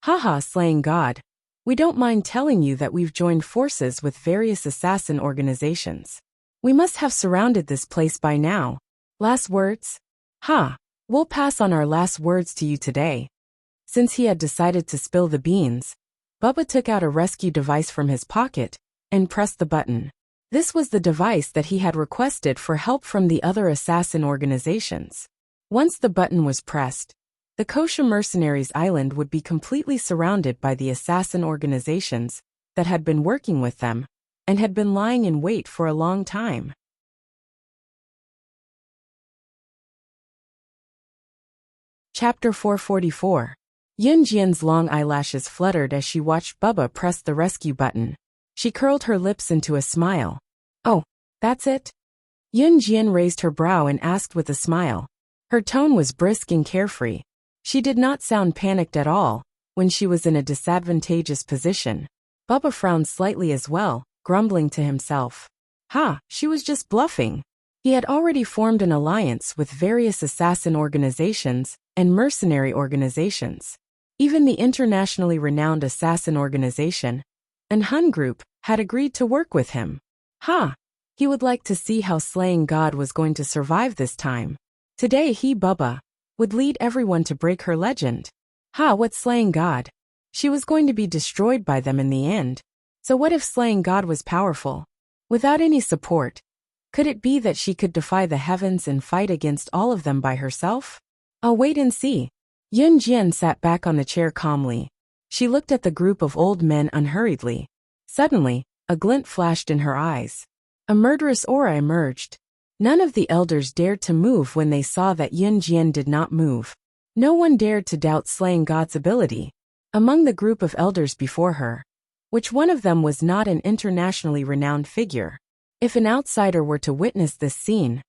"Haha, Slaying God. We don't mind telling you that we've joined forces with various assassin organizations. We must have surrounded this place by now. Last words? We'll pass on our last words to you today." Since he had decided to spill the beans, Bubba took out a rescue device from his pocket and pressed the button. This was the device that he had requested for help from the other assassin organizations. Once the button was pressed, the Kosha Mercenaries Island would be completely surrounded by the assassin organizations that had been working with them and had been lying in wait for a long time. Chapter 444. Yun Jian's long eyelashes fluttered as she watched Bubba press the rescue button. She curled her lips into a smile. "Oh, that's it?" Yun Jian raised her brow and asked with a smile. Her tone was brisk and carefree. She did not sound panicked at all when she was in a disadvantageous position. Bubba frowned slightly as well, grumbling to himself. She was just bluffing. He had already formed an alliance with various assassin organizations and mercenary organizations. Even the internationally renowned assassin organization, and Hun Group, had agreed to work with him. He would like to see how Slaying God was going to survive this time. Today he, Bubba, would lead everyone to break her legend. Ha, what's slaying God? She was going to be destroyed by them in the end. So what if slaying God was powerful? Without any support, could it be that she could defy the heavens and fight against all of them by herself? I'll wait and see. Yun Jian sat back on the chair calmly. She looked at the group of old men unhurriedly. Suddenly, a glint flashed in her eyes. A murderous aura emerged. None of the elders dared to move when they saw that Yun Jian did not move. No one dared to doubt slaying God's ability. Among the group of elders before her, which one of them was not an internationally renowned figure? If an outsider were to witness this scene,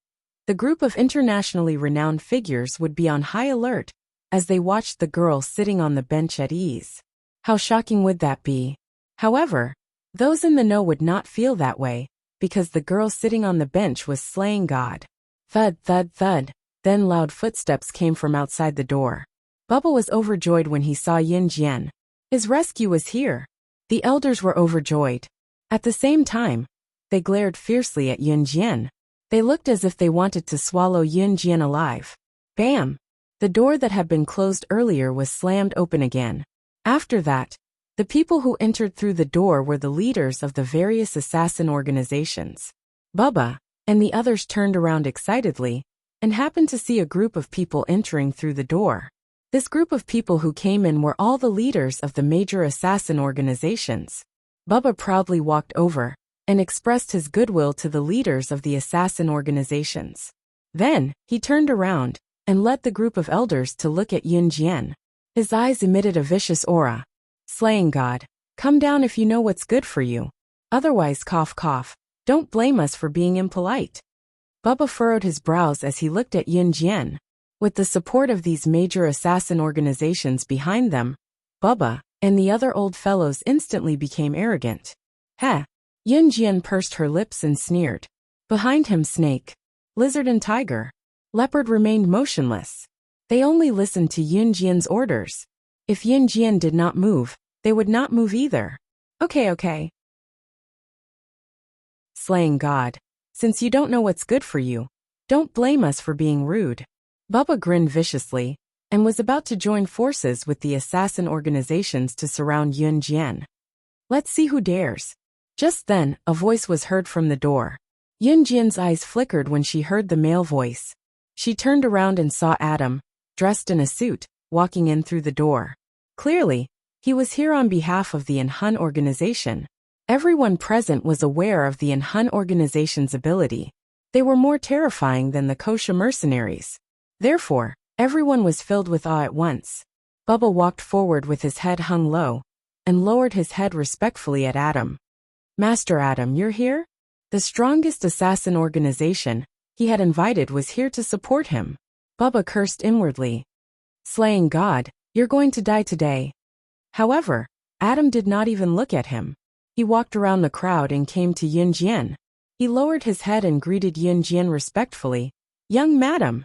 the group of internationally renowned figures would be on high alert as they watched the girl sitting on the bench at ease. How shocking would that be? However, those in the know would not feel that way, because the girl sitting on the bench was slaying God. Thud, thud, thud. Then loud footsteps came from outside the door. Bubba was overjoyed when he saw Yun Jian. His rescue was here. The elders were overjoyed. At the same time, they glared fiercely at Yun Jian. They looked as if they wanted to swallow Yun Jian alive. Bam! The door that had been closed earlier was slammed open again. After that, the people who entered through the door were the leaders of the various assassin organizations. Bubba and the others turned around excitedly and happened to see a group of people entering through the door. This group of people who came in were all the leaders of the major assassin organizations. Bubba proudly walked over and expressed his goodwill to the leaders of the assassin organizations. Then, he turned around and led the group of elders to look at Yun Jian. His eyes emitted a vicious aura. Slaying God, come down if you know what's good for you. Otherwise, cough cough, don't blame us for being impolite. Bubba furrowed his brows as he looked at Yun Jian. With the support of these major assassin organizations behind them, Bubba and the other old fellows instantly became arrogant. Heh! Yun Jian pursed her lips and sneered. Behind him, snake, lizard and tiger, leopard remained motionless. They only listened to Yun Jian's orders. If Yun Jian did not move, they would not move either. Okay. Slaying God, since you don't know what's good for you, don't blame us for being rude. Bubba grinned viciously and was about to join forces with the assassin organizations to surround Yun Jian. Let's see who dares. Just then, a voice was heard from the door. Yun Jian's eyes flickered when she heard the male voice. She turned around and saw Adam, dressed in a suit, walking in through the door. Clearly, he was here on behalf of the Enhun organization. Everyone present was aware of the Enhun organization's ability. They were more terrifying than the kosher mercenaries. Therefore, everyone was filled with awe at once. Bubba walked forward with his head hung low and lowered his head respectfully at Adam. Master Adam, you're here? The strongest assassin organization he had invited was here to support him. Bubba cursed inwardly. Slaying God, you're going to die today. However, Adam did not even look at him. He walked around the crowd and came to Yun Jian. He lowered his head and greeted Yun Jian respectfully. Young madam.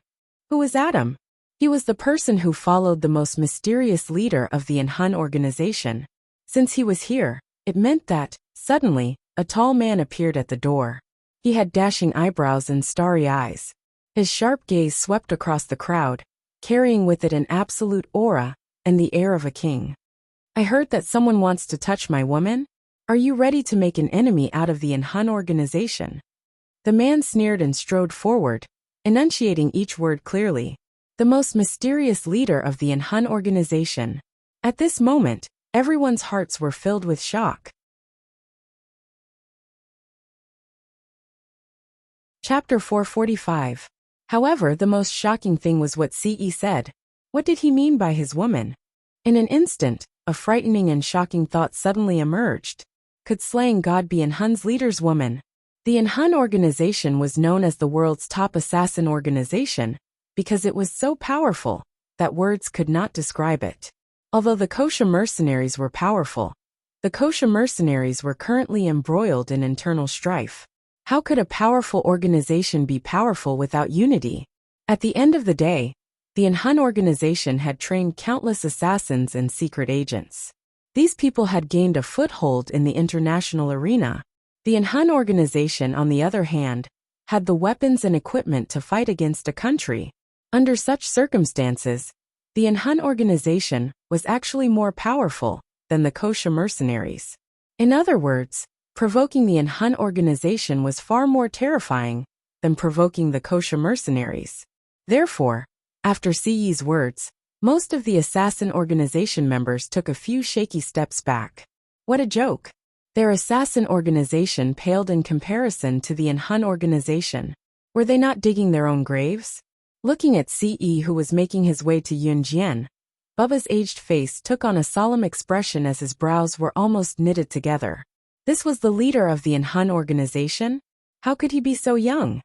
Who was Adam? He was the person who followed the most mysterious leader of the Enhun organization. Since he was here, it meant that, suddenly, a tall man appeared at the door. He had dashing eyebrows and starry eyes. His sharp gaze swept across the crowd, carrying with it an absolute aura and the air of a king. I heard that someone wants to touch my woman? Are you ready to make an enemy out of the Enhun organization? The man sneered and strode forward, enunciating each word clearly. The most mysterious leader of the Enhun organization. At this moment, everyone's hearts were filled with shock. Chapter 445. However, the most shocking thing was what Ce said. What did he mean by his woman? In an instant, a frightening and shocking thought suddenly emerged. Could slaying God be Enhun's leader's woman? The Enhun organization was known as the world's top assassin organization because it was so powerful that words could not describe it. Although the kosher mercenaries were powerful, the kosher mercenaries were currently embroiled in internal strife. How could a powerful organization be powerful without unity? At the end of the day, the Enhun organization had trained countless assassins and secret agents. These people had gained a foothold in the international arena. The Enhun organization, on the other hand, had the weapons and equipment to fight against a country. Under such circumstances, the Enhun organization was actually more powerful than the kosher mercenaries. In other words, provoking the Hun organization was far more terrifying than provoking the kosher mercenaries. Therefore, after CE's words, most of the assassin organization members took a few shaky steps back. What a joke! Their assassin organization paled in comparison to the Hun organization. Were they not digging their own graves? Looking at CE, who was making his way to Yunjian, Bubba's aged face took on a solemn expression as his brows were almost knitted together. This was the leader of the Hun organization? How could he be so young?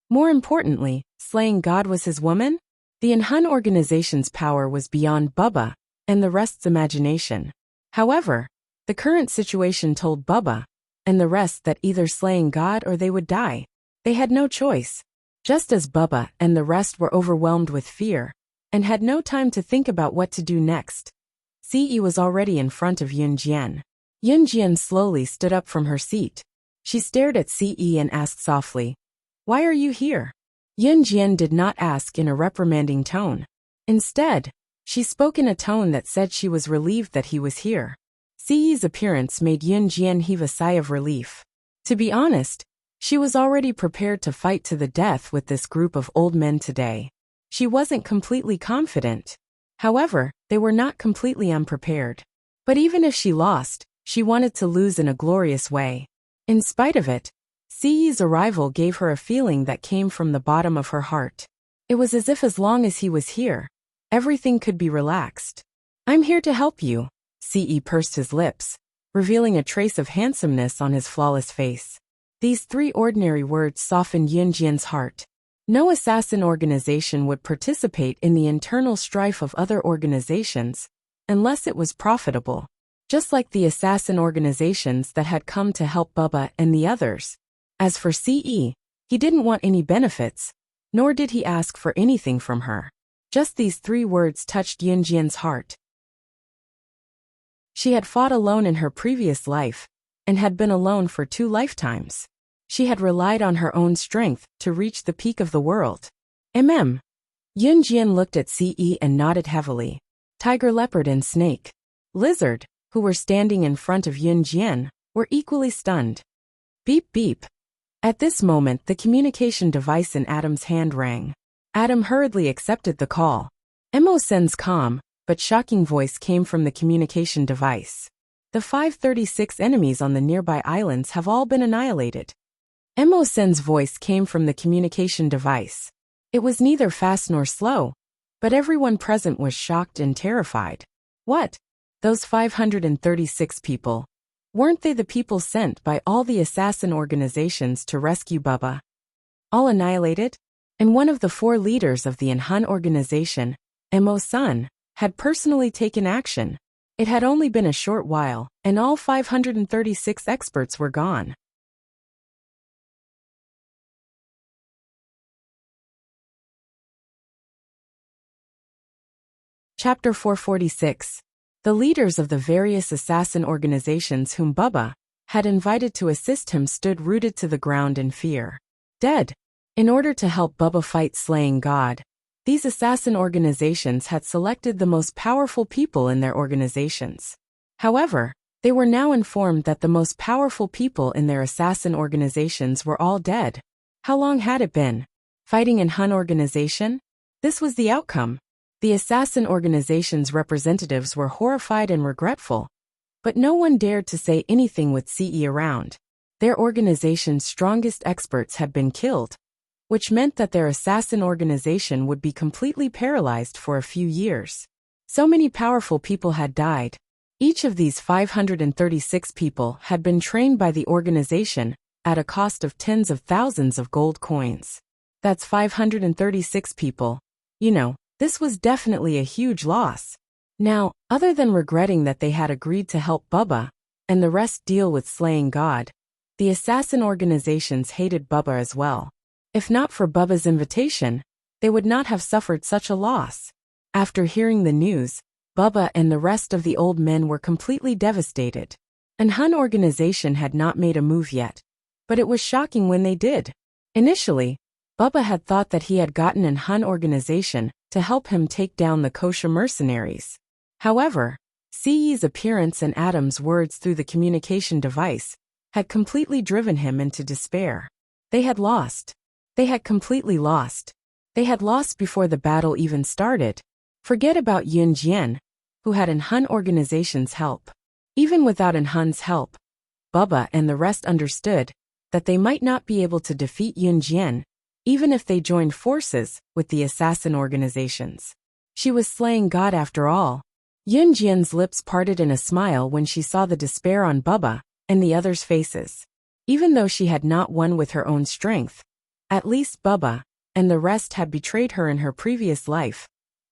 More importantly, slaying God was his woman? The Hun organization's power was beyond Bubba and the rest's imagination. However, the current situation told Bubba and the rest that either slaying God or they would die. They had no choice. Just as Bubba and the rest were overwhelmed with fear and had no time to think about what to do next, CE was already in front of Yunjian. Yunjian slowly stood up from her seat. She stared at CE and asked softly, "Why are you here?" Yunjian did not ask in a reprimanding tone. Instead, she spoke in a tone that said she was relieved that he was here. CE's appearance made Yunjian heave a sigh of relief. To be honest, she was already prepared to fight to the death with this group of old men today. She wasn't completely confident. However, they were not completely unprepared. But even if she lost, she wanted to lose in a glorious way. In spite of it, CE's arrival gave her a feeling that came from the bottom of her heart. It was as if as long as he was here, everything could be relaxed. "I'm here to help you," CE pursed his lips, revealing a trace of handsomeness on his flawless face. These three ordinary words softened Yunjian's heart. No assassin organization would participate in the internal strife of other organizations unless it was profitable. Just like the assassin organizations that had come to help Bubba and the others. As for CE, he didn't want any benefits, nor did he ask for anything from her. Just these three words touched Yunjian's heart. She had fought alone in her previous life, and had been alone for 2 lifetimes. She had relied on her own strength to reach the peak of the world. Yunjian looked at CE and nodded heavily. Tiger, leopard and snake, lizard, who were standing in front of Yunjian, were equally stunned. Beep beep. At this moment the communication device in Adam's hand rang. Adam hurriedly accepted the call. Mo Sen's calm, but shocking voice came from the communication device. "The 536 enemies on the nearby islands have all been annihilated." Mo Sen's voice came from the communication device. It was neither fast nor slow, but everyone present was shocked and terrified. What? Those 536 people? Weren't they the people sent by all the assassin organizations to rescue Bubba? All annihilated? And one of the 4 leaders of the Hun organization, Mo Sen, had personally taken action. It had only been a short while, and all 536 experts were gone. Chapter 446. The leaders of the various assassin organizations whom Bubba had invited to assist him stood rooted to the ground in fear. Dead. In order to help Bubba fight slaying God, these assassin organizations had selected the most powerful people in their organizations. However, they were now informed that the most powerful people in their assassin organizations were all dead. How long had it been? Fighting in Hun organization? This was the outcome. The assassin organization's representatives were horrified and regretful, but no one dared to say anything with CE around. Their organization's strongest experts had been killed, which meant that their assassin organization would be completely paralyzed for a few years. So many powerful people had died. Each of these 536 people had been trained by the organization at a cost of tens of thousands of gold coins. That's 536 people. This was definitely a huge loss. Now, other than regretting that they had agreed to help Bubba and the rest deal with slaying God, the assassin organizations hated Bubba as well. If not for Bubba's invitation, they would not have suffered such a loss. After hearing the news, Bubba and the rest of the old men were completely devastated. An Hun organization had not made a move yet, but it was shocking when they did. Initially, Bubba had thought that he had gotten an Hun organization to help him take down the kosher mercenaries. However, CE's appearance and Adam's words through the communication device had completely driven him into despair. They had lost. They had completely lost. They had lost before the battle even started. Forget about Yun Jian, who had Han organization's help. Even without Han's help, Bubba and the rest understood that they might not be able to defeat Yun Jian, even if they joined forces with the assassin organizations. She was slaying God after all. Yun Jian's lips parted in a smile when she saw the despair on Bubba and the others' faces. Even though she had not won with her own strength, at least Bubba and the rest had betrayed her in her previous life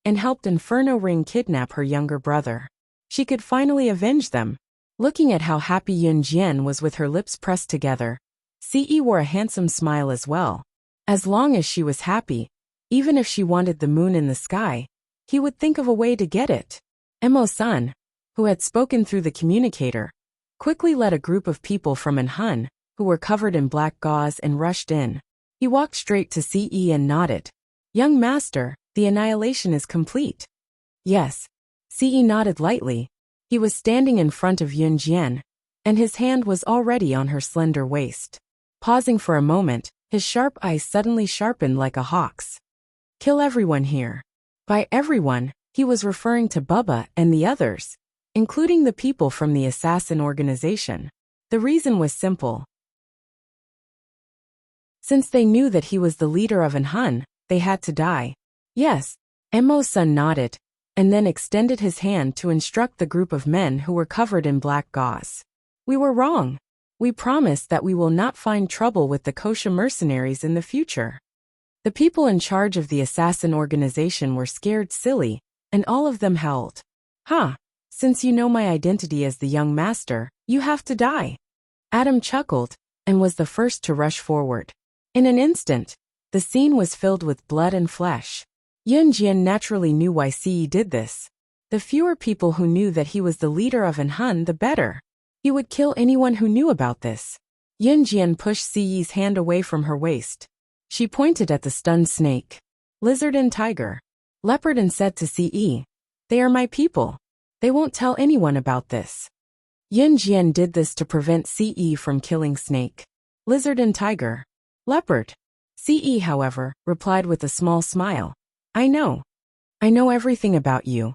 and helped Inferno Ring kidnap her younger brother. She could finally avenge them. Looking at how happy Yun Jian was with her lips pressed together, CE wore a handsome smile as well. As long as she was happy, even if she wanted the moon in the sky, he would think of a way to get it. Emo-san, who had spoken through the communicator, quickly led a group of people from Han, who were covered in black gauze and rushed in. He walked straight to CE and nodded. "Young master, the annihilation is complete." "Yes." CE nodded lightly. He was standing in front of Yun Jian, and his hand was already on her slender waist. Pausing for a moment, his sharp eyes suddenly sharpened like a hawk's. "Kill everyone here." By everyone, he was referring to Bubba and the others, including the people from the assassin organization. The reason was simple. Since they knew that he was the leader of Han, they had to die. "Yes." Emo-san nodded, and then extended his hand to instruct the group of men who were covered in black gauze. "We were wrong. We promise that we will not find trouble with the kosher mercenaries in the future." The people in charge of the assassin organization were scared silly, and all of them howled. "Ha! Since you know my identity as the young master, you have to die." Adam chuckled, and was the first to rush forward. In an instant, the scene was filled with blood and flesh. Yun Jian naturally knew why CE did this. The fewer people who knew that he was the leader of Han, the better. He would kill anyone who knew about this. Yun Jian pushed CE's hand away from her waist. She pointed at the stunned snake, lizard and tiger, leopard and said to CE, "They are my people. They won't tell anyone about this." Yun Jian did this to prevent CE from killing snake, lizard and tiger, leopard. CE, however, replied with a small smile, I know everything about you."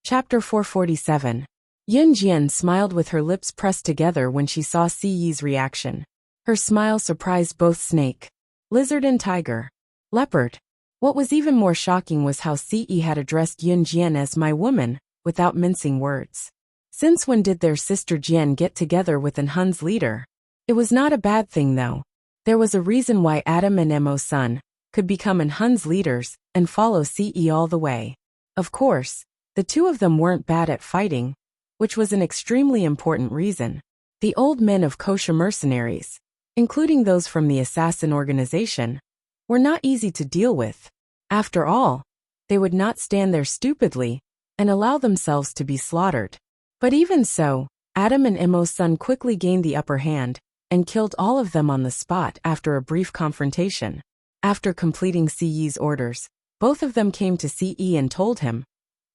Chapter 447. Yun Jian smiled with her lips pressed together when she saw CE's reaction. Her smile surprised both snake, lizard and tiger, leopard. What was even more shocking was how CE had addressed Yun Jian as my woman, without mincing words. Since when did their sister Jian get together with Han's leader? It was not a bad thing though. There was a reason why Adam and Emo-san could become Han's leaders and follow CE all the way. Of course, the two of them weren't bad at fighting, which was an extremely important reason. The old men of kosher mercenaries, including those from the assassin organization, were not easy to deal with. After all, they would not stand there stupidly and allow themselves to be slaughtered. But even so, Adam and Emo-san quickly gained the upper hand and killed all of them on the spot after a brief confrontation. After completing CE's orders, both of them came to CE and told him,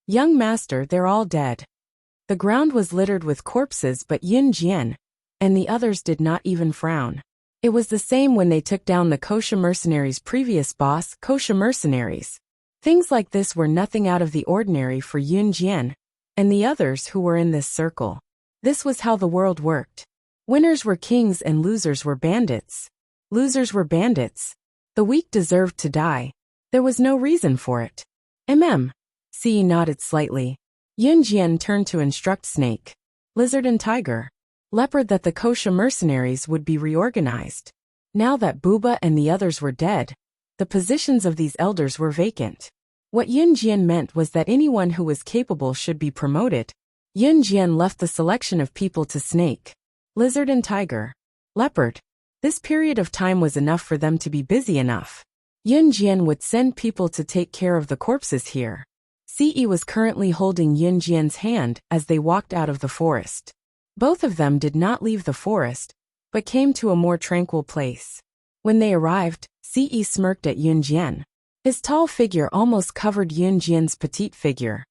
"Young master, they're all dead." The ground was littered with corpses, but Yun Jian and the others did not even frown. It was the same when they took down the kosher mercenaries' previous boss, kosher mercenaries. Things like this were nothing out of the ordinary for Yun Jian and the others who were in this circle. This was how the world worked. Winners were kings and losers were bandits. Losers were bandits. The weak deserved to die. There was no reason for it. CE nodded slightly. Yun Jian turned to instruct snake, lizard and tiger, leopard that the kosher mercenaries would be reorganized. Now that Booba and the others were dead, the positions of these elders were vacant. What Yun Jian meant was that anyone who was capable should be promoted. Yun Jian left the selection of people to snake, lizard and tiger, leopard. This period of time was enough for them to be busy enough. Yun Jian would send people to take care of the corpses here. CE was currently holding Yun Jian's hand as they walked out of the forest. Both of them did not leave the forest, but came to a more tranquil place. When they arrived, CE smirked at Yun Jian. His tall figure almost covered Yun Jian's petite figure.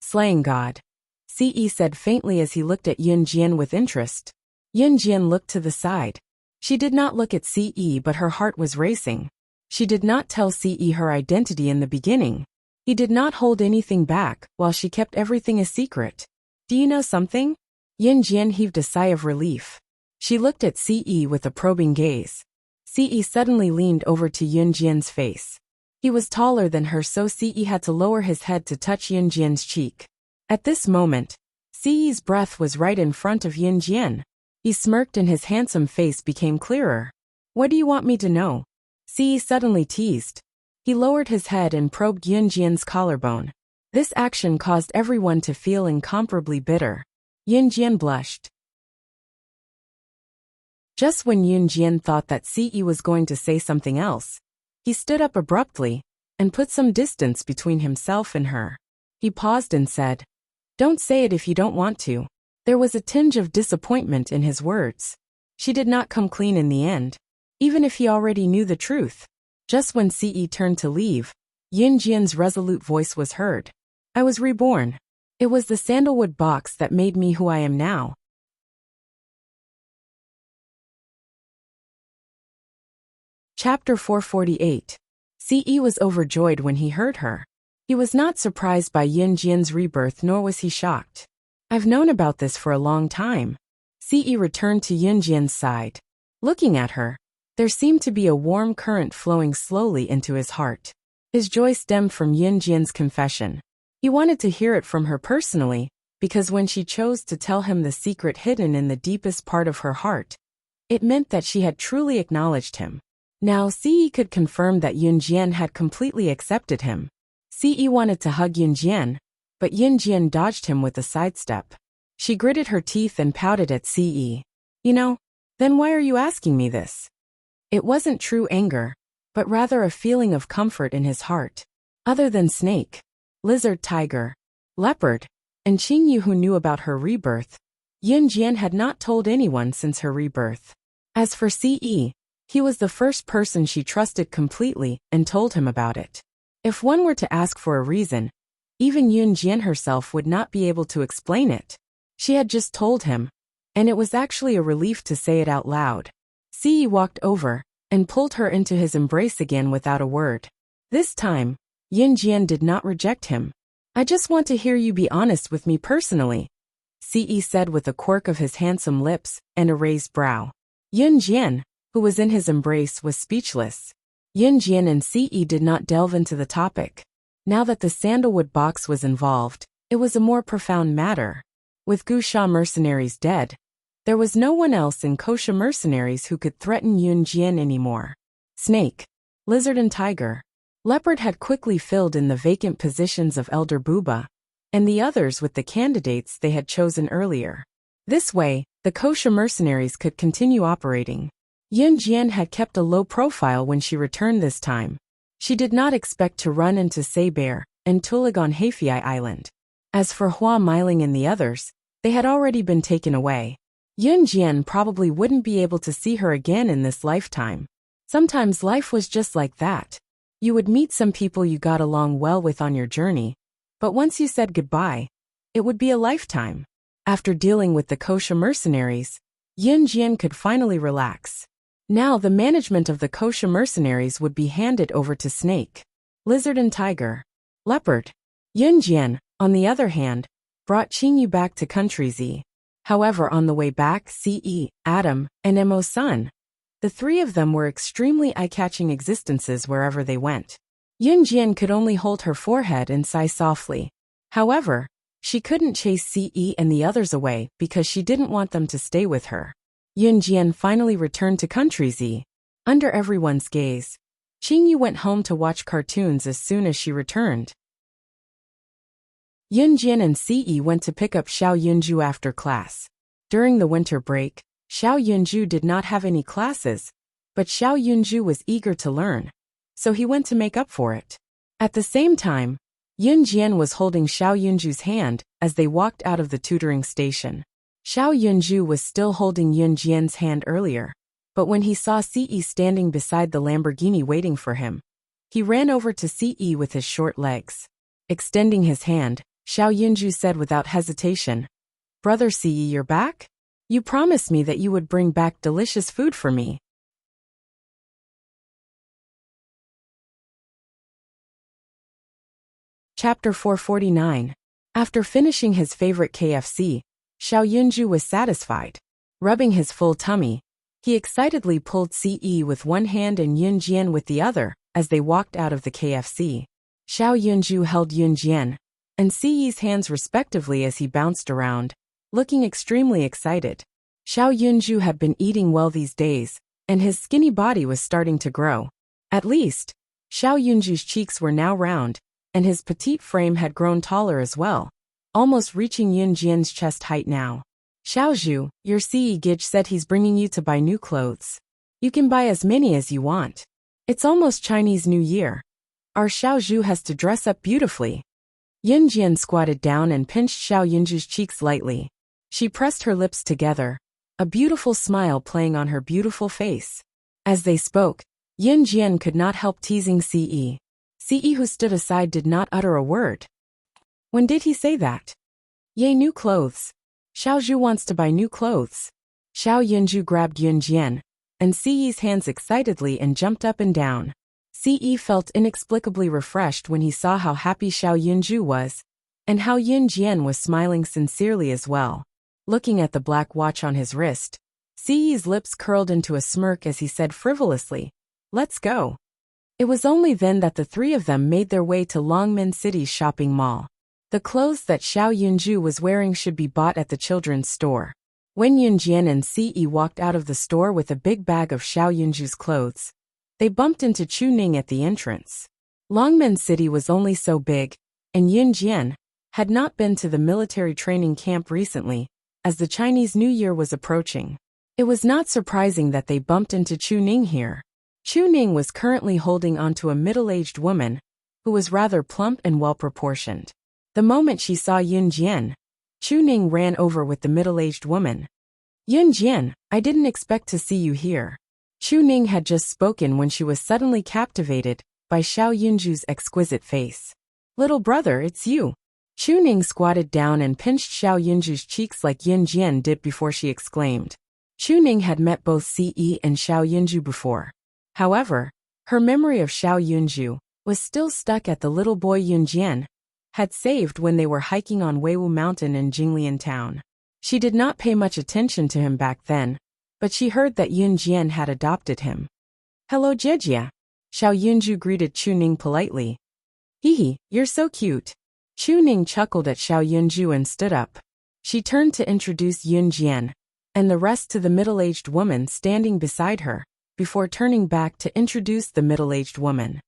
Slaying God. Ce said faintly as he looked at Yun Jian with interest. Yun Jian looked to the side. She did not look at Ce, but her heart was racing. She did not tell Ce her identity in the beginning. He did not hold anything back, while she kept everything a secret. Do you know something? Yun Jian heaved a sigh of relief. She looked at Ce with a probing gaze. Ce suddenly leaned over to Yun Jian's face. He was taller than her, so Ce had to lower his head to touch Yun Jian's cheek. At this moment, Ce's breath was right in front of Yun Jian. He smirked and his handsome face became clearer. What do you want me to know? Ce suddenly teased. He lowered his head and probed Yun Jian's collarbone. This action caused everyone to feel incomparably bitter. Yun Jian blushed. Just when Yun Jian thought that Ce was going to say something else, he stood up abruptly and put some distance between himself and her. He paused and said, "Don't say it if you don't want to." There was a tinge of disappointment in his words. She did not come clean in the end, even if he already knew the truth. Just when Ce turned to leave, Yun Jian's resolute voice was heard. "I was reborn. It was the sandalwood box that made me who I am now." Chapter 448. Ce was overjoyed when he heard her. He was not surprised by Yun Jian's rebirth, nor was he shocked. "I've known about this for a long time." Ce returned to Yun Jian's side. Looking at her, there seemed to be a warm current flowing slowly into his heart. His joy stemmed from Yun Jian's confession. He wanted to hear it from her personally, because when she chose to tell him the secret hidden in the deepest part of her heart, it meant that she had truly acknowledged him. Now Ce could confirm that Yun Jian had completely accepted him. Ce wanted to hug Yun Jian, but Yun Jian dodged him with a sidestep. She gritted her teeth and pouted at Ce. "You know, then why are you asking me this?" It wasn't true anger, but rather a feeling of comfort in his heart. Other than snake, lizard, tiger, leopard, and Qingyu, who knew about her rebirth, Yun Jian had not told anyone since her rebirth. As for Ce, he was the first person she trusted completely and told him about it. If one were to ask for a reason, even Yun Jian herself would not be able to explain it. She had just told him, and it was actually a relief to say it out loud. Ce walked over and pulled her into his embrace again without a word. This time, Yun Jian did not reject him. "I just want to hear you be honest with me personally," Ce said with a quirk of his handsome lips and a raised brow. Yun Jian, who was in his embrace, was speechless. Yun Jian and Ce did not delve into the topic. Now that the sandalwood box was involved, it was a more profound matter. With Gu Sha mercenaries dead, there was no one else in Kosha mercenaries who could threaten Yun Jian anymore. Snake, lizard and tiger, leopard had quickly filled in the vacant positions of Elder Booba, and the others with the candidates they had chosen earlier. This way, the Kosha mercenaries could continue operating. Yun Jian had kept a low profile when she returned this time. She did not expect to run into Saber and Tulig on Heifei Island. As for Hua Meiling and the others, they had already been taken away. Yun Jian probably wouldn't be able to see her again in this lifetime. Sometimes life was just like that. You would meet some people you got along well with on your journey, but once you said goodbye, it would be a lifetime. After dealing with the Kosha mercenaries, Yun Jian could finally relax. Now the management of the Kosha mercenaries would be handed over to Snake, Lizard and Tiger, Leopard. Yun Jian, on the other hand, brought Qingyu back to Country Z. However, on the way back, Ce, Adam, and Mo's son, the three of them were extremely eye-catching existences wherever they went. Yun Jian could only hold her forehead and sigh softly. However, she couldn't chase Ce and the others away because she didn't want them to stay with her. Yun Jian finally returned to Country Z. Under everyone's gaze, Qingyu went home to watch cartoons as soon as she returned. Yun Jian and Ce went to pick up Xiao Yunju after class. During the winter break, Xiao Yunju did not have any classes, but Xiao Yunju was eager to learn, so he went to make up for it. At the same time, Yun Jian was holding Xiao Yunju's hand as they walked out of the tutoring station. Xiao Yunju was still holding Yun Jian's hand earlier, but when he saw Ce standing beside the Lamborghini waiting for him, He ran over to Ce with his short legs. Extending his hand, Xiao Yunju said without hesitation, "Brother Ce, you're back? You promised me that you would bring back delicious food for me." Chapter 449. After finishing his favorite KFC, Xiao Yunju was satisfied. Rubbing his full tummy, he excitedly pulled Ce with one hand and Yunjian with the other as they walked out of the KFC. Xiao Yunju held Yunjian and Ce's hands respectively as he bounced around, looking extremely excited. Xiao Yunju had been eating well these days, and his skinny body was starting to grow. At least, Xiao Yunju's cheeks were now round, and his petite frame had grown taller as well, almost reaching Yunjian's chest height now. "Xiaozhu, your Ce Gij said he's bringing you to buy new clothes. You can buy as many as you want. It's almost Chinese New Year. Our Xiaozhu has to dress up beautifully." Yunjian squatted down and pinched Xiao Yunju's cheeks lightly. She pressed her lips together, a beautiful smile playing on her beautiful face. As they spoke, Yunjian could not help teasing Ce. Ce, who stood aside, did not utter a word. When did he say that? "Yay, new clothes. Xiaozhu wants to buy new clothes." Xiao Yunju grabbed Yunjian and Ce's hands excitedly and jumped up and down. Ce felt inexplicably refreshed when he saw how happy Xiao Yunju was, and how Yunjian was smiling sincerely as well. Looking at the black watch on his wrist, Ce's lips curled into a smirk as he said frivolously, "Let's go." It was only then that the three of them made their way to Longmen City's shopping mall. The clothes that Xiao Yunju was wearing should be bought at the children's store. When Yunjian and Ce walked out of the store with a big bag of Xiao Yunju's clothes, they bumped into Chu Ning at the entrance. Longmen City was only so big, and Yunjian had not been to the military training camp recently, as the Chinese New Year was approaching. It was not surprising that they bumped into Chu Ning here. Chu Ning was currently holding onto a middle-aged woman, who was rather plump and well-proportioned. The moment she saw Yunjian, Chu Ning ran over with the middle-aged woman. "Yunjian, I didn't expect to see you here." Chu Ning had just spoken when she was suddenly captivated by Xiao Yunju's exquisite face. "Little brother, it's you." Chu Ning squatted down and pinched Xiao Yunju's cheeks like Yunjian did before she exclaimed. Chu Ning had met both Ce and Xiao Yunju before. However, her memory of Xiao Yunju was still stuck at the little boy Yunjian had saved when they were hiking on Weiwu Mountain in Jinglian Town. She did not pay much attention to him back then, but she heard that Yunjian had adopted him. "Hello Jejia." Xiao Yunju greeted Chu Ning politely. "Hee, you're so cute." Chu Ning chuckled at Xiao Yunju and stood up. She turned to introduce Yunjian and the rest to the middle-aged woman standing beside her, before turning back to introduce the middle-aged woman.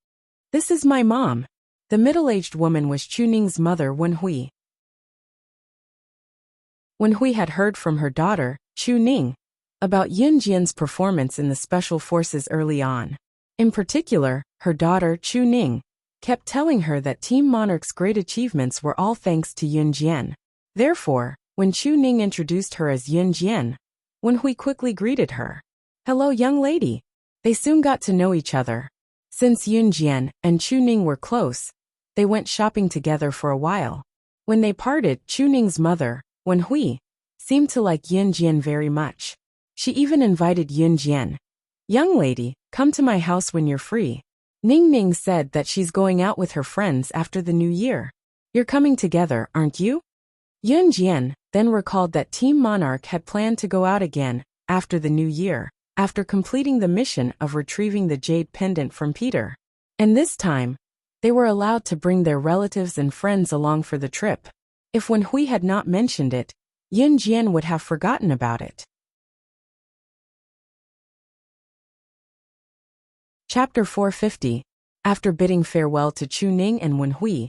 "This is my mom." The middle-aged woman was Chu Ning's mother, Wenhui. Wenhui had heard from her daughter, Chu Ning, about Yunjian's performance in the special forces early on. In particular, her daughter, Chu Ning, kept telling her that Team Monarch's great achievements were all thanks to Yunjian. Therefore, when Chu Ning introduced her as Yunjian, Wenhui quickly greeted her. "Hello, young lady." They soon got to know each other. Since Yunjian and Chu Ning were close, they went shopping together for a while. When they parted, Chu Ning's mother, Wenhui, seemed to like Yunjian very much. She even invited Yunjian. "Young lady, come to my house when you're free." Ning Ning said that she's going out with her friends after the new year. "You're coming together, aren't you?" Yunjian then recalled that Team Monarch had planned to go out again after the new year, after completing the mission of retrieving the jade pendant from Peter. And this time, they were allowed to bring their relatives and friends along for the trip. If Wenhui had not mentioned it, Yunjian would have forgotten about it. Chapter 450. After bidding farewell to Chu Ning and Wenhui,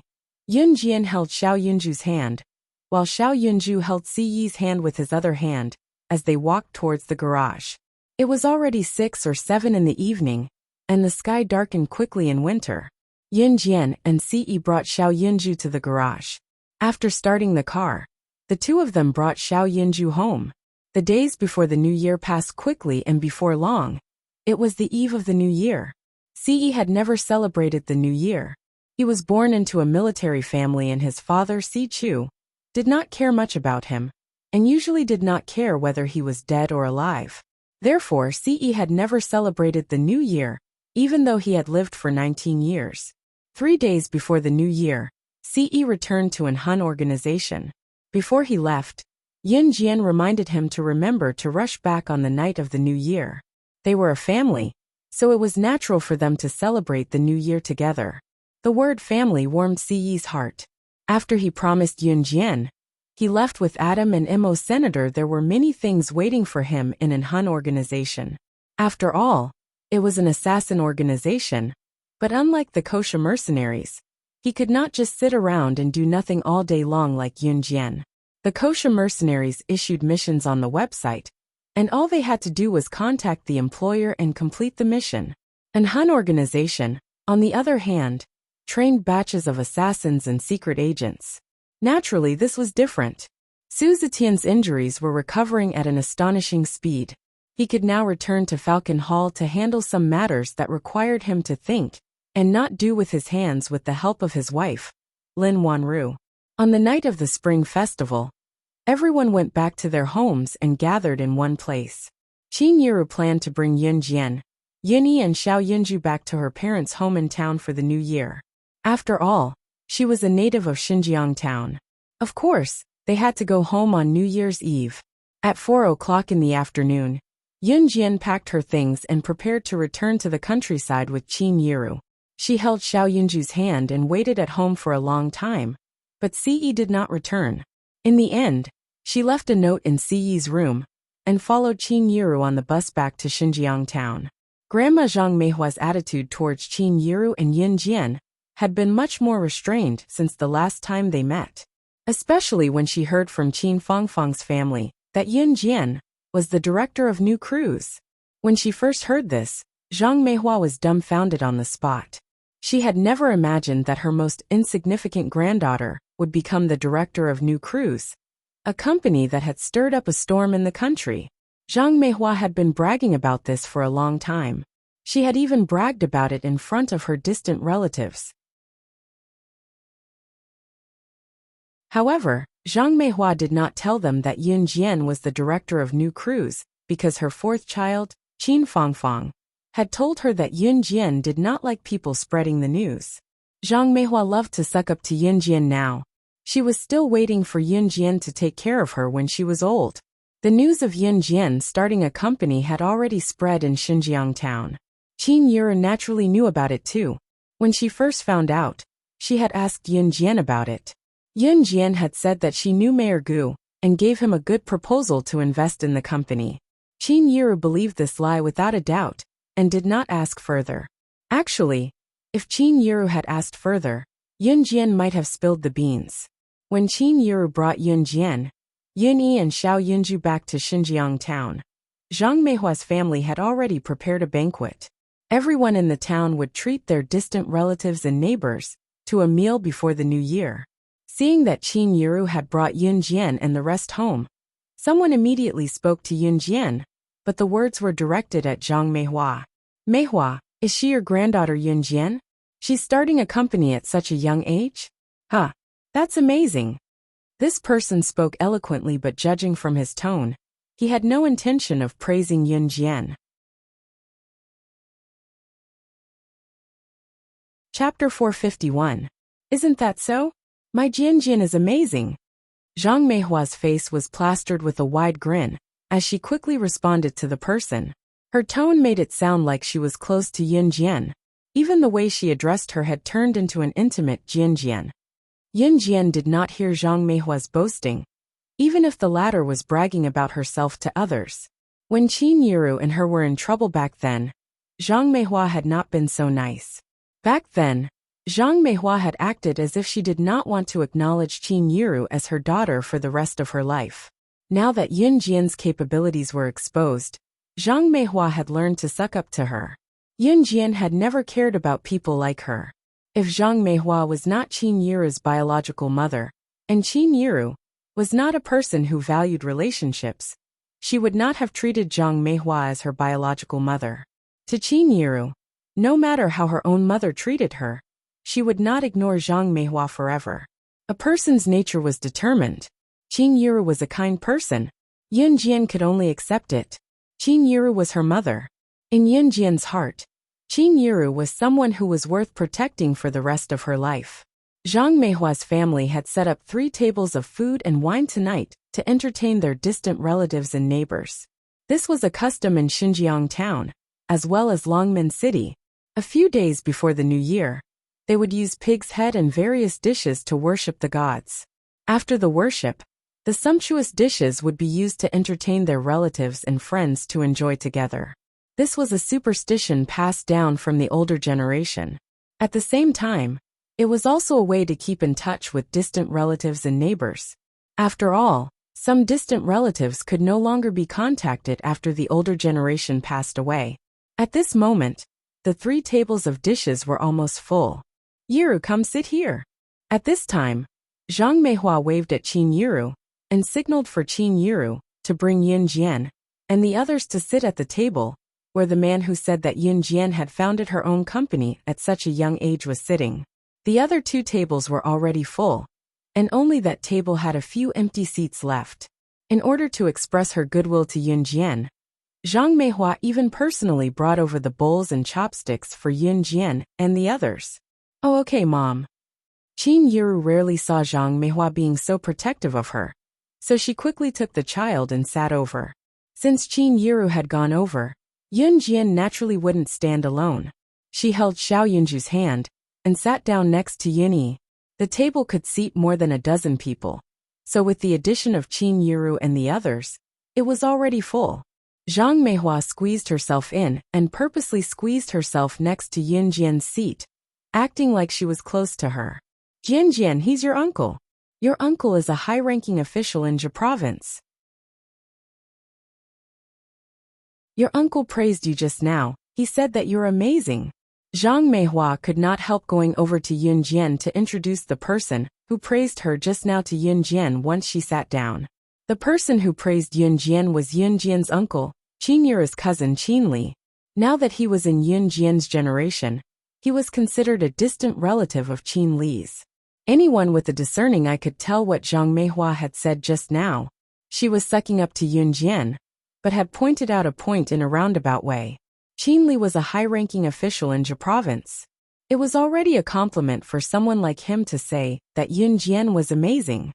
Yunjian held Xiao Yunju's hand, while Xiao Yunju held Ce's hand with his other hand, as they walked towards the garage. It was already 6 or 7 in the evening, and the sky darkened quickly in winter. Yunjian and Ce brought Xiao Yunju to the garage. After starting the car, the two of them brought Xiao Yunju home. The days before the new year passed quickly, and before long, it was the eve of the new year. Ce had never celebrated the New Year. He was born into a military family and his father, Si Chu, did not care much about him, and usually did not care whether he was dead or alive. Therefore, Ce had never celebrated the New Year, even though he had lived for 19 years. 3 days before the New Year, Ce returned to an Hun organization. Before he left, Yun Jian reminded him to remember to rush back on the night of the New Year. They were a family, so it was natural for them to celebrate the New Year together. The word family warmed Ce's heart. After he promised Yun Jian, he left with Adam and Imo Senator. There were many things waiting for him in an Hun organization. After all, it was an assassin organization, but unlike the kosher mercenaries, he could not just sit around and do nothing all day long like Yun Jian. The kosher mercenaries issued missions on the website, and all they had to do was contact the employer and complete the mission. An Hun organization, on the other hand, trained batches of assassins and secret agents. Naturally, this was different. Su Zetian's injuries were recovering at an astonishing speed. He could now return to Falcon Hall to handle some matters that required him to think and not do with his hands with the help of his wife, Lin Wanru. On the night of the Spring Festival, everyone went back to their homes and gathered in one place. Qin Yiru planned to bring Yun Jian, Yunyi and Xiao Yunju back to her parents' home in town for the New Year. After all, she was a native of Xinjiang town. Of course, they had to go home on New Year's Eve. At 4 o'clock in the afternoon, Yun Jian packed her things and prepared to return to the countryside with Qin Yiru. She held Xiao Yunju's hand and waited at home for a long time, but Ce did not return. In the end, she left a note in Ce's room and followed Qin Yiru on the bus back to Xinjiang town. Grandma Zhang Meihua's attitude towards Qin Yiru and Yun Jian had been much more restrained since the last time they met, especially when she heard from Qin Fangfang's family that Yun Jian was the director of new crews. When she first heard this, Zhang Meihua was dumbfounded on the spot. She had never imagined that her most insignificant granddaughter would become the director of new crews, a company that had stirred up a storm in the country. Zhang Meihua had been bragging about this for a long time. She had even bragged about it in front of her distant relatives. However, Zhang Meihua did not tell them that Yun Jian was the director of new crews because her fourth child, Qin Fangfang, had told her that Yun Jian did not like people spreading the news. Zhang Meihua loved to suck up to Yun Jian now. She was still waiting for Yun Jian to take care of her when she was old. The news of Yun Jian starting a company had already spread in Xinjiang town. Qin Yiru naturally knew about it too. When she first found out, she had asked Yun Jian about it. Yun Jian had said that she knew Mayor Gu and gave him a good proposal to invest in the company. Qin Yiru believed this lie without a doubt and did not ask further. Actually, if Qin Yiru had asked further, Yun Jian might have spilled the beans. When Qin Yiru brought Yun Jian, Yunyi and Xiao Yunju back to Xinjiang town, Zhang Meihua's family had already prepared a banquet. Everyone in the town would treat their distant relatives and neighbors to a meal before the New Year. Seeing that Qin Yiru had brought Yun Jian and the rest home, someone immediately spoke to Yun Jian, but the words were directed at Zhang Meihua. Meihua, is she your granddaughter Yun Jian? She's starting a company at such a young age? Huh, that's amazing. This person spoke eloquently, but judging from his tone, he had no intention of praising Yun Jian. Chapter 451. Isn't that so? My Jian is amazing. Zhang Meihua's face was plastered with a wide grin as she quickly responded to the person. Her tone made it sound like she was close to Yun Jian. Even the way she addressed her had turned into an intimate Jian. Yun Jian did not hear Zhang Meihua's boasting, even if the latter was bragging about herself to others. When Qin Yiru and her were in trouble back then, Zhang Meihua had not been so nice. Back then, Zhang Meihua had acted as if she did not want to acknowledge Qin Yiru as her daughter for the rest of her life. Now that Yun Jian's capabilities were exposed, Zhang Meihua had learned to suck up to her. Yun Jian had never cared about people like her. If Zhang Meihua was not Qin Yiru's biological mother, and Qin Yiru was not a person who valued relationships, she would not have treated Zhang Meihua as her biological mother. To Qin Yiru, No matter how her own mother treated her, she would not ignore Zhang Meihua forever. A person's nature was determined. Qin Yiru was a kind person. Yun Jian could only accept it. Qin Yiru was her mother. In Yun Jian's heart, Qin Yiru was someone who was worth protecting for the rest of her life. Zhang Meihua's family had set up 3 tables of food and wine tonight to entertain their distant relatives and neighbors. This was a custom in Xinjiang town, as well as Longmen City. A few days before the new year, they would use pig's head and various dishes to worship the gods. After the worship, the sumptuous dishes would be used to entertain their relatives and friends to enjoy together. This was a superstition passed down from the older generation. At the same time, it was also a way to keep in touch with distant relatives and neighbors. After all, some distant relatives could no longer be contacted after the older generation passed away. At this moment, the 3 tables of dishes were almost full. Yiru, come sit here. At this time, Zhang Meihua waved at Qin Yiru and signaled for Qin Yiru to bring Yun Jian and the others to sit at the table where the man who said that Yun Jian had founded her own company at such a young age was sitting. The other 2 tables were already full, and only that table had a few empty seats left. In order to express her goodwill to Yun Jian, Zhang Meihua even personally brought over the bowls and chopsticks for Yun Jian and the others. Oh, okay, Mom. Qin Yiru rarely saw Zhang Meihua being so protective of her, so she quickly took the child and sat over. Since Qin Yiru had gone over, Yun Jian naturally wouldn't stand alone. She held Xiao Yunju's hand and sat down next to Yunyi. The table could seat more than a dozen people, so with the addition of Qin Yiru and the others, it was already full. Zhang Meihua squeezed herself in and purposely squeezed herself next to Yun Jian's seat, acting like she was close to her. Yun Jian, he's your uncle. Your uncle is a high-ranking official in Jia province. Your uncle praised you just now. He said that you're amazing. Zhang Meihua could not help going over to Yun Jian to introduce the person who praised her just now to Yun Jian once she sat down. The person who praised Yun Jian was Yun Jian's uncle, Qin Yiru's cousin Qin Li. Now that he was in Yun Jian's generation, he was considered a distant relative of Qin Li's. Anyone with a discerning eye could tell what Zhang Meihua had said just now. She was sucking up to Yun Jian, but had pointed out a point in a roundabout way. Qin Li was a high-ranking official in Jia province. It was already a compliment for someone like him to say that Yun Jian was amazing.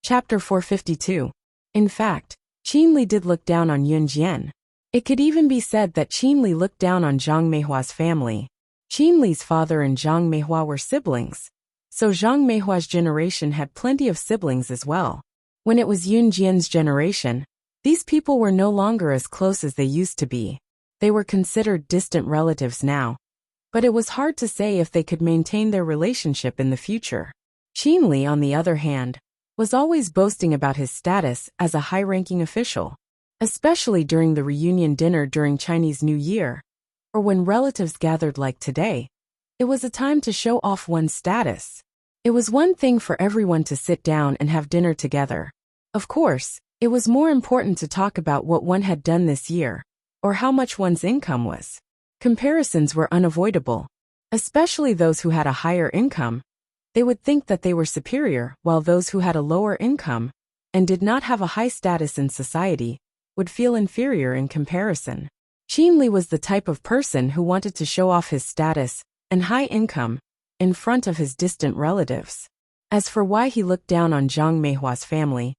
Chapter 452. In fact, Qin Li did look down on Yun Jian. It could even be said that Qin Li looked down on Zhang Meihua's family. Qin Li's father and Zhang Meihua were siblings, so Zhang Meihua's generation had plenty of siblings as well. When it was Yun Jian's generation, these people were no longer as close as they used to be. They were considered distant relatives now, but it was hard to say if they could maintain their relationship in the future. Qin Li, on the other hand, was always boasting about his status as a high-ranking official, especially during the reunion dinner during Chinese New Year, or when relatives gathered like today. It was a time to show off one's status. It was one thing for everyone to sit down and have dinner together. Of course, it was more important to talk about what one had done this year, or how much one's income was. Comparisons were unavoidable, especially those who had a higher income. They would think that they were superior, while those who had a lower income and did not have a high status in society would feel inferior in comparison. Qin Li was the type of person who wanted to show off his status and high income in front of his distant relatives. As for why he looked down on Zhang Meihua's family,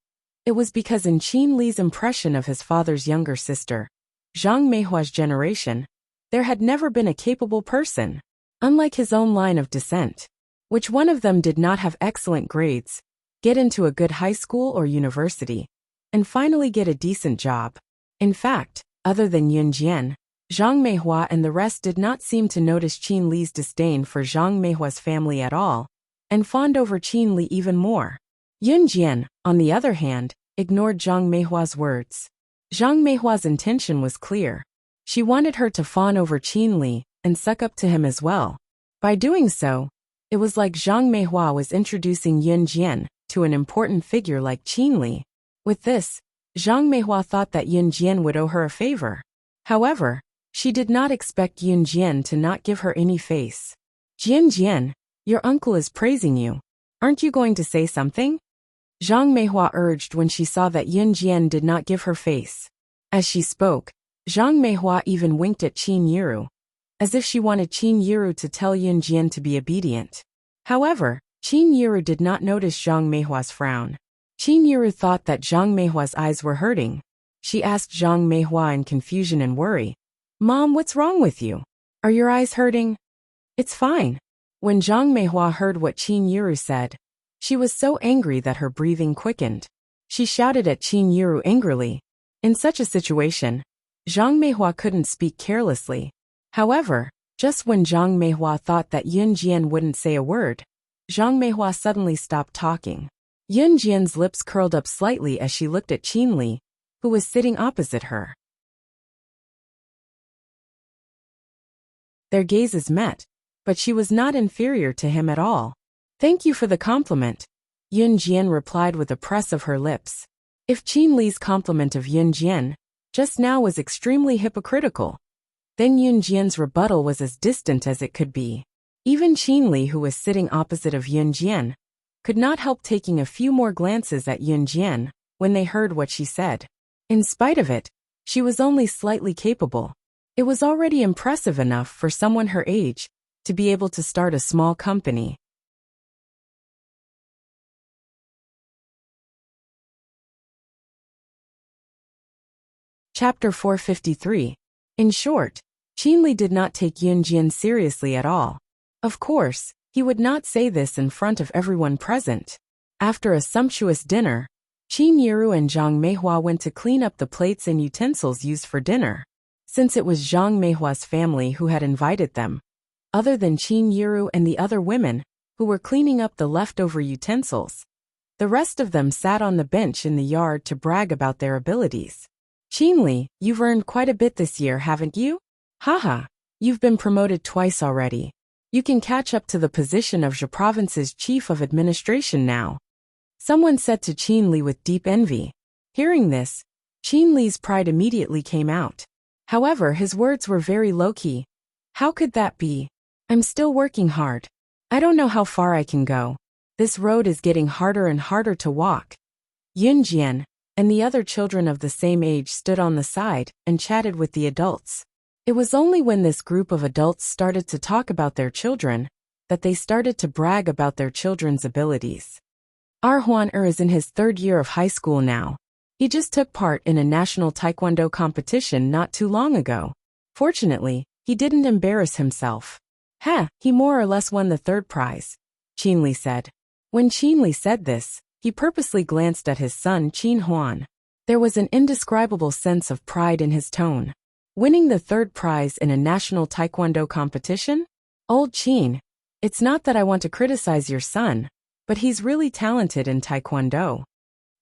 it was because in Qin Li's impression of his father's younger sister, Zhang Meihua's generation, there had never been a capable person, unlike his own line of descent. Which one of them did not have excellent grades, get into a good high school or university, and finally get a decent job? In fact, other than Yun Jian, Zhang Meihua and the rest did not seem to notice Qin Li's disdain for Zhang Meihua's family at all, and fawned over Qin Li even more. Yun Jian, on the other hand, ignored Zhang Meihua's words. Zhang Meihua's intention was clear. She wanted her to fawn over Qin Li and suck up to him as well. By doing so, it was like Zhang Meihua was introducing Yun Jian to an important figure like Qin Li. With this, Zhang Meihua thought that Yun Jian would owe her a favor. However, she did not expect Yun Jian to not give her any face. Jian Jian, your uncle is praising you. Aren't you going to say something? Zhang Meihua urged when she saw that Yun Jian did not give her face. As she spoke, Zhang Meihua even winked at Qin Yiru, as if she wanted Qin Yiru to tell Yun Jian to be obedient. However, Qin Yiru did not notice Zhang Meihua's frown. Qin Yiru thought that Zhang Meihua's eyes were hurting. She asked Zhang Meihua in confusion and worry, "Mom, what's wrong with you? Are your eyes hurting?" "It's fine." When Zhang Meihua heard what Qin Yiru said, she was so angry that her breathing quickened. She shouted at Qin Yiru angrily. In such a situation, Zhang Meihua couldn't speak carelessly. However, just when Zhang Meihua thought that Yun Jian wouldn't say a word, Zhang Meihua suddenly stopped talking. Yun Jian's lips curled up slightly as she looked at Qin Li, who was sitting opposite her. Their gazes met, but she was not inferior to him at all. "Thank you for the compliment," Yun Jian replied with a press of her lips. If Qin Li's compliment of Yun Jian just now was extremely hypocritical, then Yun Jian's rebuttal was as distant as it could be. Even Qin Li, who was sitting opposite of Yun Jian, could not help taking a few more glances at Yun Jian when they heard what she said. In spite of it, she was only slightly capable. It was already impressive enough for someone her age to be able to start a small company. Chapter 453. In short, Qin Li did not take Yun Jian seriously at all. Of course, he would not say this in front of everyone present. After a sumptuous dinner, Qin Yiru and Zhang Meihua went to clean up the plates and utensils used for dinner. Since it was Zhang Meihua's family who had invited them, other than Qin Yiru and the other women who were cleaning up the leftover utensils, the rest of them sat on the bench in the yard to brag about their abilities. "Qin Li, you've earned quite a bit this year, haven't you? Haha, you've been promoted twice already. You can catch up to the position of Zhe Province's chief of administration now," someone said to Qin Li with deep envy. Hearing this, Qin Li's pride immediately came out. However, his words were very low-key. "How could that be? I'm still working hard. I don't know how far I can go. This road is getting harder and harder to walk." Yun Jian and the other children of the same age stood on the side and chatted with the adults. It was only when this group of adults started to talk about their children that they started to brag about their children's abilities. Our Huan is in his 3rd year of high school now. He just took part in a national taekwondo competition not too long ago. Fortunately, he didn't embarrass himself. He more or less won the 3rd prize, Qin Li said. When Qin Li said this, he purposely glanced at his son Qin Huan. There was an indescribable sense of pride in his tone. Winning the 3rd prize in a national taekwondo competition? Old Qin, it's not that I want to criticize your son, but he's really talented in taekwondo.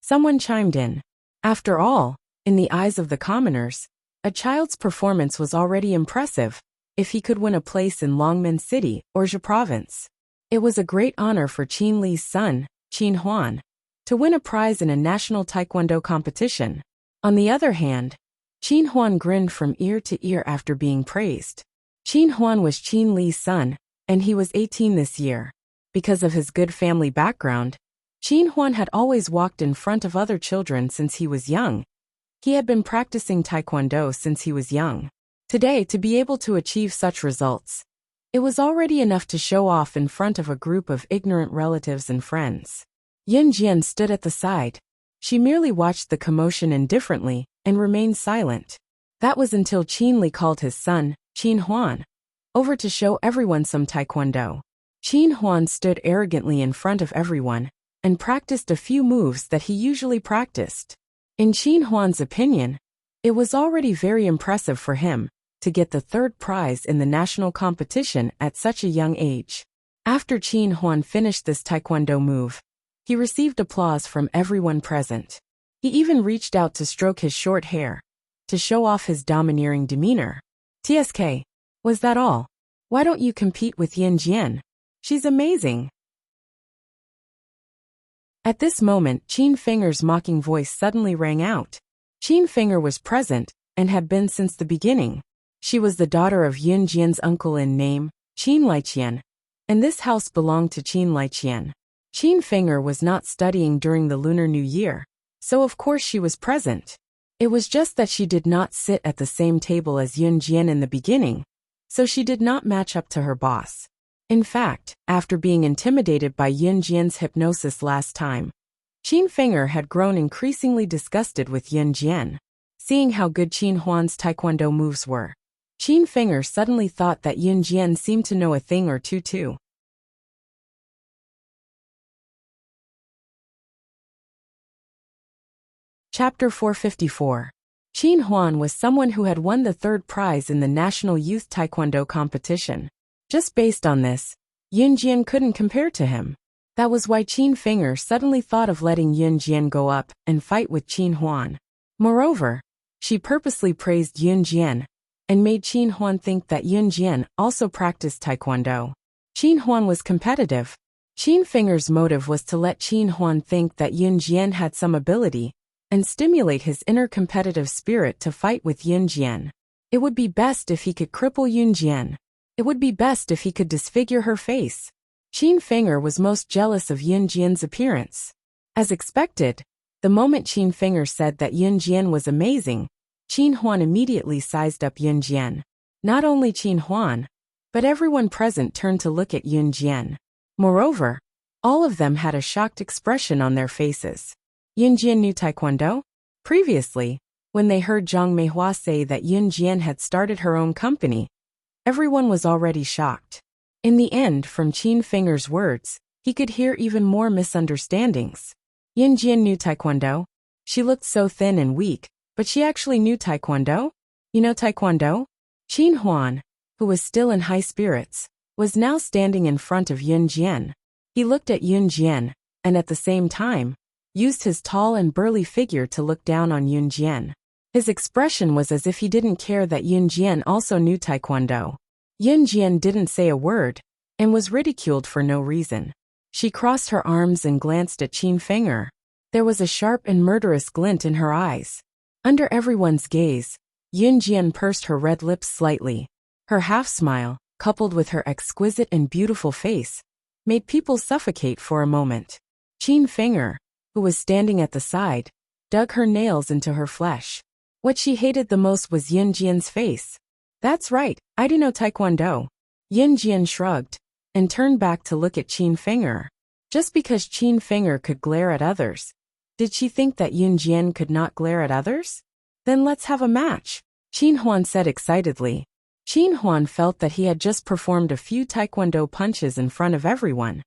Someone chimed in. After all, in the eyes of the commoners, a child's performance was already impressive if he could win a place in Longmen City or Zhe Province. It was a great honor for Qin Li's son, Qin Huan, to win a prize in a national taekwondo competition. On the other hand, Qin Huan grinned from ear to ear after being praised. Qin Huan was Qin Li's son, and he was 18 this year. Because of his good family background, Qin Huan had always walked in front of other children since he was young. He had been practicing taekwondo since he was young. Today, to be able to achieve such results, it was already enough to show off in front of a group of ignorant relatives and friends. Yun Jian stood at the side. She merely watched the commotion indifferently and remained silent. That was until Qin Li called his son, Qin Huan, over to show everyone some taekwondo. Qin Huan stood arrogantly in front of everyone and practiced a few moves that he usually practiced. In Qin Huan's opinion, it was already very impressive for him to get the 3rd prize in the national competition at such a young age. After Qin Huan finished this taekwondo move, he received applause from everyone present. He even reached out to stroke his short hair to show off his domineering demeanor. "TSK, was that all? Why don't you compete with Yun Jian? She's amazing." At this moment, Qin Finger's mocking voice suddenly rang out. Qin Finger was present, and had been since the beginning. She was the daughter of Yun Jian's uncle in name, Qin Liqian, and this house belonged to Qin Liqian. Qin Finger was not studying during the Lunar New Year, so of course she was present. It was just that she did not sit at the same table as Yun Jian in the beginning, so she did not match up to her boss. In fact, after being intimidated by Yun Jian's hypnosis last time, Qin Finger had grown increasingly disgusted with Yun Jian. Seeing how good Qin Huan's taekwondo moves were, Qin Finger suddenly thought that Yun Jian seemed to know a thing or two too. Chapter 454. Qin Huan was someone who had won the third prize in the National Youth Taekwondo competition. Just based on this, Yun Jian couldn't compare to him. That was why Qin Finger suddenly thought of letting Yun Jian go up and fight with Qin Huan. Moreover, she purposely praised Yun Jian and made Qin Huan think that Yun Jian also practiced taekwondo. Qin Huan was competitive. Qin Finger's motive was to let Qin Huan think that Yun Jian had some ability and stimulate his inner competitive spirit to fight with Yun Jian. It would be best if he could cripple Yun Jian. It would be best if he could disfigure her face. Qin Finger was most jealous of Yun Jian's appearance. As expected, the moment Qin Finger said that Yun Jian was amazing, Qin Huan immediately sized up Yun Jian. Not only Qin Huan, but everyone present turned to look at Yun Jian. Moreover, all of them had a shocked expression on their faces. Yun Jian knew taekwondo? Previously, when they heard Zhang Meihua say that Yun Jian had started her own company, everyone was already shocked. In the end, from Qin Finger's words, he could hear even more misunderstandings. Yun Jian knew taekwondo? She looked so thin and weak, but she actually knew taekwondo? You know taekwondo? Qin Huan, who was still in high spirits, was now standing in front of Yun Jian. He looked at Yun Jian, and at the same time, used his tall and burly figure to look down on Yun Jian. His expression was as if he didn't care that Yun Jian also knew taekwondo. Yun Jian didn't say a word, and was ridiculed for no reason. She crossed her arms and glanced at Qin Finger. There was a sharp and murderous glint in her eyes. Under everyone's gaze, Yun Jian pursed her red lips slightly. Her half-smile, coupled with her exquisite and beautiful face, made people suffocate for a moment. Qin Finger, who was standing at the side, dug her nails into her flesh. What she hated the most was Yun Jian's face. That's right, I do know taekwondo. Yun Jian shrugged, and turned back to look at Qin Finger. Just because Qin Finger could glare at others, did she think that Yun Jian could not glare at others? Then let's have a match, Qin Huan said excitedly. Qin Huan felt that he had just performed a few taekwondo punches in front of everyone,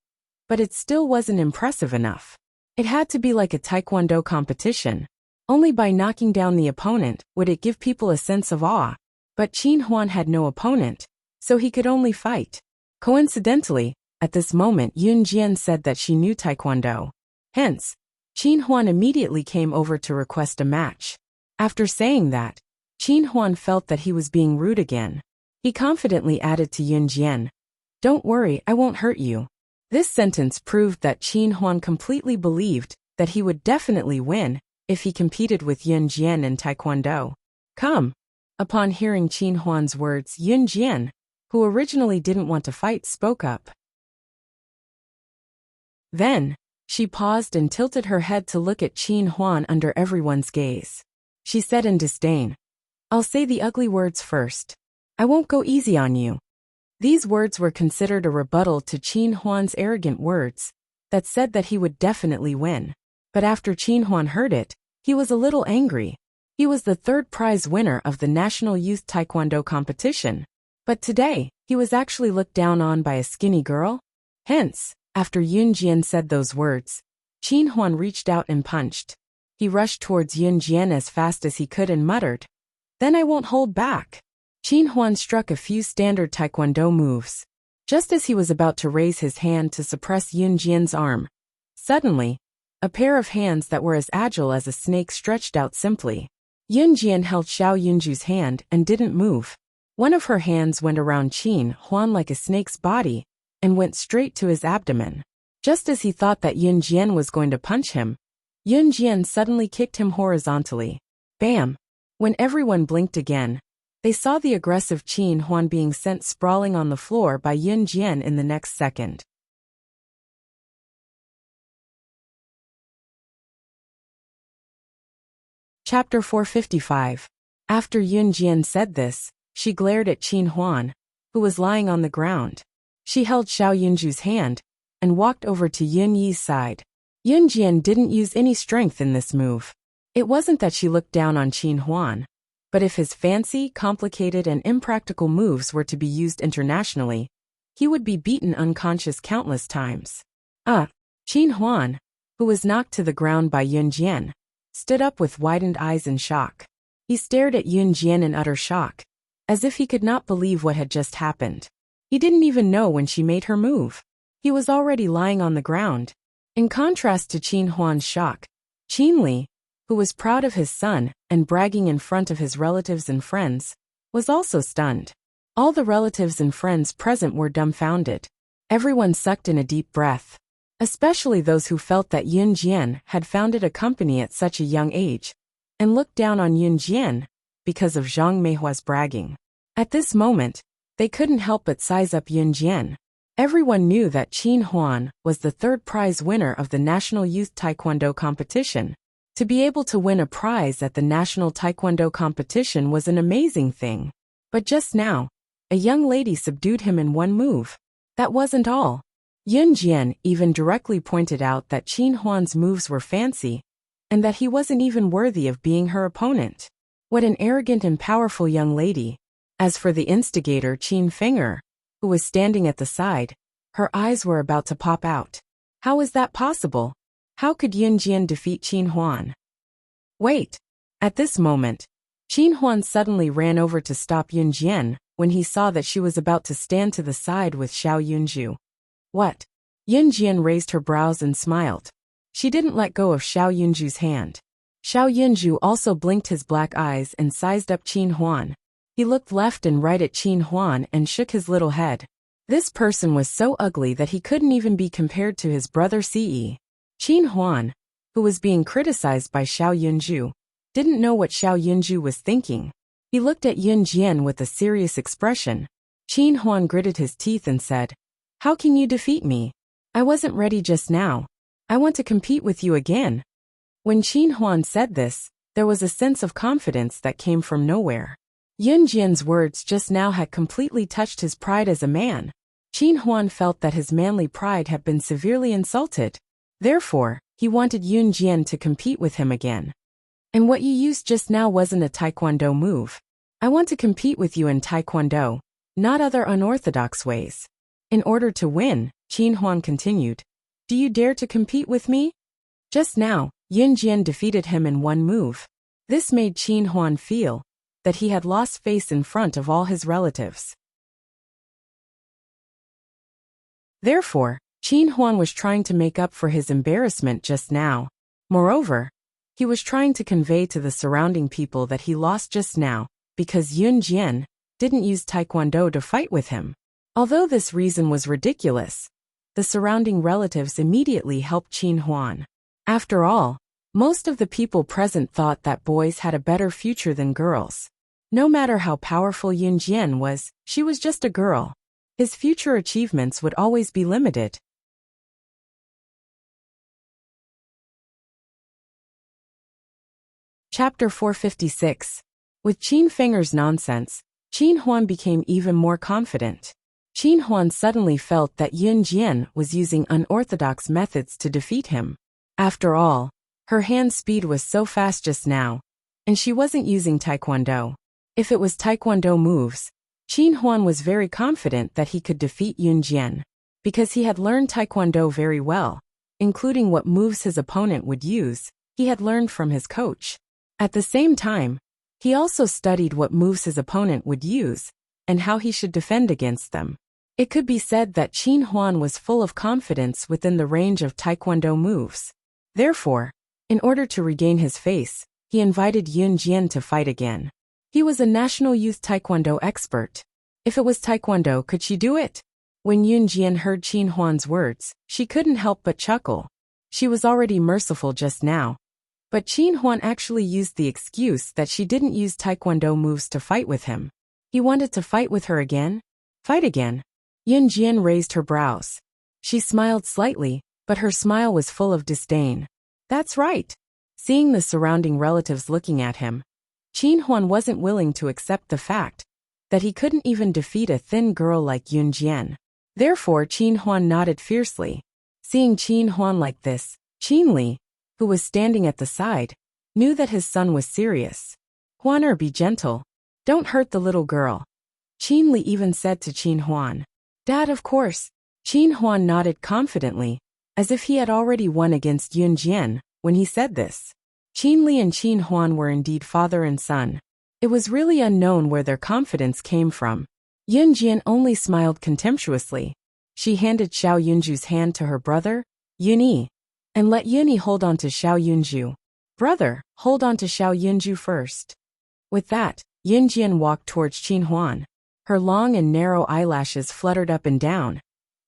but it still wasn't impressive enough. It had to be like a taekwondo competition. Only by knocking down the opponent would it give people a sense of awe. But Qin Huan had no opponent, so he could only fight. Coincidentally, at this moment Yun Jian said that she knew taekwondo. Hence, Qin Huan immediately came over to request a match. After saying that, Qin Huan felt that he was being rude again. He confidently added to Yun Jian, "Don't worry, I won't hurt you." This sentence proved that Qin Huan completely believed that he would definitely win if he competed with Yun Jian in taekwondo. Come. Upon hearing Qin Huan's words, Yun Jian, who originally didn't want to fight, spoke up. Then, she paused and tilted her head to look at Qin Huan under everyone's gaze. She said in disdain, "I'll say the ugly words first. I won't go easy on you." These words were considered a rebuttal to Qin Huan's arrogant words that said that he would definitely win. But after Qin Huan heard it, he was a little angry. He was the third prize winner of the National Youth Taekwondo competition. But today, he was actually looked down on by a skinny girl. Hence, after Yun Jian said those words, Qin Huan reached out and punched. He rushed towards Yun Jian as fast as he could and muttered, "Then I won't hold back." Qin Huan struck a few standard taekwondo moves. Just as he was about to raise his hand to suppress Yun Jian's arm, suddenly, a pair of hands that were as agile as a snake stretched out simply. Yun Jian held Xiao Yunju's hand and didn't move. One of her hands went around Qin Huan like a snake's body and went straight to his abdomen. Just as he thought that Yun Jian was going to punch him, Yun Jian suddenly kicked him horizontally. Bam! When everyone blinked again, they saw the aggressive Qin Huan being sent sprawling on the floor by Yun Jian in the next second. Chapter 455. After Yun Jian said this, she glared at Qin Huan, who was lying on the ground. She held Xiao Yunju's hand and walked over to Yun Yi's side. Yun Jian didn't use any strength in this move. It wasn't that she looked down on Qin Huan, but if his fancy, complicated and impractical moves were to be used internationally, he would be beaten unconscious countless times. Qin Huan, who was knocked to the ground by Yun Jian, stood up with widened eyes in shock. He stared at Yun Jian in utter shock, as if he could not believe what had just happened. He didn't even know when she made her move. He was already lying on the ground. In contrast to Qin Huan's shock, Qin Li, who was proud of his son and bragging in front of his relatives and friends, was also stunned. All the relatives and friends present were dumbfounded. Everyone sucked in a deep breath, especially those who felt that Yun Jian had founded a company at such a young age, and looked down on Yun Jian because of Zhang Meihua's bragging. At this moment, they couldn't help but size up Yun Jian. Everyone knew that Qin Huan was the third prize winner of the National Youth Taekwondo competition. To be able to win a prize at the National Taekwondo competition was an amazing thing. But just now, a young lady subdued him in one move. That wasn't all. Yun Jian even directly pointed out that Qin Huan's moves were fancy, and that he wasn't even worthy of being her opponent. What an arrogant and powerful young lady. As for the instigator Qin Finger, who was standing at the side, her eyes were about to pop out. How was that possible? How could Yun Jian defeat Qin Huan? Wait! At this moment, Qin Huan suddenly ran over to stop Yun Jian when he saw that she was about to stand to the side with Xiao Yunju. What? Yun Jian raised her brows and smiled. She didn't let go of Xiao Yunju's hand. Xiao Yunju also blinked his black eyes and sized up Qin Huan. He looked left and right at Qin Huan and shook his little head. This person was so ugly that he couldn't even be compared to his brother Ce. Qin Huan, who was being criticized by Xiao Yunju, didn't know what Xiao Yunju was thinking. He looked at Yun Jian with a serious expression. Qin Huan gritted his teeth and said, "How can you defeat me? I wasn't ready just now. I want to compete with you again." When Qin Huan said this, there was a sense of confidence that came from nowhere. Yun Jian's words just now had completely touched his pride as a man. Qin Huan felt that his manly pride had been severely insulted. Therefore, he wanted Yun Jian to compete with him again. "And what you used just now wasn't a taekwondo move. I want to compete with you in taekwondo, not other unorthodox ways." In order to win, Qin Huan continued, "Do you dare to compete with me?" Just now, Yun Jian defeated him in one move. This made Qin Huan feel that he had lost face in front of all his relatives. Therefore, Qin Huan was trying to make up for his embarrassment just now. Moreover, he was trying to convey to the surrounding people that he lost just now because Yun Jian didn't use taekwondo to fight with him. Although this reason was ridiculous, the surrounding relatives immediately helped Qin Huan. After all, most of the people present thought that boys had a better future than girls. No matter how powerful Yun Jian was, she was just a girl. His future achievements would always be limited. Chapter 456. With Qin Finger's nonsense, Qin Huan became even more confident. Qin Huan suddenly felt that Yun Jian was using unorthodox methods to defeat him. After all, her hand speed was so fast just now, and she wasn't using taekwondo. If it was taekwondo moves, Qin Huan was very confident that he could defeat Yun Jian, because he had learned taekwondo very well, including what moves his opponent would use. He had learned from his coach. At the same time, he also studied what moves his opponent would use, and how he should defend against them. It could be said that Qin Huan was full of confidence within the range of taekwondo moves. Therefore, in order to regain his face, he invited Yun Jian to fight again. He was a national youth taekwondo expert. If it was taekwondo, could she do it? When Yunjian heard Qin Huan's words, she couldn't help but chuckle. She was already merciful just now. But Qin Huan actually used the excuse that she didn't use taekwondo moves to fight with him. He wanted to fight with her again? Fight again? Yunjian raised her brows. She smiled slightly, but her smile was full of disdain. That's right. Seeing the surrounding relatives looking at him, Qin Huan wasn't willing to accept the fact that he couldn't even defeat a thin girl like Yunjian. Therefore Qin Huan nodded fiercely. Seeing Qin Huan like this, Qin Li, who was standing at the side, knew that his son was serious. Huaner, be gentle. Don't hurt the little girl. Qin Li even said to Qin Huan. Dad, of course. Qin Huan nodded confidently, as if he had already won against Yunjian when he said this. Qin Li and Qin Huan were indeed father and son. It was really unknown where their confidence came from. Yunjian only smiled contemptuously. She handed Xiao Yunju's hand to her brother, Yunyi, and let Yunyi hold on to Xiao Yunju. Brother, hold on to Xiao Yunju first. With that, Yunjian walked towards Qin Huan. Her long and narrow eyelashes fluttered up and down,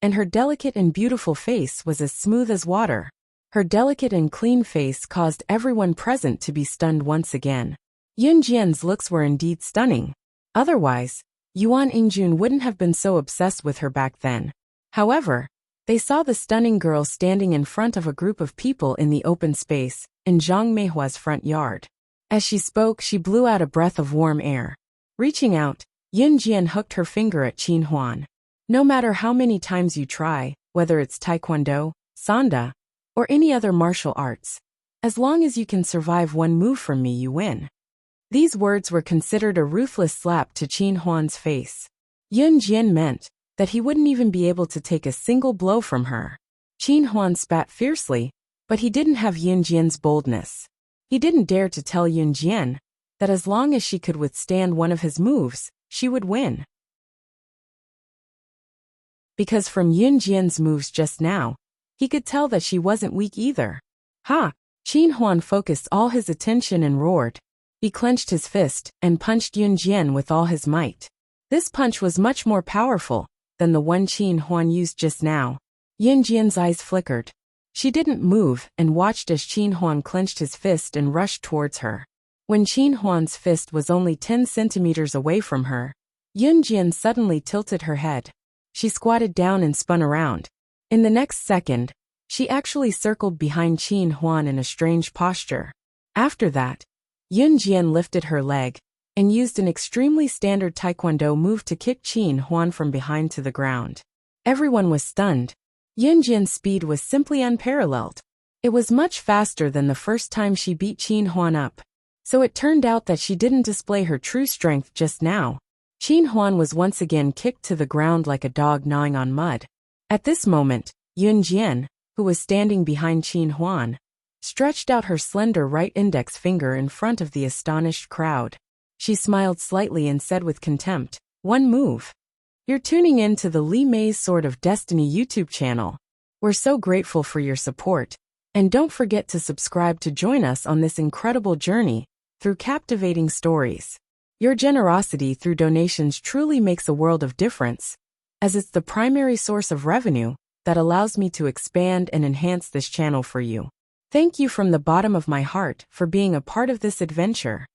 and her delicate and beautiful face was as smooth as water. Her delicate and clean face caused everyone present to be stunned once again. Yunjian's looks were indeed stunning. Otherwise, Yuan Ingjun wouldn't have been so obsessed with her back then. However, they saw the stunning girl standing in front of a group of people in the open space, in Zhang Meihua's front yard. As she spoke, she blew out a breath of warm air. Reaching out, Yunjian hooked her finger at Qin Huan. No matter how many times you try, whether it's taekwondo, sanda, or any other martial arts, as long as you can survive one move from me, you win. These words were considered a ruthless slap to Qin Huan's face. Yunjian meant that he wouldn't even be able to take a single blow from her. Qin Huan spat fiercely, but he didn't have Yunjian's boldness. He didn't dare to tell Yunjian that as long as she could withstand one of his moves, she would win. Because from Yunjian's moves just now, he could tell that she wasn't weak either. Ha! Qin Huan focused all his attention and roared. He clenched his fist and punched Yunjian with all his might. This punch was much more powerful than the one Qin Huan used just now. Yunjian's eyes flickered. She didn't move and watched as Qin Huan clenched his fist and rushed towards her. When Qin Huan's fist was only 10 centimeters away from her, Yunjian suddenly tilted her head. She squatted down and spun around. In the next second, she actually circled behind Qin Huan in a strange posture. After that, Yunjian lifted her leg and used an extremely standard taekwondo move to kick Qin Huan from behind to the ground. Everyone was stunned. Yunjian's speed was simply unparalleled. It was much faster than the first time she beat Qin Huan up. So it turned out that she didn't display her true strength just now. Qin Huan was once again kicked to the ground like a dog gnawing on mud. At this moment, Yunjian, who was standing behind Qin Huan, stretched out her slender right index finger in front of the astonished crowd. She smiled slightly and said with contempt, "One move." You're tuning in to the Li Mei's Sword of Destiny YouTube channel. We're so grateful for your support, and don't forget to subscribe to join us on this incredible journey through captivating stories. Your generosity through donations truly makes a world of difference, as it's the primary source of revenue that allows me to expand and enhance this channel for you. Thank you from the bottom of my heart for being a part of this adventure.